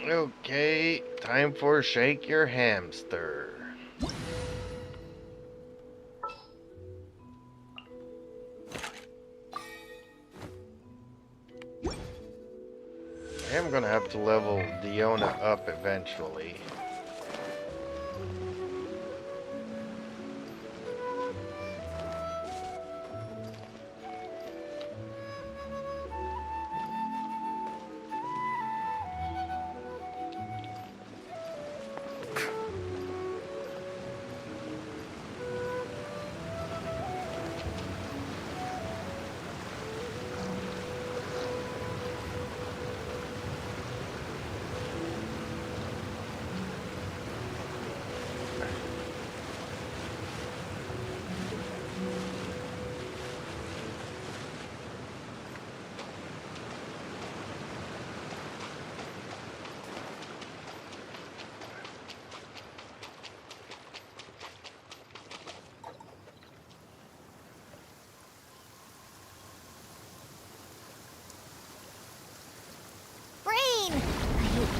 Okay, time for Shake Your Hamster. I am gonna have to level Diona up eventually.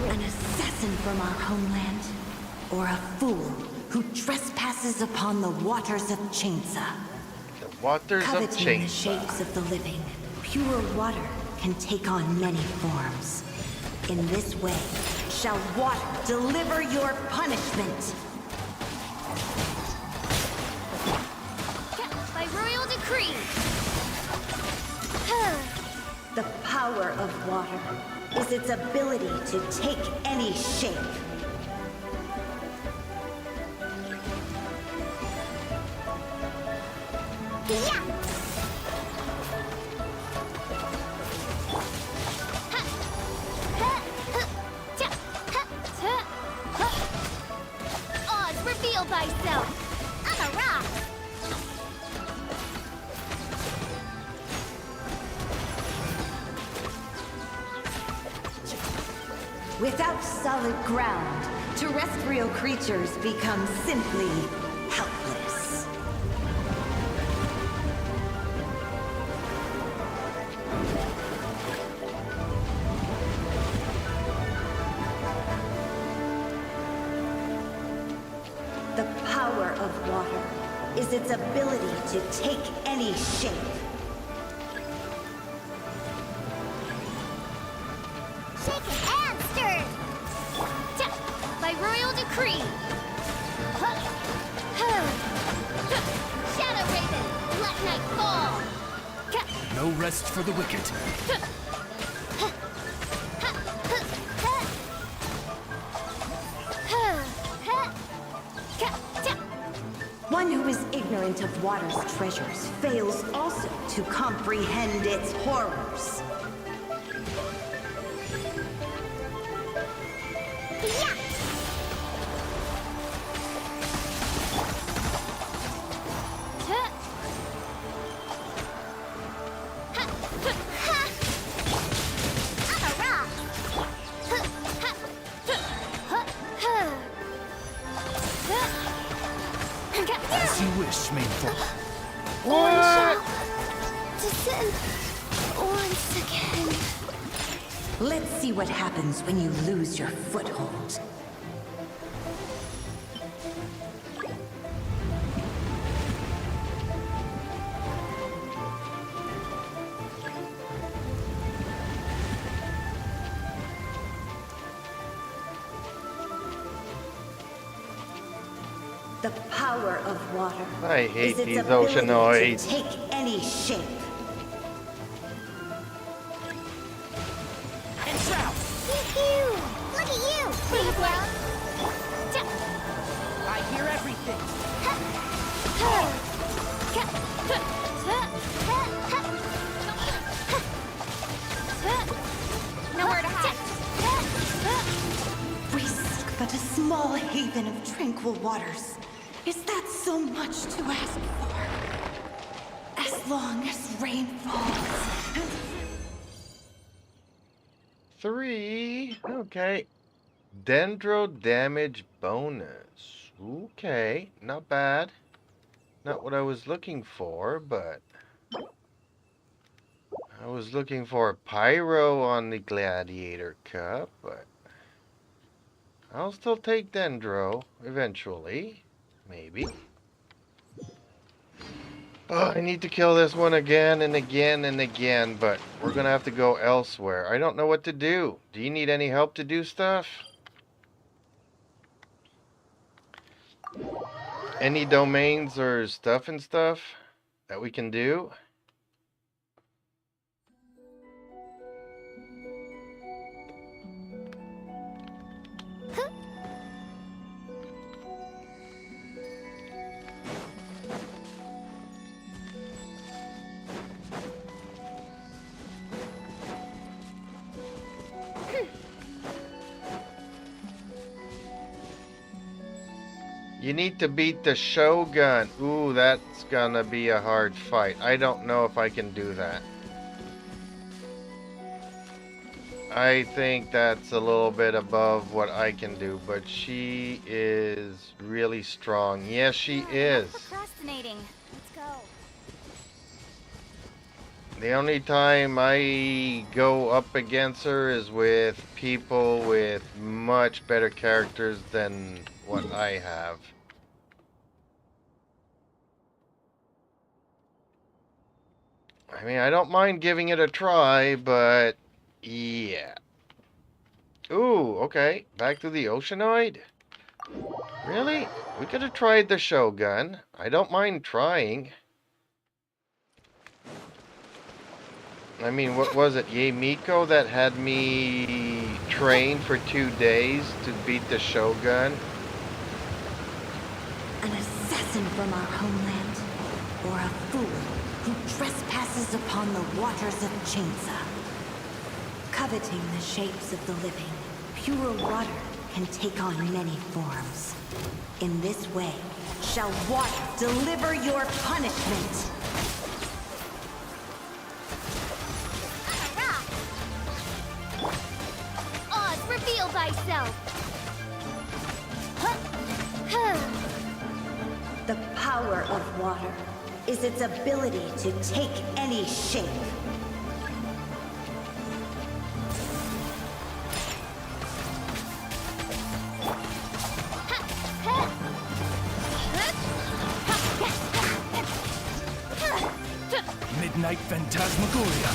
An assassin from our homeland, or a fool who trespasses upon the waters of Chainsa. The waters of Coveting the Chainsa. shapes of the living, pure water can take on many forms. In this way, shall water deliver your punishment. By royal decree. The power of water is its ability to take any shape. Yeah. Oz, reveal thyself. I'm a rock. Without solid ground, terrestrial creatures become simply helpless. The power of water is its ability to take any shape. Shaken and stirred. By royal decree. Shadow Raven, let night fall. No rest for the wicked. One who is ignorant of water's treasures fails also to comprehend its horrors. As you wish, Mainful. What? descend once again. Let's see what happens when you lose your foothold. The power of water I hate is its these ability oceanoids. to take any shape. And south! Pew-pew! Look at you! Pretty brown. I hear everything. Nowhere to hide. We seek but a small haven of tranquil waters. Is that so much to ask for? As long as rain falls. 3. Okay. Dendro damage bonus. Okay, not bad. Not what I was looking for, but I was looking for a pyro on the Gladiator Cup, but I'll still take Dendro eventually. Maybe. Oh, I need to kill this one again and again and again, but we're gonna have to go elsewhere. I don't know what to do. Do you need any help to do stuff? Any domains or stuff that we can do? You need to beat the Shogun. Ooh, that's gonna be a hard fight. I don't know if I can do that. I think that's a little bit above what I can do, but she is really strong. Yes, she is. Procrastinating. Let's go. The only time I go up against her is with people with much better characters than what I have. I mean, I don't mind giving it a try, but yeah. Ooh, okay. Back to the Oceanoid? Really? We could have tried the Shogun. I don't mind trying. I mean, what was it? Yemiko that had me train for 2 days to beat the Shogun? An assassin from our homeland, or a fool who trespasses upon the waters of Chainsa. Coveting the shapes of the living, pure water can take on many forms. In this way, shall water deliver your punishment. Oz, reveal thyself! The power of water is its ability to take any shape. Midnight Phantasmagoria.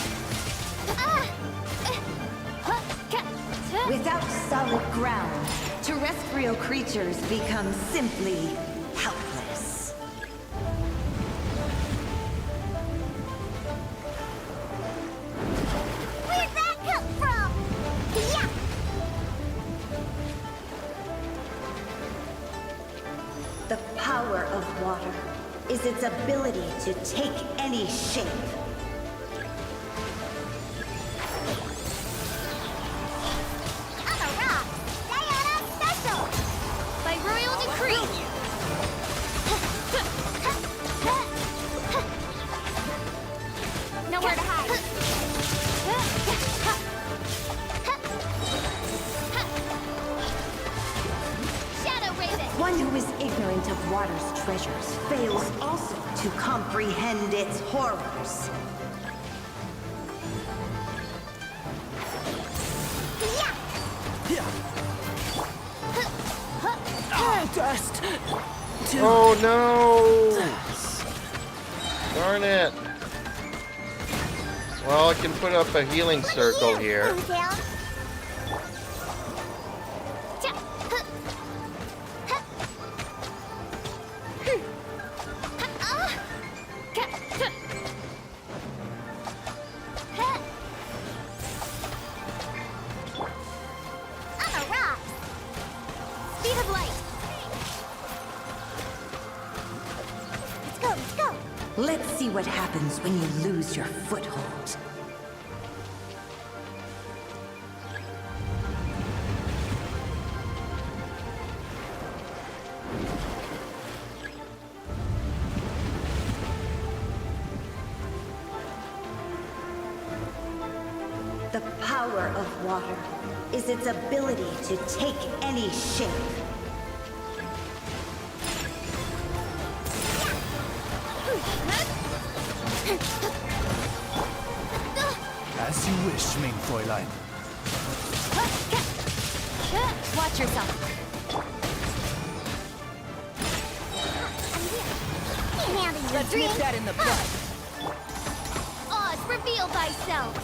Without solid ground, terrestrial creatures become simply helpless. Where'd that come from? Yeah! The power of water is its ability to take any shape. I'm a rock! Diana Special! By royal decree! Nowhere to hide! Shadow Raven! One who is ignorant of water's treasures fails also to comprehend its horrors. Stardust! Oh no! Darn it. Well, I can put up a healing circle here. Let's see what happens when you lose your foothold. The power of water is its ability to take any shape. As you wish, mein Fräulein. Watch yourself. Let's nip that in the bud. Oz, reveal thyself.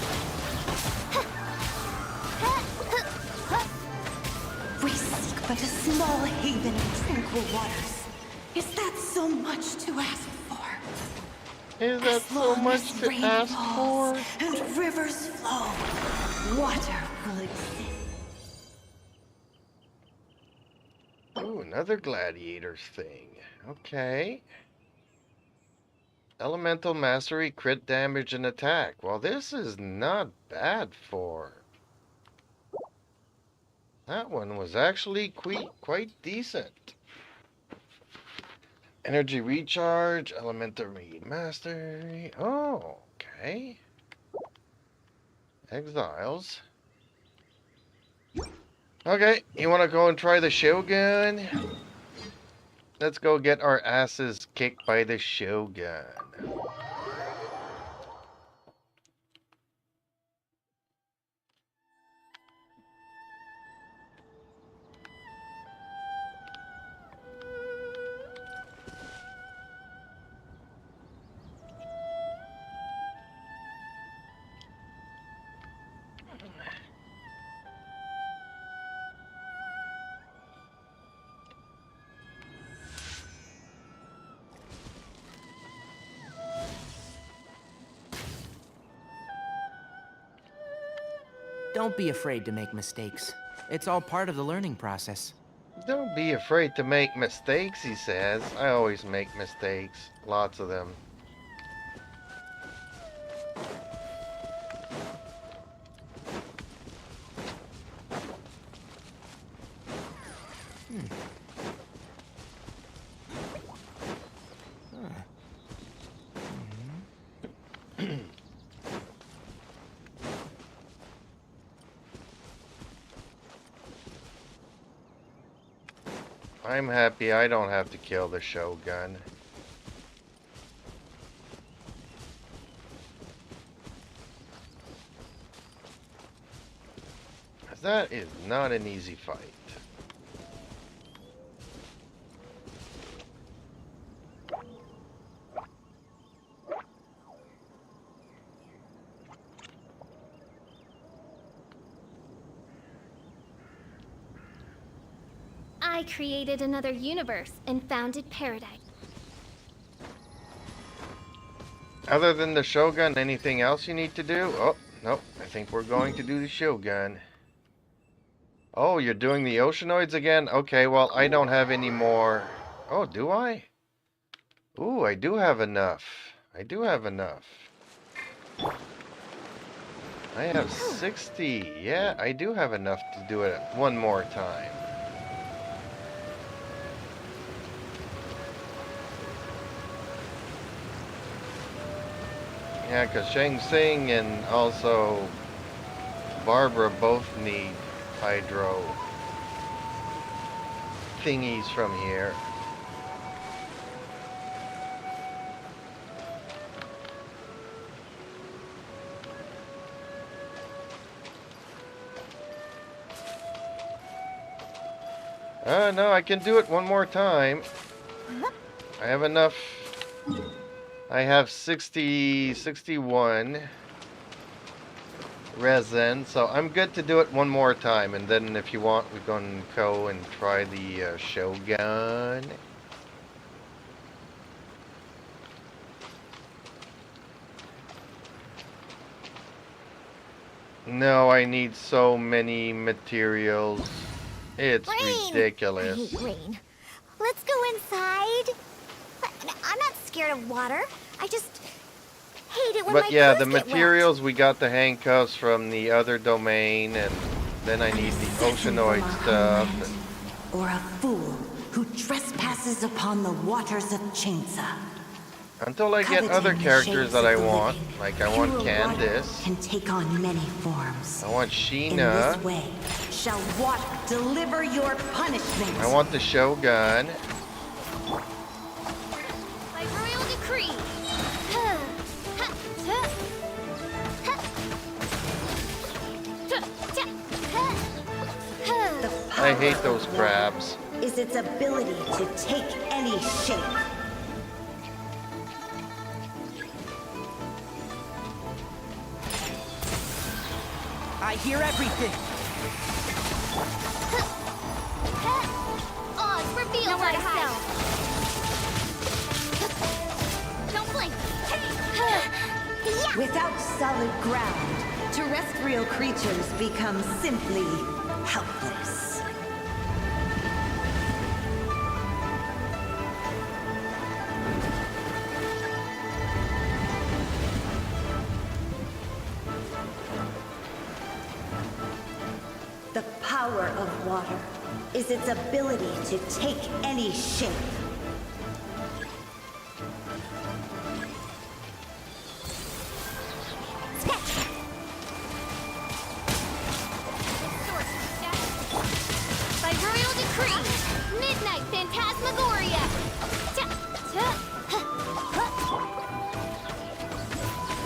We seek but a small haven of tranquil waters. Is that so much to ask for? Is that so much to ask for? And rivers flow. Water will exist. Ooh, another gladiators thing. Okay. Elemental mastery, crit damage, and attack. Well, this is not bad for... That one was actually quite decent. Energy recharge, elemental mastery. Oh, okay. Exiles. Okay, you want to go and try the Shogun? Let's go get our asses kicked by the Shogun. Don't be afraid to make mistakes. It's all part of the learning process. Don't be afraid to make mistakes, he says. I always make mistakes. Lots of them. I'm happy I don't have to kill the Shogun. That is not an easy fight. I created another universe and founded paradise. Other than the Shogun, anything else you need to do? Oh, nope. I think we're going to do the Shogun. Oh, you're doing the Oceanoids again? Okay, well, I don't have any more. Oh, do I? Ooh, I do have enough. I do have enough. I have 60. Yeah, I do have enough to do it one more time. Yeah, because Shang Tsung and also Barbara both need hydro thingies from here. No, I can do it one more time. I have enough. I have 61 resin, so I'm good to do it one more time. And then if you want, we can go and try the Shogun. No, I need so many materials. It's ridiculous. I hate rain. Let's go inside. I'm not scared of water. I just hate it when my But yeah, the clothes get wet. materials, we got the handcuffs from the other domain, and then I need the oceanoid stuff. Or a fool who trespasses upon the waters of Chainsa. Until I get other characters that I want, like I want Candace. Can take on many forms. I want In Sheena. this way, shall water deliver your punishment. I want the Shogun. By royal decree. I hate those crabs. Is its ability to take any shape. I hear everything. Oz, reveal thyself. Don't blink. Without solid ground, terrestrial creatures become simply helpless. The power of water is its ability to take any shape. By royal decree, midnight phantasmagoria.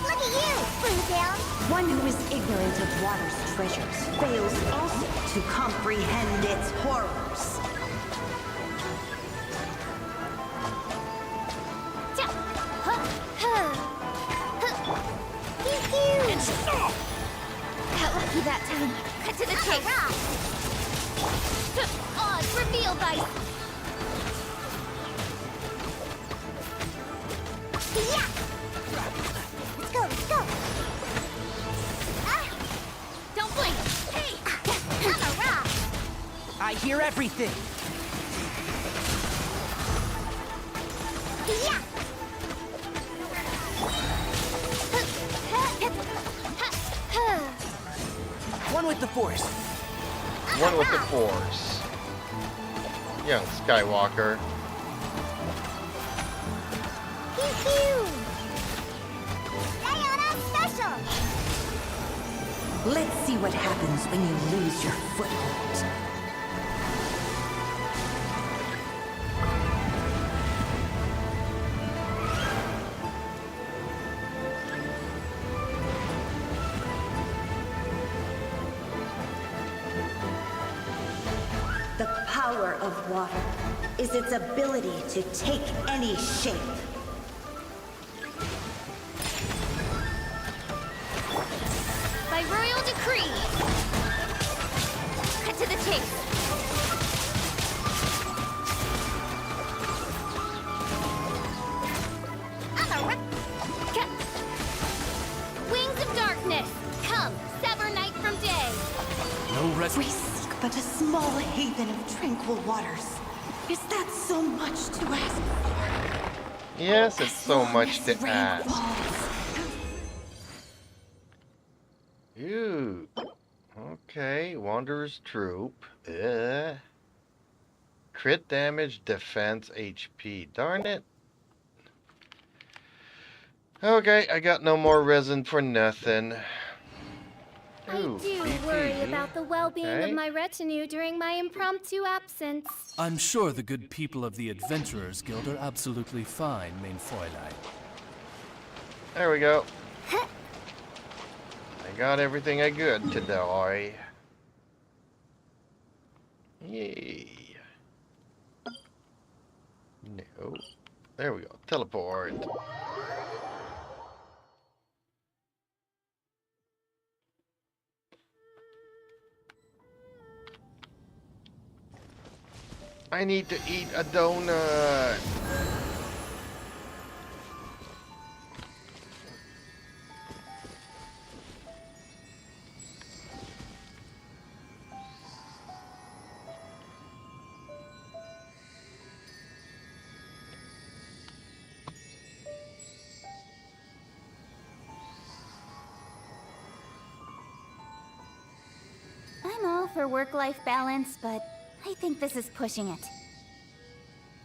Look at you, Boozle. One who is ignorant of water's treasures fails also to comprehend its horrors. Got lucky that time. Cut to the chase. Oz, reveal thy. Yeah. Let's go. Let's go. Don't blink. Hey, I'm a rock. I hear everything. Yeah. One with the Force. One with the Force. Young Skywalker. Pew pew. Stay on us special. Let's see what happens when you lose your foothold. The power of water is its ability to take any shape. By royal decree. Cut to the chase. I'm a cut. Wings of darkness. Come, sever night from day. No rest. We seek but a small haven of tranquil waters. Is that so much to ask for? Yes, it's so much to ask. Ooh. Okay, Wanderer's Troop. Crit damage, defense, HP. Darn it. Okay, I got no more resin for nothing. Ooh, I do BP. worry about the well-being Okay. of my retinue during my impromptu absence. I'm sure the good people of the Adventurers Guild are absolutely fine, mein Fräulein. There we go. I got everything I could today. Yay. go. There we go. Teleport. I need to eat a donut. I'm all for work-life balance, but I think this is pushing it.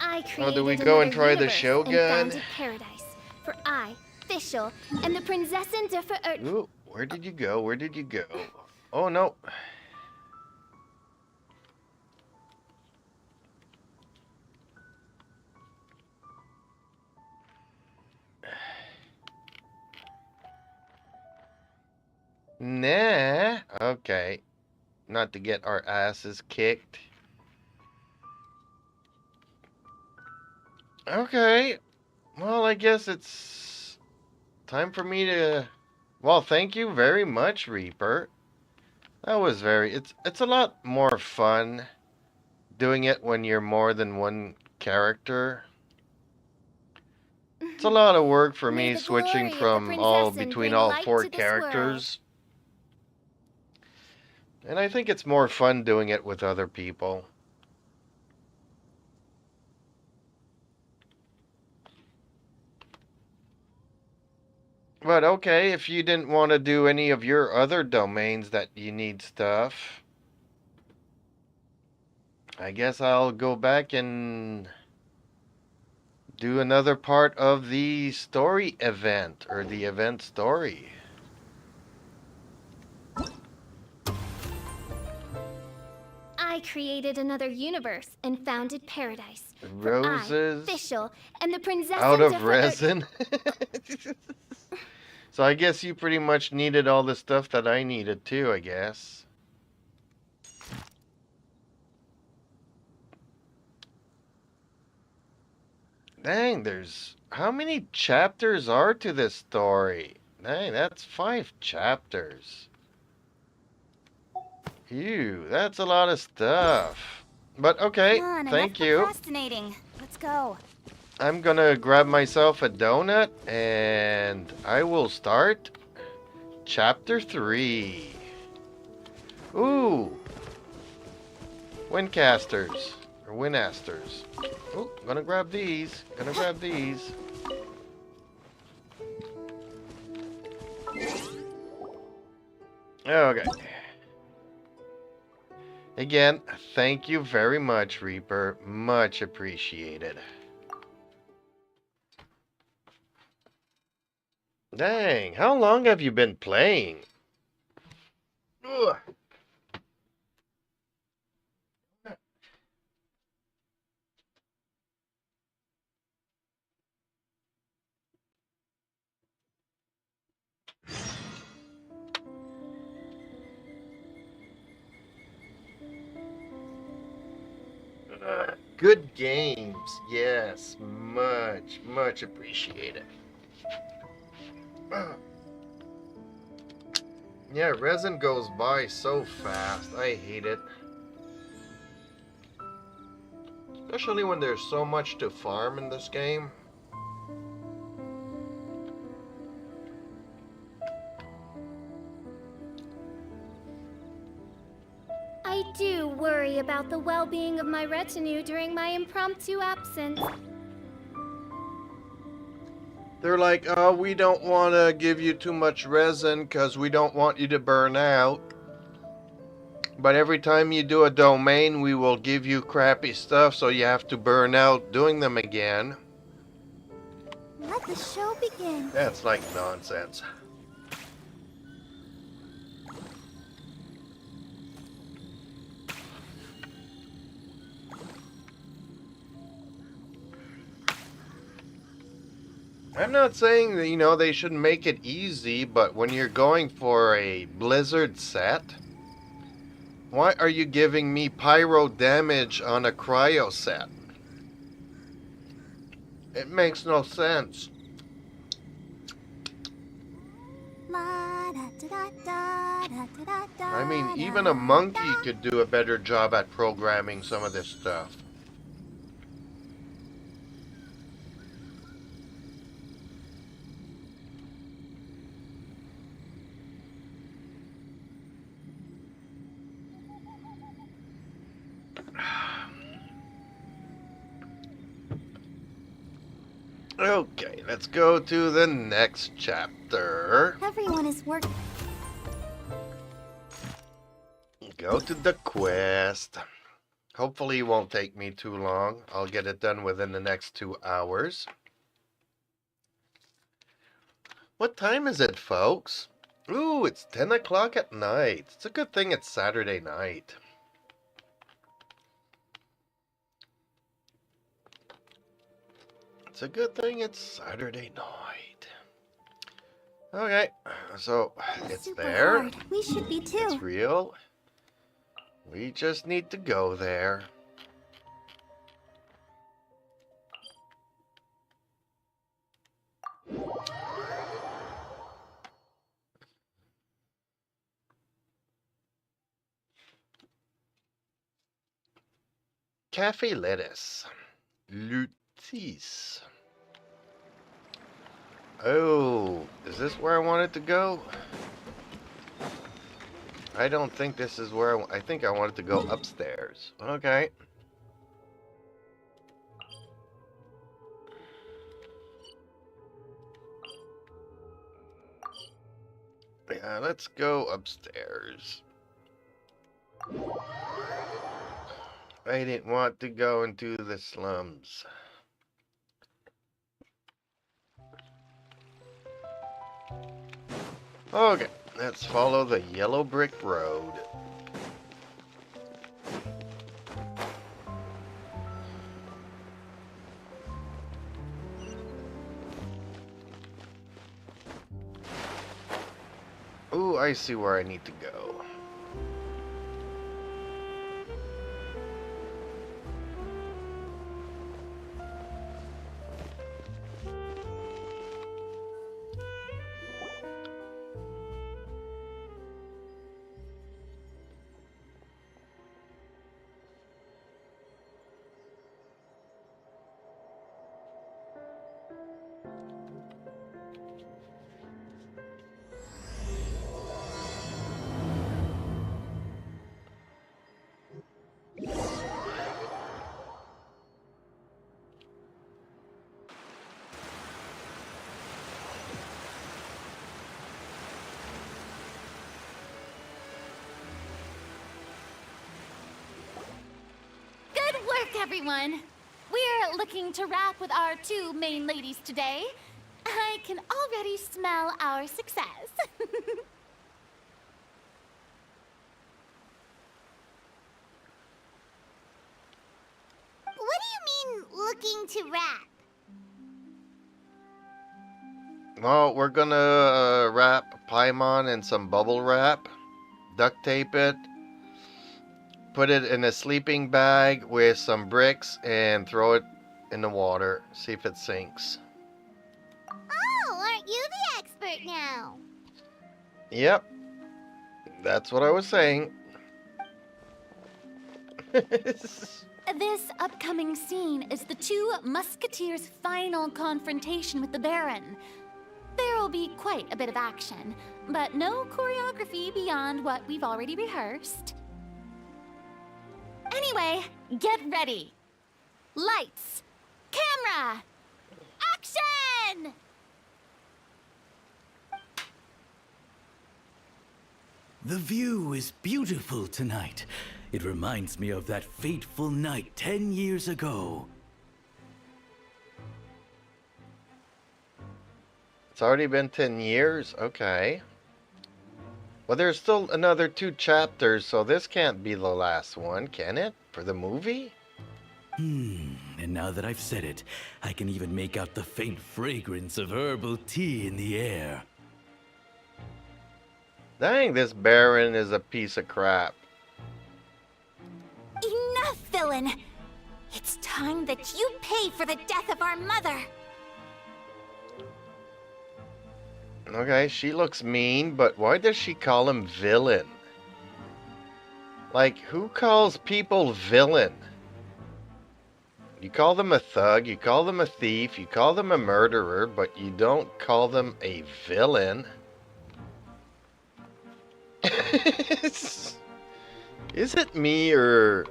I Oh, created do we go and another try the universe Shogun? and founded paradise for I, Fischl, and the Prinzessin der Verirrten. Ooh, where did you go? Where did you go? Oh, no. Nah. Okay. Not to get our asses kicked. Okay. Well, I guess it's time for me to... Well, thank you very much, Reaper. That was very... It's a lot more fun doing it when you're more than one character. It's a lot of work for me switching from between all four characters. And I think it's more fun doing it with other people. But okay, if you didn't want to do any of your other domains that you need stuff, I guess I'll go back and do another part of the story event, or the event story. I created another universe and founded paradise Roses for I, Fischl, and the Prinzessin out der of resin. So I guess you pretty much needed all the stuff that I needed too, I guess. Dang, there's... How many chapters are to this story? Dang, that's 5 chapters. Ew, that's a lot of stuff. But okay, Come on, thank enough you. procrastinating. Let's go. I'm gonna grab myself a donut and I will start chapter 3. Ooh. Windcasters. Or Winasters. Ooh, gonna grab these. Gonna grab these. Okay. Again, thank you very much, Reaper. Much appreciated. Dang, how long have you been playing? Ugh. Good games. Yes, much appreciated. Yeah, resin goes by so fast. I hate it. Especially when there's so much to farm in this game. I do worry about the well-being of my retinue during my impromptu absence. They're like, oh, we don't want to give you too much resin because we don't want you to burn out. But every time you do a domain, we will give you crappy stuff, so you have to burn out doing them again. Let the show begin. That's like nonsense. I'm not saying that, you know, they should make it easy, but when you're going for a blizzard set, why are you giving me pyro damage on a cryo set? It makes no sense. I mean, even a monkey could do a better job at programming some of this stuff. Okay, let's go to the next chapter. Everyone is working. Go to the quest. Hopefully it won't take me too long. I'll get it done within the next 2 hours. What time is it, folks? Ooh, it's 10 o'clock at night. It's a good thing it's Saturday night. It's a good thing it's Saturday night. Okay, so it's Super there. hard. We should be too. It's real. We just need to go there. Cafe lettuce. Lutis. Oh, is this where I wanted to go? I don't think this is where I think I wanted to go upstairs. Okay. Yeah, let's go upstairs. I didn't want to go into the slums. Okay, let's follow the yellow brick road. Ooh, I see where I need to go. Good work, everyone. We're looking to wrap with our 2 main ladies today. I can already smell our success. What do you mean, looking to wrap? Well, we're gonna wrap Paimon in some bubble wrap, duct tape it, put it in a sleeping bag with some bricks, and throw it in the water. See if it sinks. Oh, aren't you the expert now? Yep, that's what I was saying. This upcoming scene is the 2 Musketeers' final confrontation with the Baron. There will be quite a bit of action, but no choreography beyond what we've already rehearsed. Anyway, get ready. Lights, camera, action! The view is beautiful tonight. It reminds me of that fateful night 10 years ago. It's already been 10 years? Okay. Well, there's still another 2 chapters, so this can't be the last one, can it? For the movie? And now that I've said it, I can even make out the faint fragrance of herbal tea in the air. Dang, this Baron is a piece of crap. Enough, villain! It's time kind that you pay for the death of our mother. Okay, she looks mean, but why does she call him villain? Like, who calls people villain? You call them a thug, you call them a thief, you call them a murderer, but you don't call them a villain. Is it me or...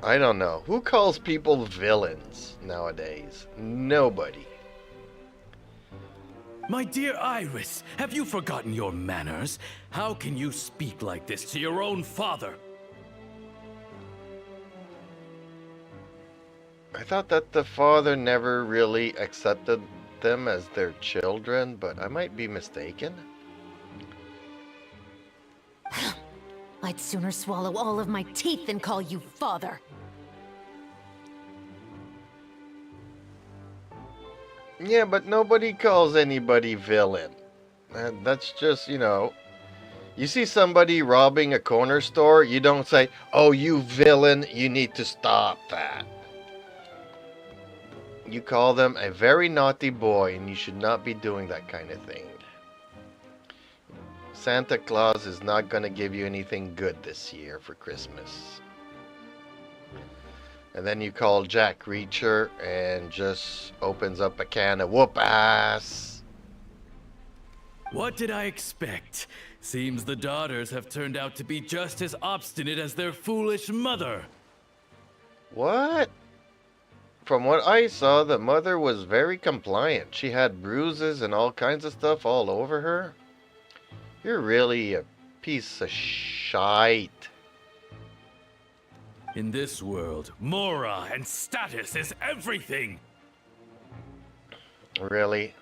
I don't know. Who calls people villains nowadays? Nobody. My dear Iris, have you forgotten your manners? How can you speak like this to your own father? I thought that the father never really accepted them as their children, but I might be mistaken. I'd sooner swallow all of my teeth than call you father. Yeah, but nobody calls anybody villain. And that's just, you know... You see somebody robbing a corner store, you don't say, "Oh, you villain, you need to stop that." You call them a very naughty boy, and you should not be doing that kind of thing. Santa Claus is not going to give you anything good this year for Christmas. And then you call Jack Reacher and just opens up a can of whoop ass. What did I expect? Seems the daughters have turned out to be just as obstinate as their foolish mother. What? From what I saw, the mother was very compliant. She had bruises and all kinds of stuff all over her. You're really a piece of shite. In this world, mora and status is everything. Really?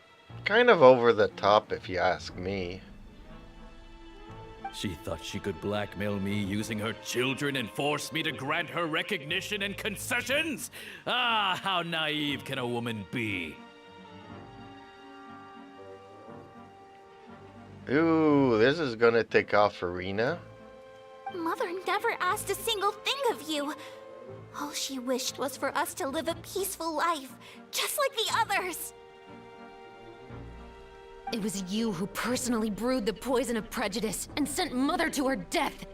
Kind of over the top if you ask me. She thought she could blackmail me using her children and force me to grant her recognition and concessions? Ah, how naive can a woman be? Ooh, this is gonna tick off Arena. Mother never asked a single thing of you. All she wished was for us to live a peaceful life, just like the others. It was you who personally brewed the poison of prejudice and sent Mother to her death.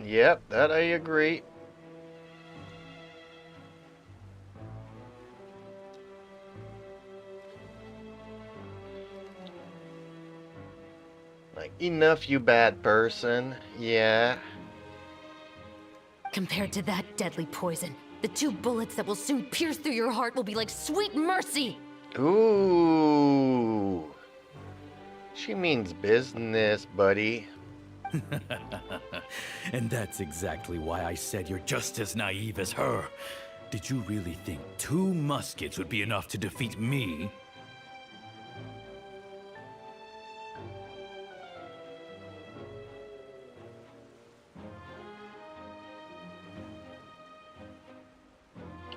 Yep, that I agree. Like, enough, you bad person. Yeah. Compared to that deadly poison, the 2 bullets that will soon pierce through your heart will be like sweet mercy. Ooh. She means business, buddy. And that's exactly why I said you're just as naive as her. Did you really think 2 muskets would be enough to defeat me?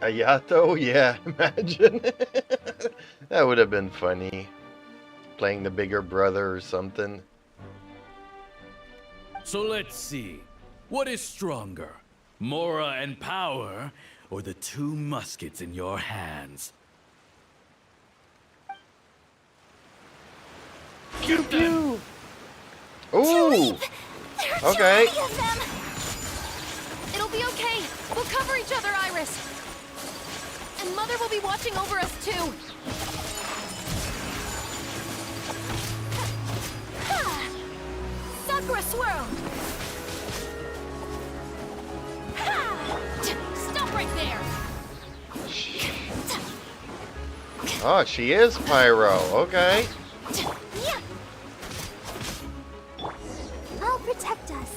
Ayato? Yeah, imagine. That would have been funny. Playing the bigger brother or something. So let's see. What is stronger? Mora and power, or the 2 muskets in your hands? Pew pew! Ooh! Okay. It'll be okay. We'll cover each other, Iris. And Mother will be watching over us, too. Sakura swirl! Stop right there! Oh, she is Pyro. Okay. I'll protect us.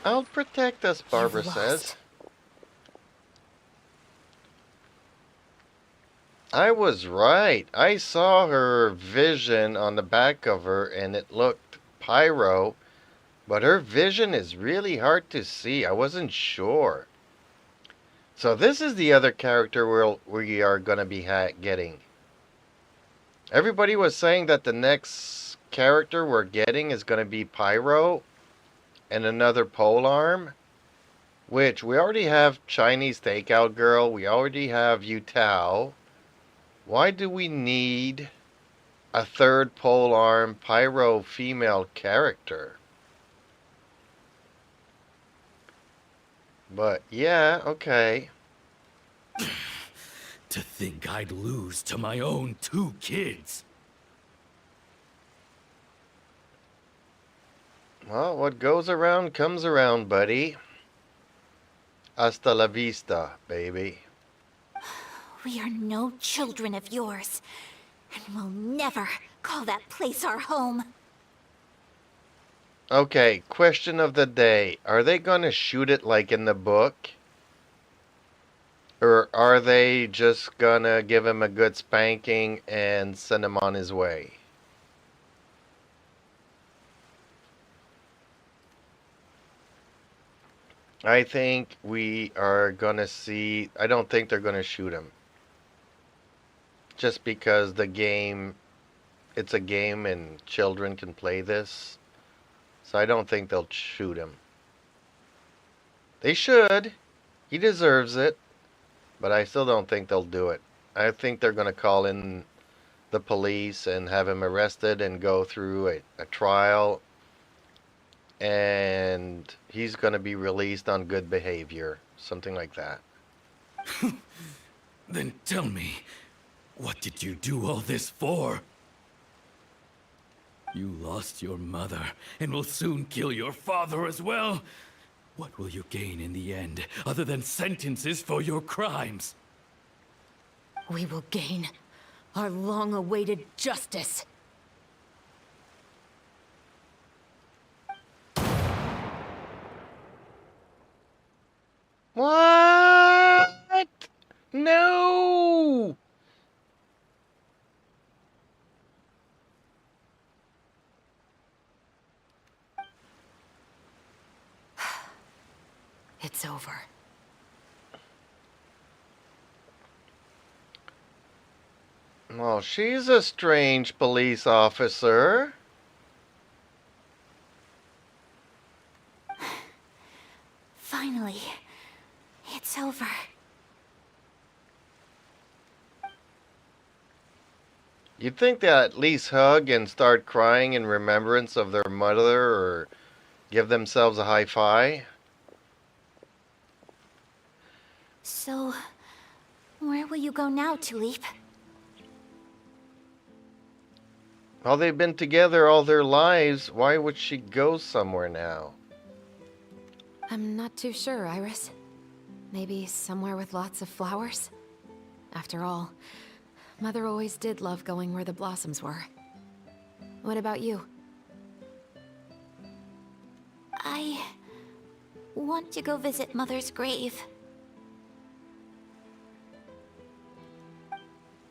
I'll protect us, Barbara says. I was right. I saw her vision on the back of her and it looked Pyro, but her vision is really hard to see. I wasn't sure. So this is the other character we are going to be getting. Everybody was saying that the next character we're getting is going to be Pyro and another polearm. Which, we already have Chinese takeout girl. We already have Yu Tao. Why do we need a third polearm pyro female character? But yeah, okay. To think I'd lose to my own 2 kids. Well, what goes around comes around, buddy. Hasta la vista, baby. We are no children of yours, and we'll never call that place our home. Okay, question of the day. Are they gonna shoot it like in the book? Or are they just gonna give him a good spanking and send him on his way? I think we are gonna see... I don't think they're gonna shoot him. Just because the game... It's a game and children can play this. So I don't think they'll shoot him. They should. He deserves it. But I still don't think they'll do it. I think they're gonna call in the police and have him arrested and go through a trial. And he's going to be released on good behavior. Something like that. Then tell me, what did you do all this for? You lost your mother, and will soon kill your father as well. What will you gain in the end, other than sentences for your crimes? We will gain our long-awaited justice. What? No! It's over. Well, she's a strange police officer. Finally, it's over. You'd think they'd at least hug and start crying in remembrance of their mother or give themselves a high five. So, where will you go now, Tulip? Well, they've been together all their lives. Why would she go somewhere now? I'm not too sure, Iris. Maybe somewhere with lots of flowers? After all, Mother always did love going where the blossoms were. What about you? I want to go visit Mother's grave.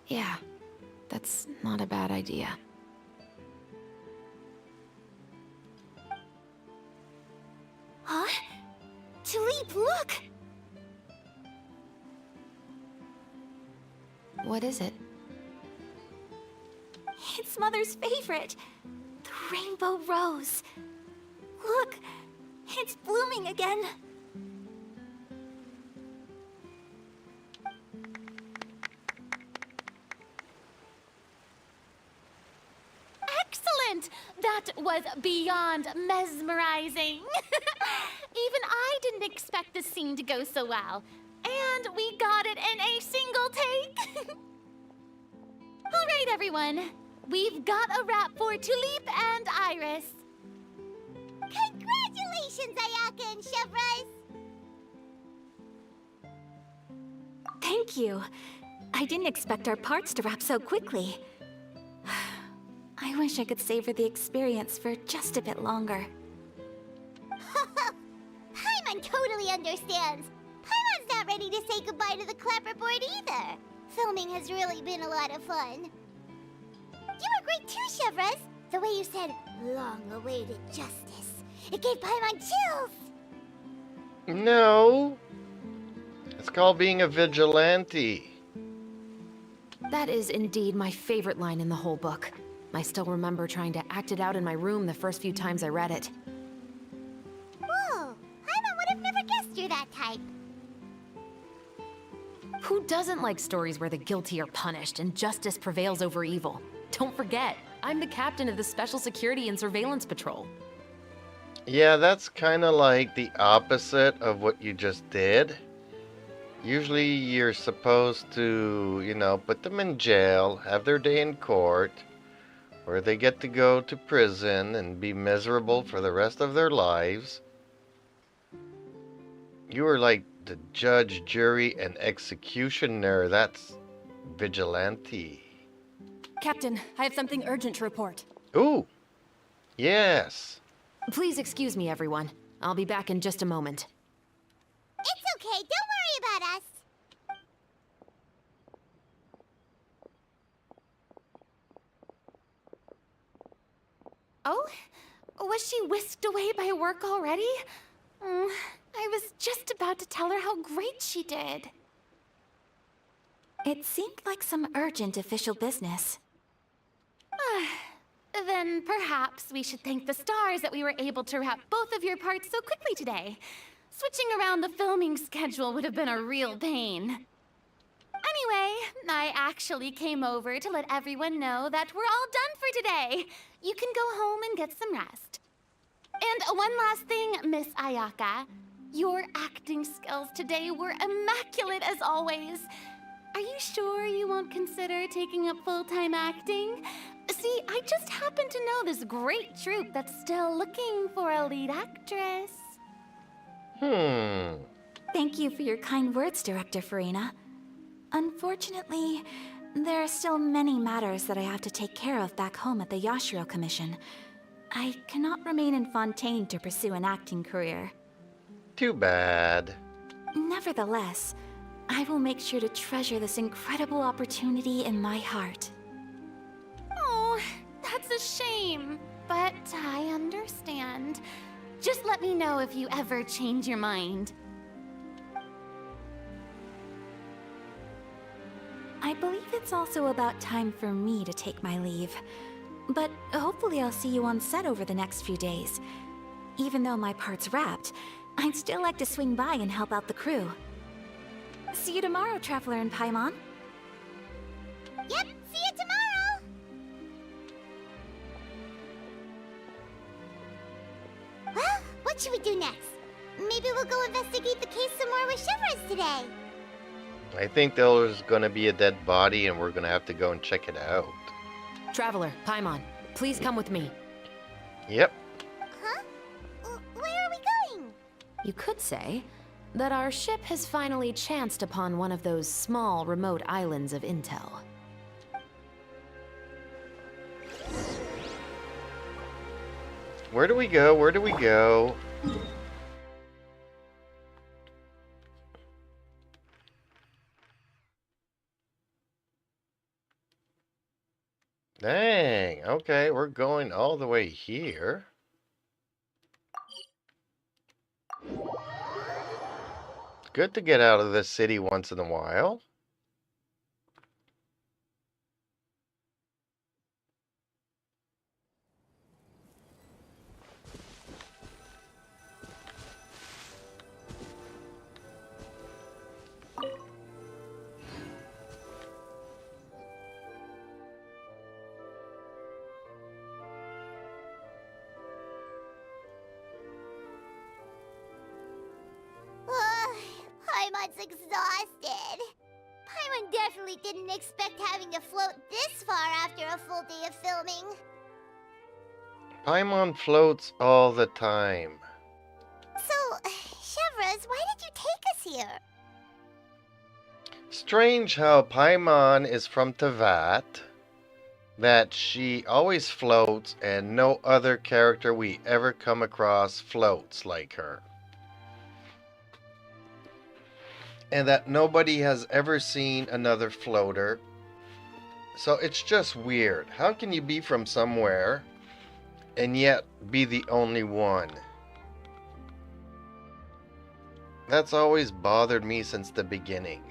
Yeah, that's not a bad idea. Huh? Tulip, look! What is it? It's Mother's favorite. The rainbow rose. Look, it's blooming again. Excellent! That was beyond mesmerizing. Even I didn't expect the scene to go so well. And we got it in a single take. All right, everyone. We've got a wrap for Tulip and Iris. Congratulations, Ayaka and Chevrolet! Thank you. I didn't expect our parts to wrap so quickly. I wish I could savor the experience for just a bit longer. Paimon totally understands. Paimon's not ready to say goodbye to the clapperboard either. Filming has really been a lot of fun. You were great too, Chevrolet. The way you said, long-awaited justice. It gave Paimon chills. No. It's called being a vigilante. That is indeed my favorite line in the whole book. I still remember trying to act it out in my room the first few times I read it. Whoa, Paimon would have never guessed you're that Who doesn't like stories where the guilty are punished and justice prevails over evil? Don't forget, I'm the captain of the Special Security and Surveillance Patrol. Yeah, that's kind of like the opposite of what you just did. Usually you're supposed to, put them in jail, have their day in court, where they get to go to prison and be miserable for the rest of their lives. You are like the judge, jury, and executioner. That's vigilante. Captain, I have something urgent to report. Ooh, yes. Please excuse me, everyone. I'll be back in just a moment. It's okay, don't worry about us. Oh? Was she whisked away by work already? I was just about to tell her how great she did. It seemed like some urgent official business. Then perhaps we should thank the stars that we were able to wrap both of your parts so quickly today. Switching around the filming schedule would have been a real pain. Anyway, I actually came over to let everyone know that we're all done for today. You can go home and get some rest. And one last thing, Miss Ayaka. Your acting skills today were immaculate as always. Are you sure you won't consider taking up full-time acting? See, I just happen to know this great troupe that's still looking for a lead actress. Thank you for your kind words, Director Farina. Unfortunately, there are still many matters that I have to take care of back home at the Yashiro Commission. I cannot remain in Fontaine to pursue an acting career. Too bad. Nevertheless, I will make sure to treasure this incredible opportunity in my heart. Oh, that's a shame. But I understand. Just let me know if you ever change your mind. I believe it's also about time for me to take my leave. But hopefully I'll see you on set over the next few days. Even though my part's wrapped, I'd still like to swing by and help out the crew. See you tomorrow, Traveler and Paimon. Yep, see you tomorrow! Well, what should we do next? Maybe we'll go investigate the case some more with Shivers today. I think there's going to be a dead body and we're going to have to go and check it out. Traveler, Paimon, please come with me. Yep. Huh? Where are we going? You could say that our ship has finally chanced upon one of those small, remote islands of intel. Where do we go? Where do we go? Dang, okay, we're going all the way here. It's good to get out of the city once in a while. Paimon's exhausted. Paimon definitely didn't expect having to float this far after a full day of filming. Paimon floats all the time. So, Chevres, why did you take us here? Strange how Paimon is from Tevat, that she always floats and no other character we ever come across floats like her. And that nobody has ever seen another floater. So it's just weird. How can you be from somewhere and yet be the only one? That's always bothered me since the beginning.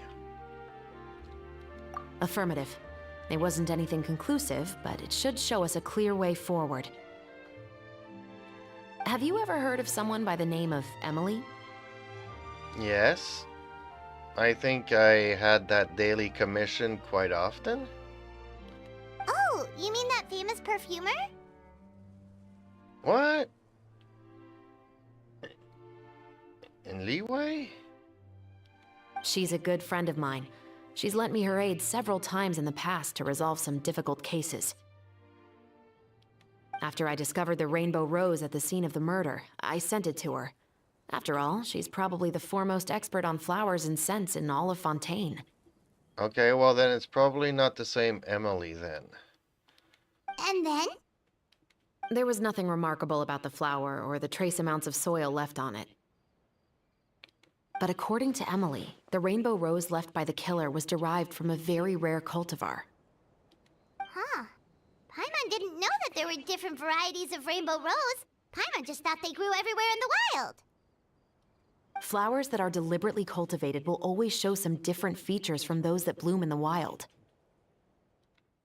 Affirmative. It wasn't anything conclusive, but it should show us a clear way forward. Have you ever heard of someone by the name of Emily? Yes. I think I had that daily commission quite often. Oh, you mean that famous perfumer? What? In Leeway? She's a good friend of mine. She's lent me her aid several times in the past to resolve some difficult cases. After I discovered the rainbow rose at the scene of the murder, I sent it to her. After all, she's probably the foremost expert on flowers and scents in all of Fontaine. Okay, well then it's probably not the same Emily then. And then? There was nothing remarkable about the flower or the trace amounts of soil left on it. But according to Emily, the rainbow rose left by the killer was derived from a very rare cultivar. Huh. Paimon didn't know that there were different varieties of rainbow rose. Paimon just thought they grew everywhere in the wild. Flowers that are deliberately cultivated will always show some different features from those that bloom in the wild.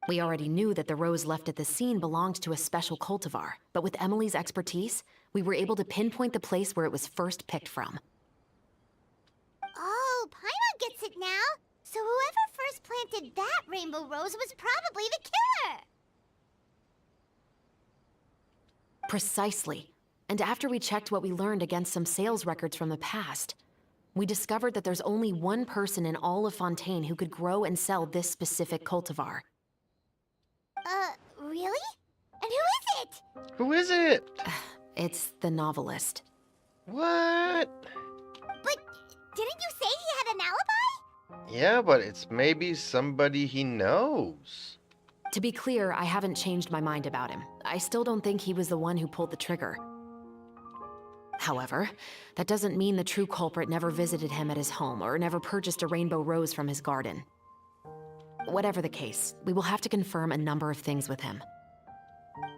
We already knew that the rose left at the scene belonged to a special cultivar, but with Emily's expertise, we were able to pinpoint the place where it was first picked from. Oh, Paimon gets it now. So whoever first planted that rainbow rose was probably the killer. Precisely. And after we checked what we learned against some sales records from the past, we discovered that there's only one person in all of Fontaine who could grow and sell this specific cultivar. Really? And who is it? Who is it? It's the novelist. What? But didn't you say he had an alibi? Yeah, but it's maybe somebody he knows. To be clear, I haven't changed my mind about him. I still don't think he was the one who pulled the trigger. However, that doesn't mean the true culprit never visited him at his home or never purchased a rainbow rose from his garden. Whatever the case, we will have to confirm a number of things with him.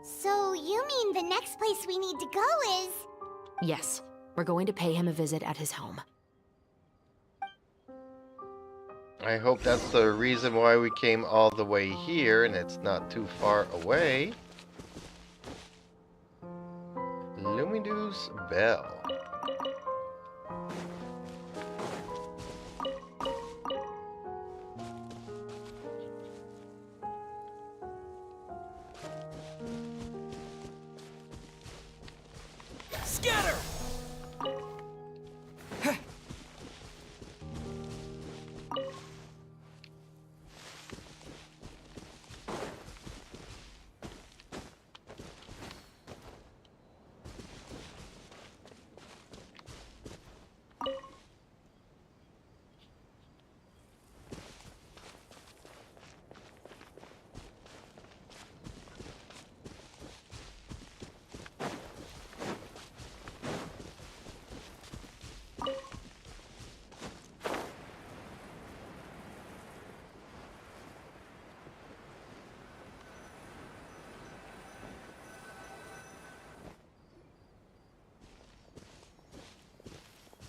So you mean the next place we need to go is... Yes, we're going to pay him a visit at his home. I hope that's the reason why we came all the way here and it's not too far away. Lumidu's Bell. Scatter!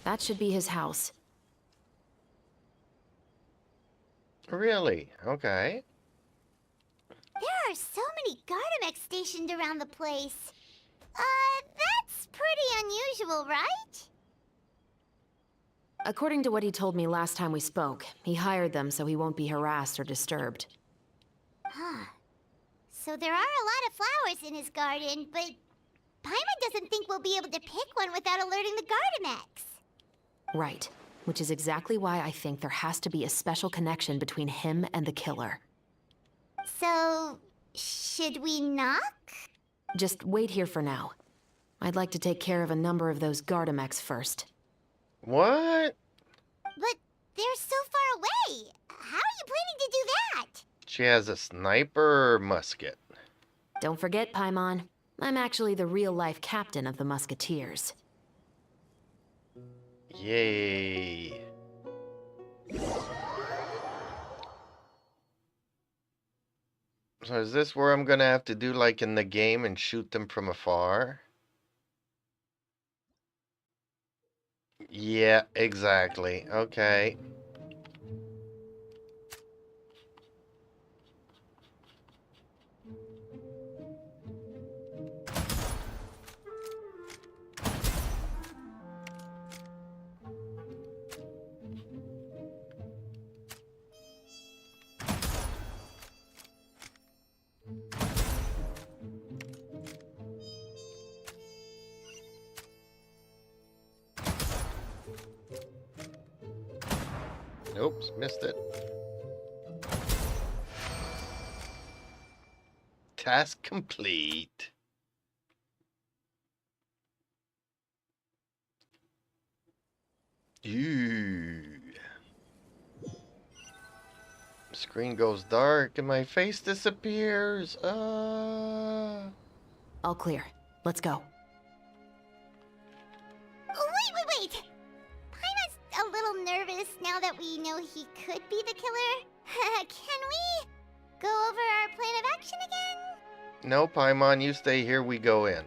That should be his house. Really? Okay. There are so many Gardamex stationed around the place. That's pretty unusual, right? According to what he told me last time we spoke, he hired them so he won't be harassed or disturbed. Huh. So there are a lot of flowers in his garden, but Paimon doesn't think we'll be able to pick one without alerting the Gardamex. Right. Which is exactly why I think there has to be a special connection between him and the killer. So, should we knock? Just wait here for now. I'd like to take care of a number of those Gardamex first. What? But they're so far away. How are you planning to do that? She has a sniper musket. Don't forget, Paimon. I'm actually the real-life captain of the Musketeers. Yay. So is this where I'm gonna have to do like in the game and shoot them from afar? Yeah, exactly. Okay. Oops, missed it. Task complete. Ew. Screen goes dark and my face disappears. All clear. Let's go. Wait! Paimon's a little nervous now that we know he could be the killer. Can we go over our plan of action again? No, Paimon, you stay here, we go in.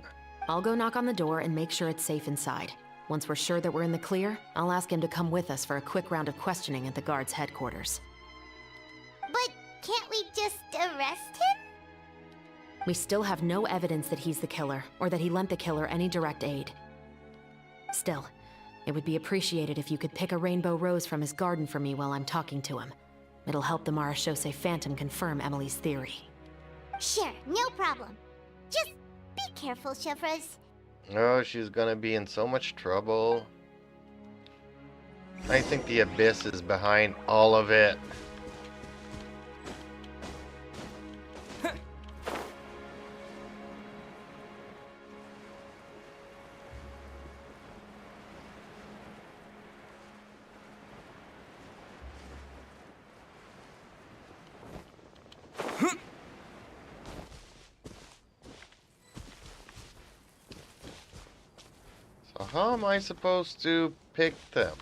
I'll go knock on the door and make sure it's safe inside. Once we're sure that we're in the clear, I'll ask him to come with us for a quick round of questioning at the guard's headquarters. But can't we just arrest him? We still have no evidence that he's the killer, or that he lent the killer any direct aid. Still, it would be appreciated if you could pick a rainbow rose from his garden for me while I'm talking to him. It'll help the Marachose Phantom confirm Emily's theory. Sure, no problem. Just be careful, Chevres. Oh, she's gonna be in so much trouble. I think the Abyss is behind all of it. So how am I supposed to pick them?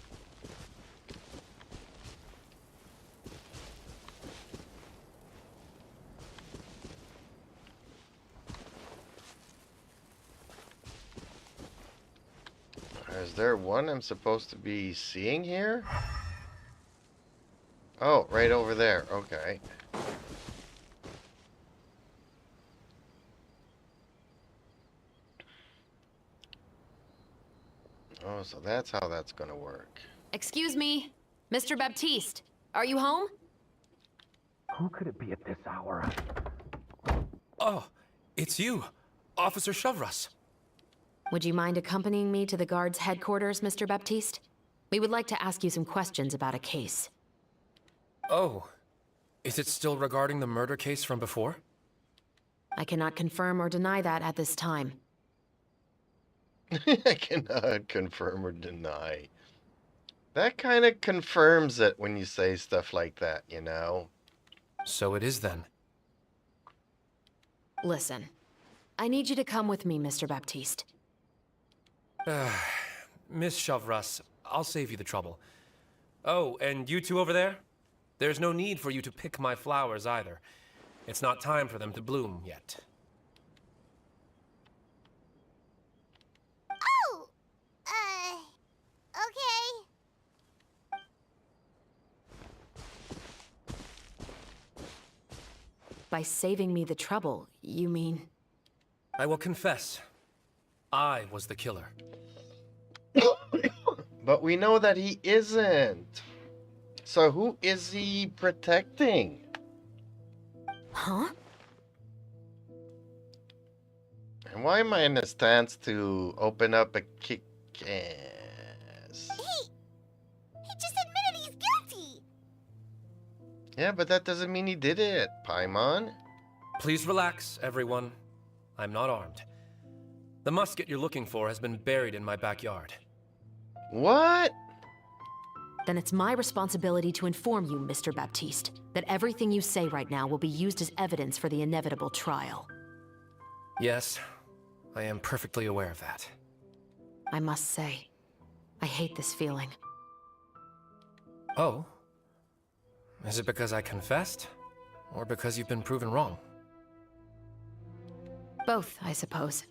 Is there one I'm supposed to be seeing here? Oh, right over there. Okay. Oh, so that's how that's gonna work. Excuse me, Mr. Baptiste, are you home? Who could it be at this hour? Oh, it's you, Officer Chevres. Would you mind accompanying me to the guard's headquarters, Mr. Baptiste? We would like to ask you some questions about a case. Oh, is it still regarding the murder case from before? I cannot confirm or deny that at this time. I cannot confirm or deny. That kind of confirms it when you say stuff like that, you know? So it is then. Listen, I need you to come with me, Mr. Baptiste. Miss Chevres, I'll save you the trouble. Oh, and you two over there? There's no need for you to pick my flowers either. It's not time for them to bloom yet. Oh! Okay. By saving me the trouble, you mean? I will confess, I was the killer. But we know that he isn't. So who is he protecting? Huh? And why am I in a stance to open up a kick ass? He just admitted he's guilty. Yeah, but that doesn't mean he did it, Paimon. Please relax, everyone. I'm not armed. The musket you're looking for has been buried in my backyard. What? Then it's my responsibility to inform you, Mr. Baptiste, that everything you say right now will be used as evidence for the inevitable trial. Yes, I am perfectly aware of that. I must say, I hate this feeling. Oh? Is it because I confessed? Or because you've been proven wrong? Both, I suppose.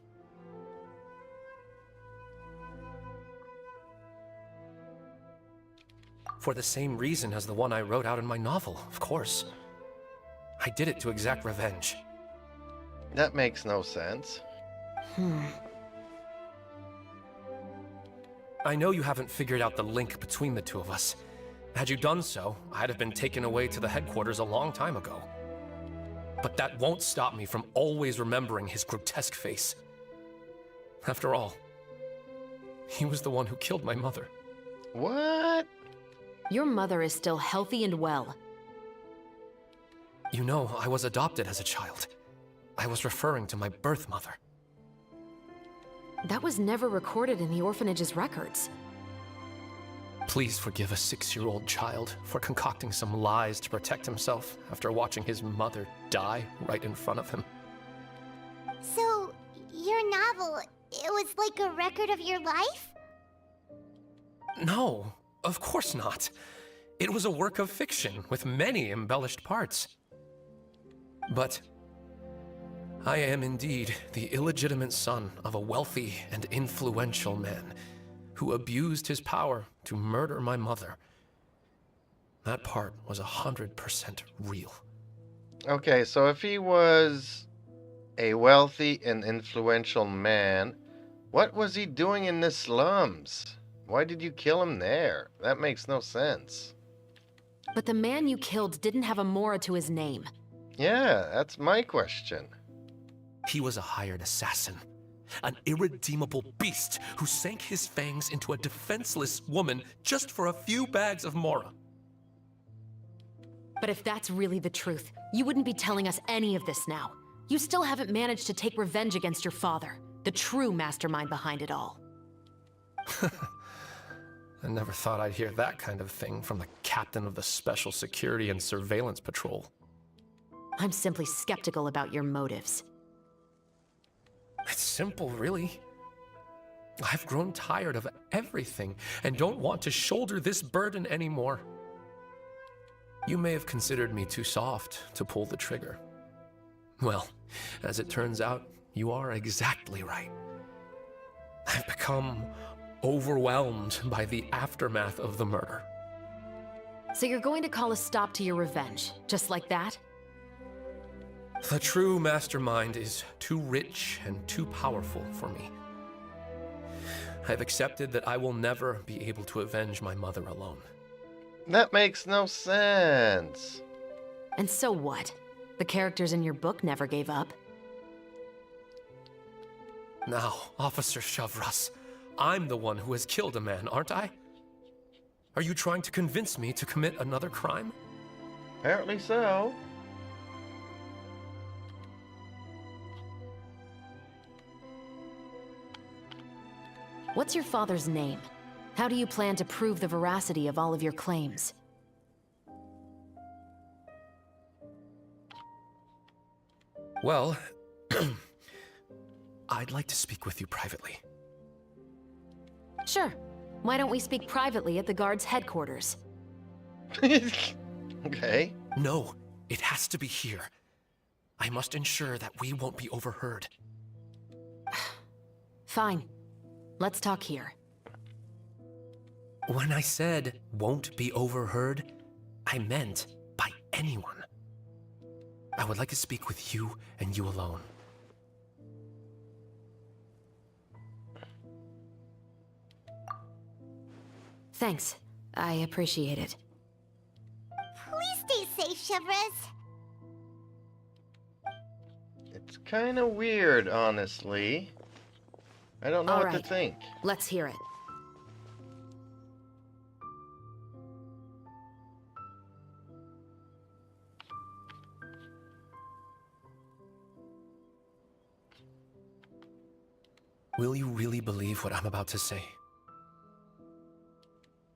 For the same reason as the one I wrote out in my novel, of course. I did it to exact revenge. That makes no sense. I know you haven't figured out the link between the two of us. Had you done so, I'd have been taken away to the headquarters a long time ago. But that won't stop me from always remembering his grotesque face. After all, he was the one who killed my mother. What? Your mother is still healthy and well. You know, I was adopted as a child. I was referring to my birth mother. That was never recorded in the orphanage's records. Please forgive a 6-year-old child for concocting some lies to protect himself after watching his mother die right in front of him. So, your novel, it was like a record of your life? No, of course not. It was a work of fiction with many embellished parts. But I am indeed the illegitimate son of a wealthy and influential man who abused his power to murder my mother. That part was 100% real. Okay, so if he was a wealthy and influential man, what was he doing in the slums? Why did you kill him there? That makes no sense. But the man you killed didn't have a Mora to his name. Yeah, that's my question. He was a hired assassin, an irredeemable beast who sank his fangs into a defenseless woman just for a few bags of Mora. But if that's really the truth, you wouldn't be telling us any of this now. You still haven't managed to take revenge against your father, the true mastermind behind it all. I never thought I'd hear that kind of thing from the captain of the Special Security and Surveillance Patrol. I'm simply skeptical about your motives. It's simple, really. I've grown tired of everything and don't want to shoulder this burden anymore. You may have considered me too soft to pull the trigger. Well, as it turns out, you are exactly right. I've become overwhelmed by the aftermath of the murder. So you're going to call a stop to your revenge, just like that? The true mastermind is too rich and too powerful for me. I've accepted that I will never be able to avenge my mother alone. That makes no sense. And so what? The characters in your book never gave up. Now, Officer Shavras, I'm the one who has killed a man, aren't I? Are you trying to convince me to commit another crime? Apparently so. What's your father's name? How do you plan to prove the veracity of all of your claims? Well, I'd like to speak with you privately. Sure. Why don't we speak privately at the guard's headquarters? Okay. No, it has to be here. I must ensure that we won't be overheard. Fine. Let's talk here. When I said won't be overheard, I meant by anyone. I would like to speak with you and you alone. Thanks. I appreciate it. Please stay safe, Shavras. It's kind of weird, honestly. I don't know All what right. to think. Let's hear it. Will you really believe what I'm about to say?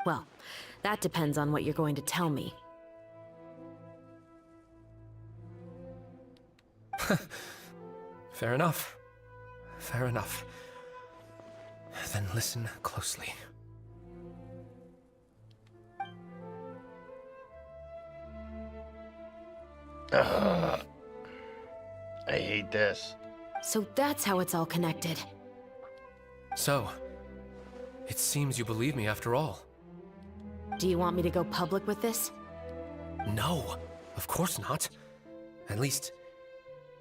Well, that depends on what you're going to tell me. Fair enough. Fair enough. Then listen closely. Ugh. I hate this. So that's how it's all connected. So, it seems you believe me after all. Do you want me to go public with this? No, of course not. At least,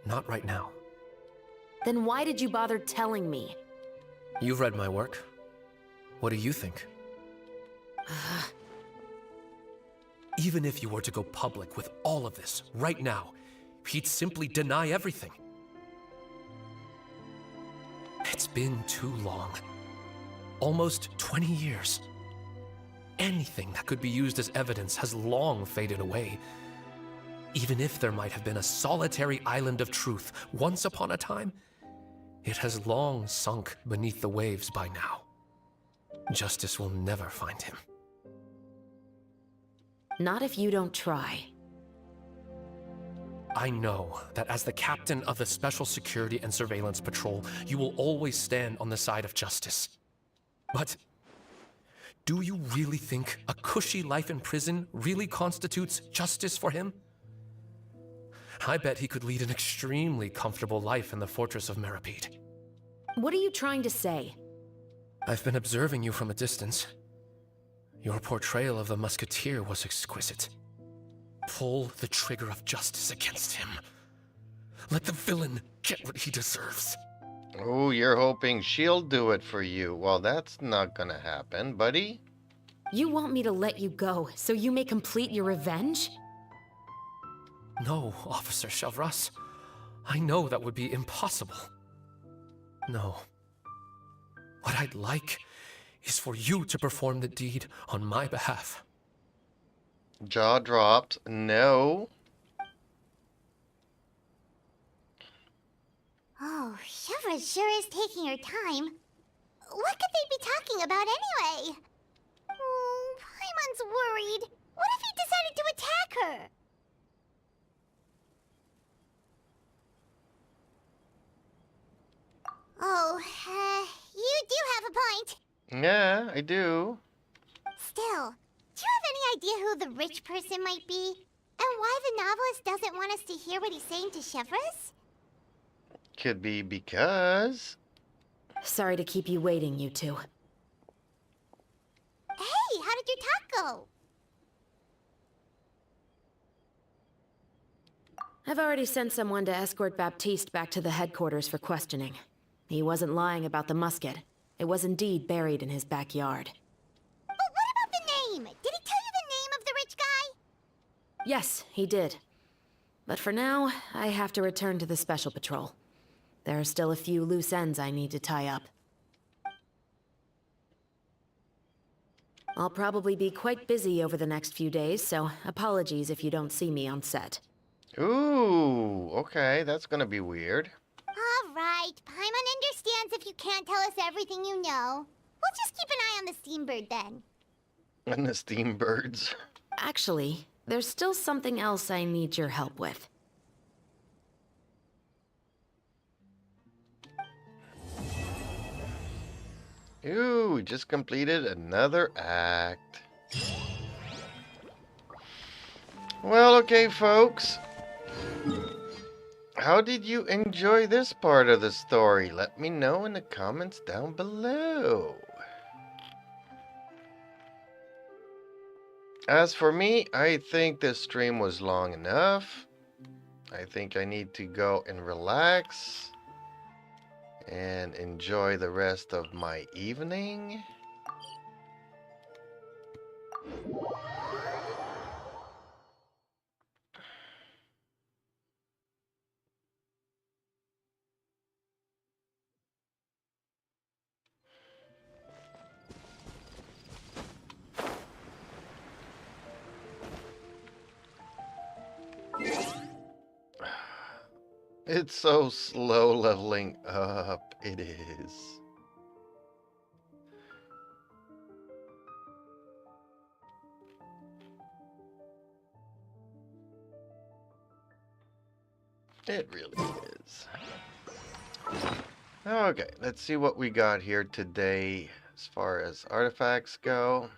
not right now. Then why did you bother telling me? You've read my work. What do you think? Even if you were to go public with all of this right now, he'd simply deny everything. It's been too long. Almost 20 years. anything that could be used as evidence has long faded away. Even if there might have been a solitary island of truth once upon a time, it has long sunk beneath the waves by now. Justice will never find him. Not if you don't try. I know that as the captain of the Special Security and Surveillance Patrol, you will always stand on the side of justice. But do you really think a cushy life in prison really constitutes justice for him? I bet he could lead an extremely comfortable life in the fortress of Meripede. What are you trying to say? I've been observing you from a distance. Your portrayal of the Musketeer was exquisite. Pull the trigger of justice against him. Let the villain get what he deserves. Oh, you're hoping she'll do it for you. Well, that's not gonna happen, buddy. You want me to let you go so you may complete your revenge? No, Officer Chavras. I know that would be impossible. No. What I'd like is for you to perform the deed on my behalf. Jaw dropped. No. Oh, Shiva sure is taking her time. What could they be talking about anyway? Oh, Paimon's worried. What if he decided to attack her? Oh, you do have a point. Yeah, I do. Still, do you have any idea who the rich person might be? And why the novelist doesn't want us to hear what he's saying to Chevres? Could be because... Sorry to keep you waiting, you two. Hey, how did your talk go? I've already sent someone to escort Baptiste back to the headquarters for questioning. He wasn't lying about the musket. It was indeed buried in his backyard. But what about the name? Did he tell you the name of the rich guy? Yes, he did. But for now, I have to return to the Special Patrol. There are still a few loose ends I need to tie up. I'll probably be quite busy over the next few days, so apologies if you don't see me on set. Ooh, okay, that's gonna be weird. All right, Paimon understands if you can't tell us everything you know. We'll just keep an eye on the Steambird then. And the steam birds. Actually, there's still something else I need your help with. Ooh, we just completed another act. Well, okay, folks. How did you enjoy this part of the story? Let me know in the comments down below. As for me, I think this stream was long enough. I think I need to go and relax and enjoy the rest of my evening. It's so slow leveling up. It is. It really is. Okay, let's see what we got here today as far as artifacts go.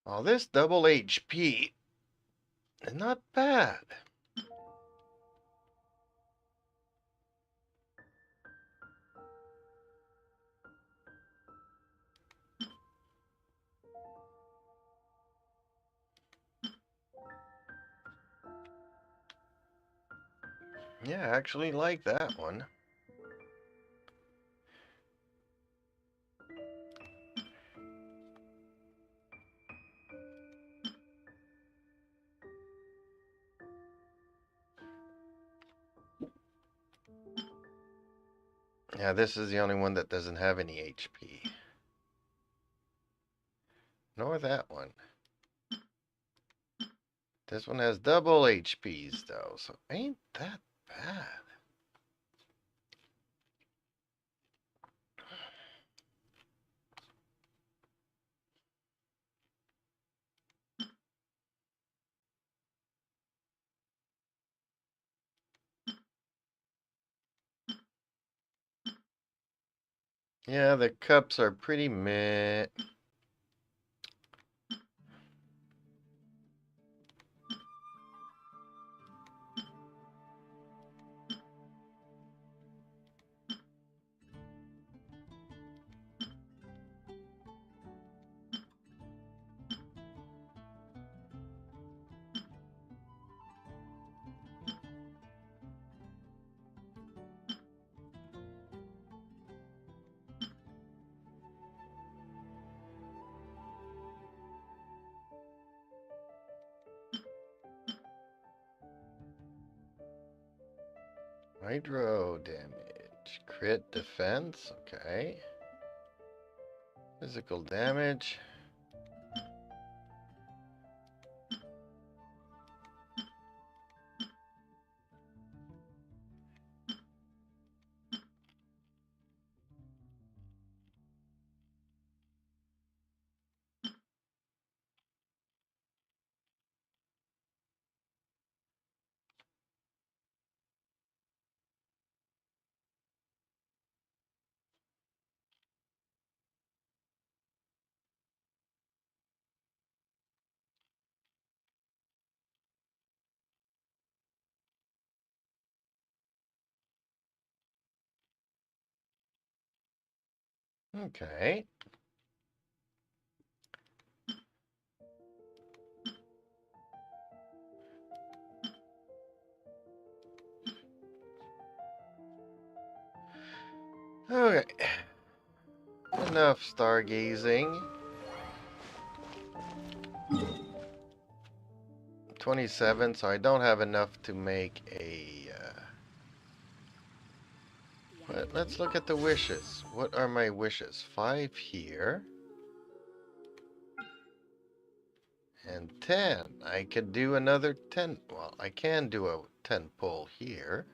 All this double HP is not bad. Yeah, I actually like that one. Yeah, this is the only one that doesn't have any HP. Nor that one. This one has double HPs though, so ain't that bad. Yeah, the cups are pretty meh. Hydro damage. Crit defense. Okay. Physical damage. Okay. Okay. Enough stargazing. 27, so I don't have enough to make a... But let's look at the wishes. What are my wishes? 5 here. And 10. I could do another 10. Well, I can do a 10 pull here.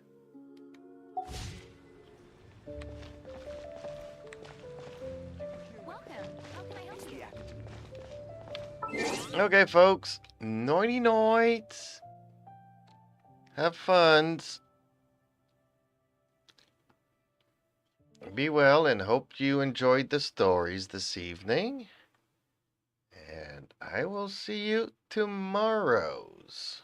Okay, folks. Nighty nights. Have funs. Be well, and hope you enjoyed the stories this evening. And I will see you tomorrow's.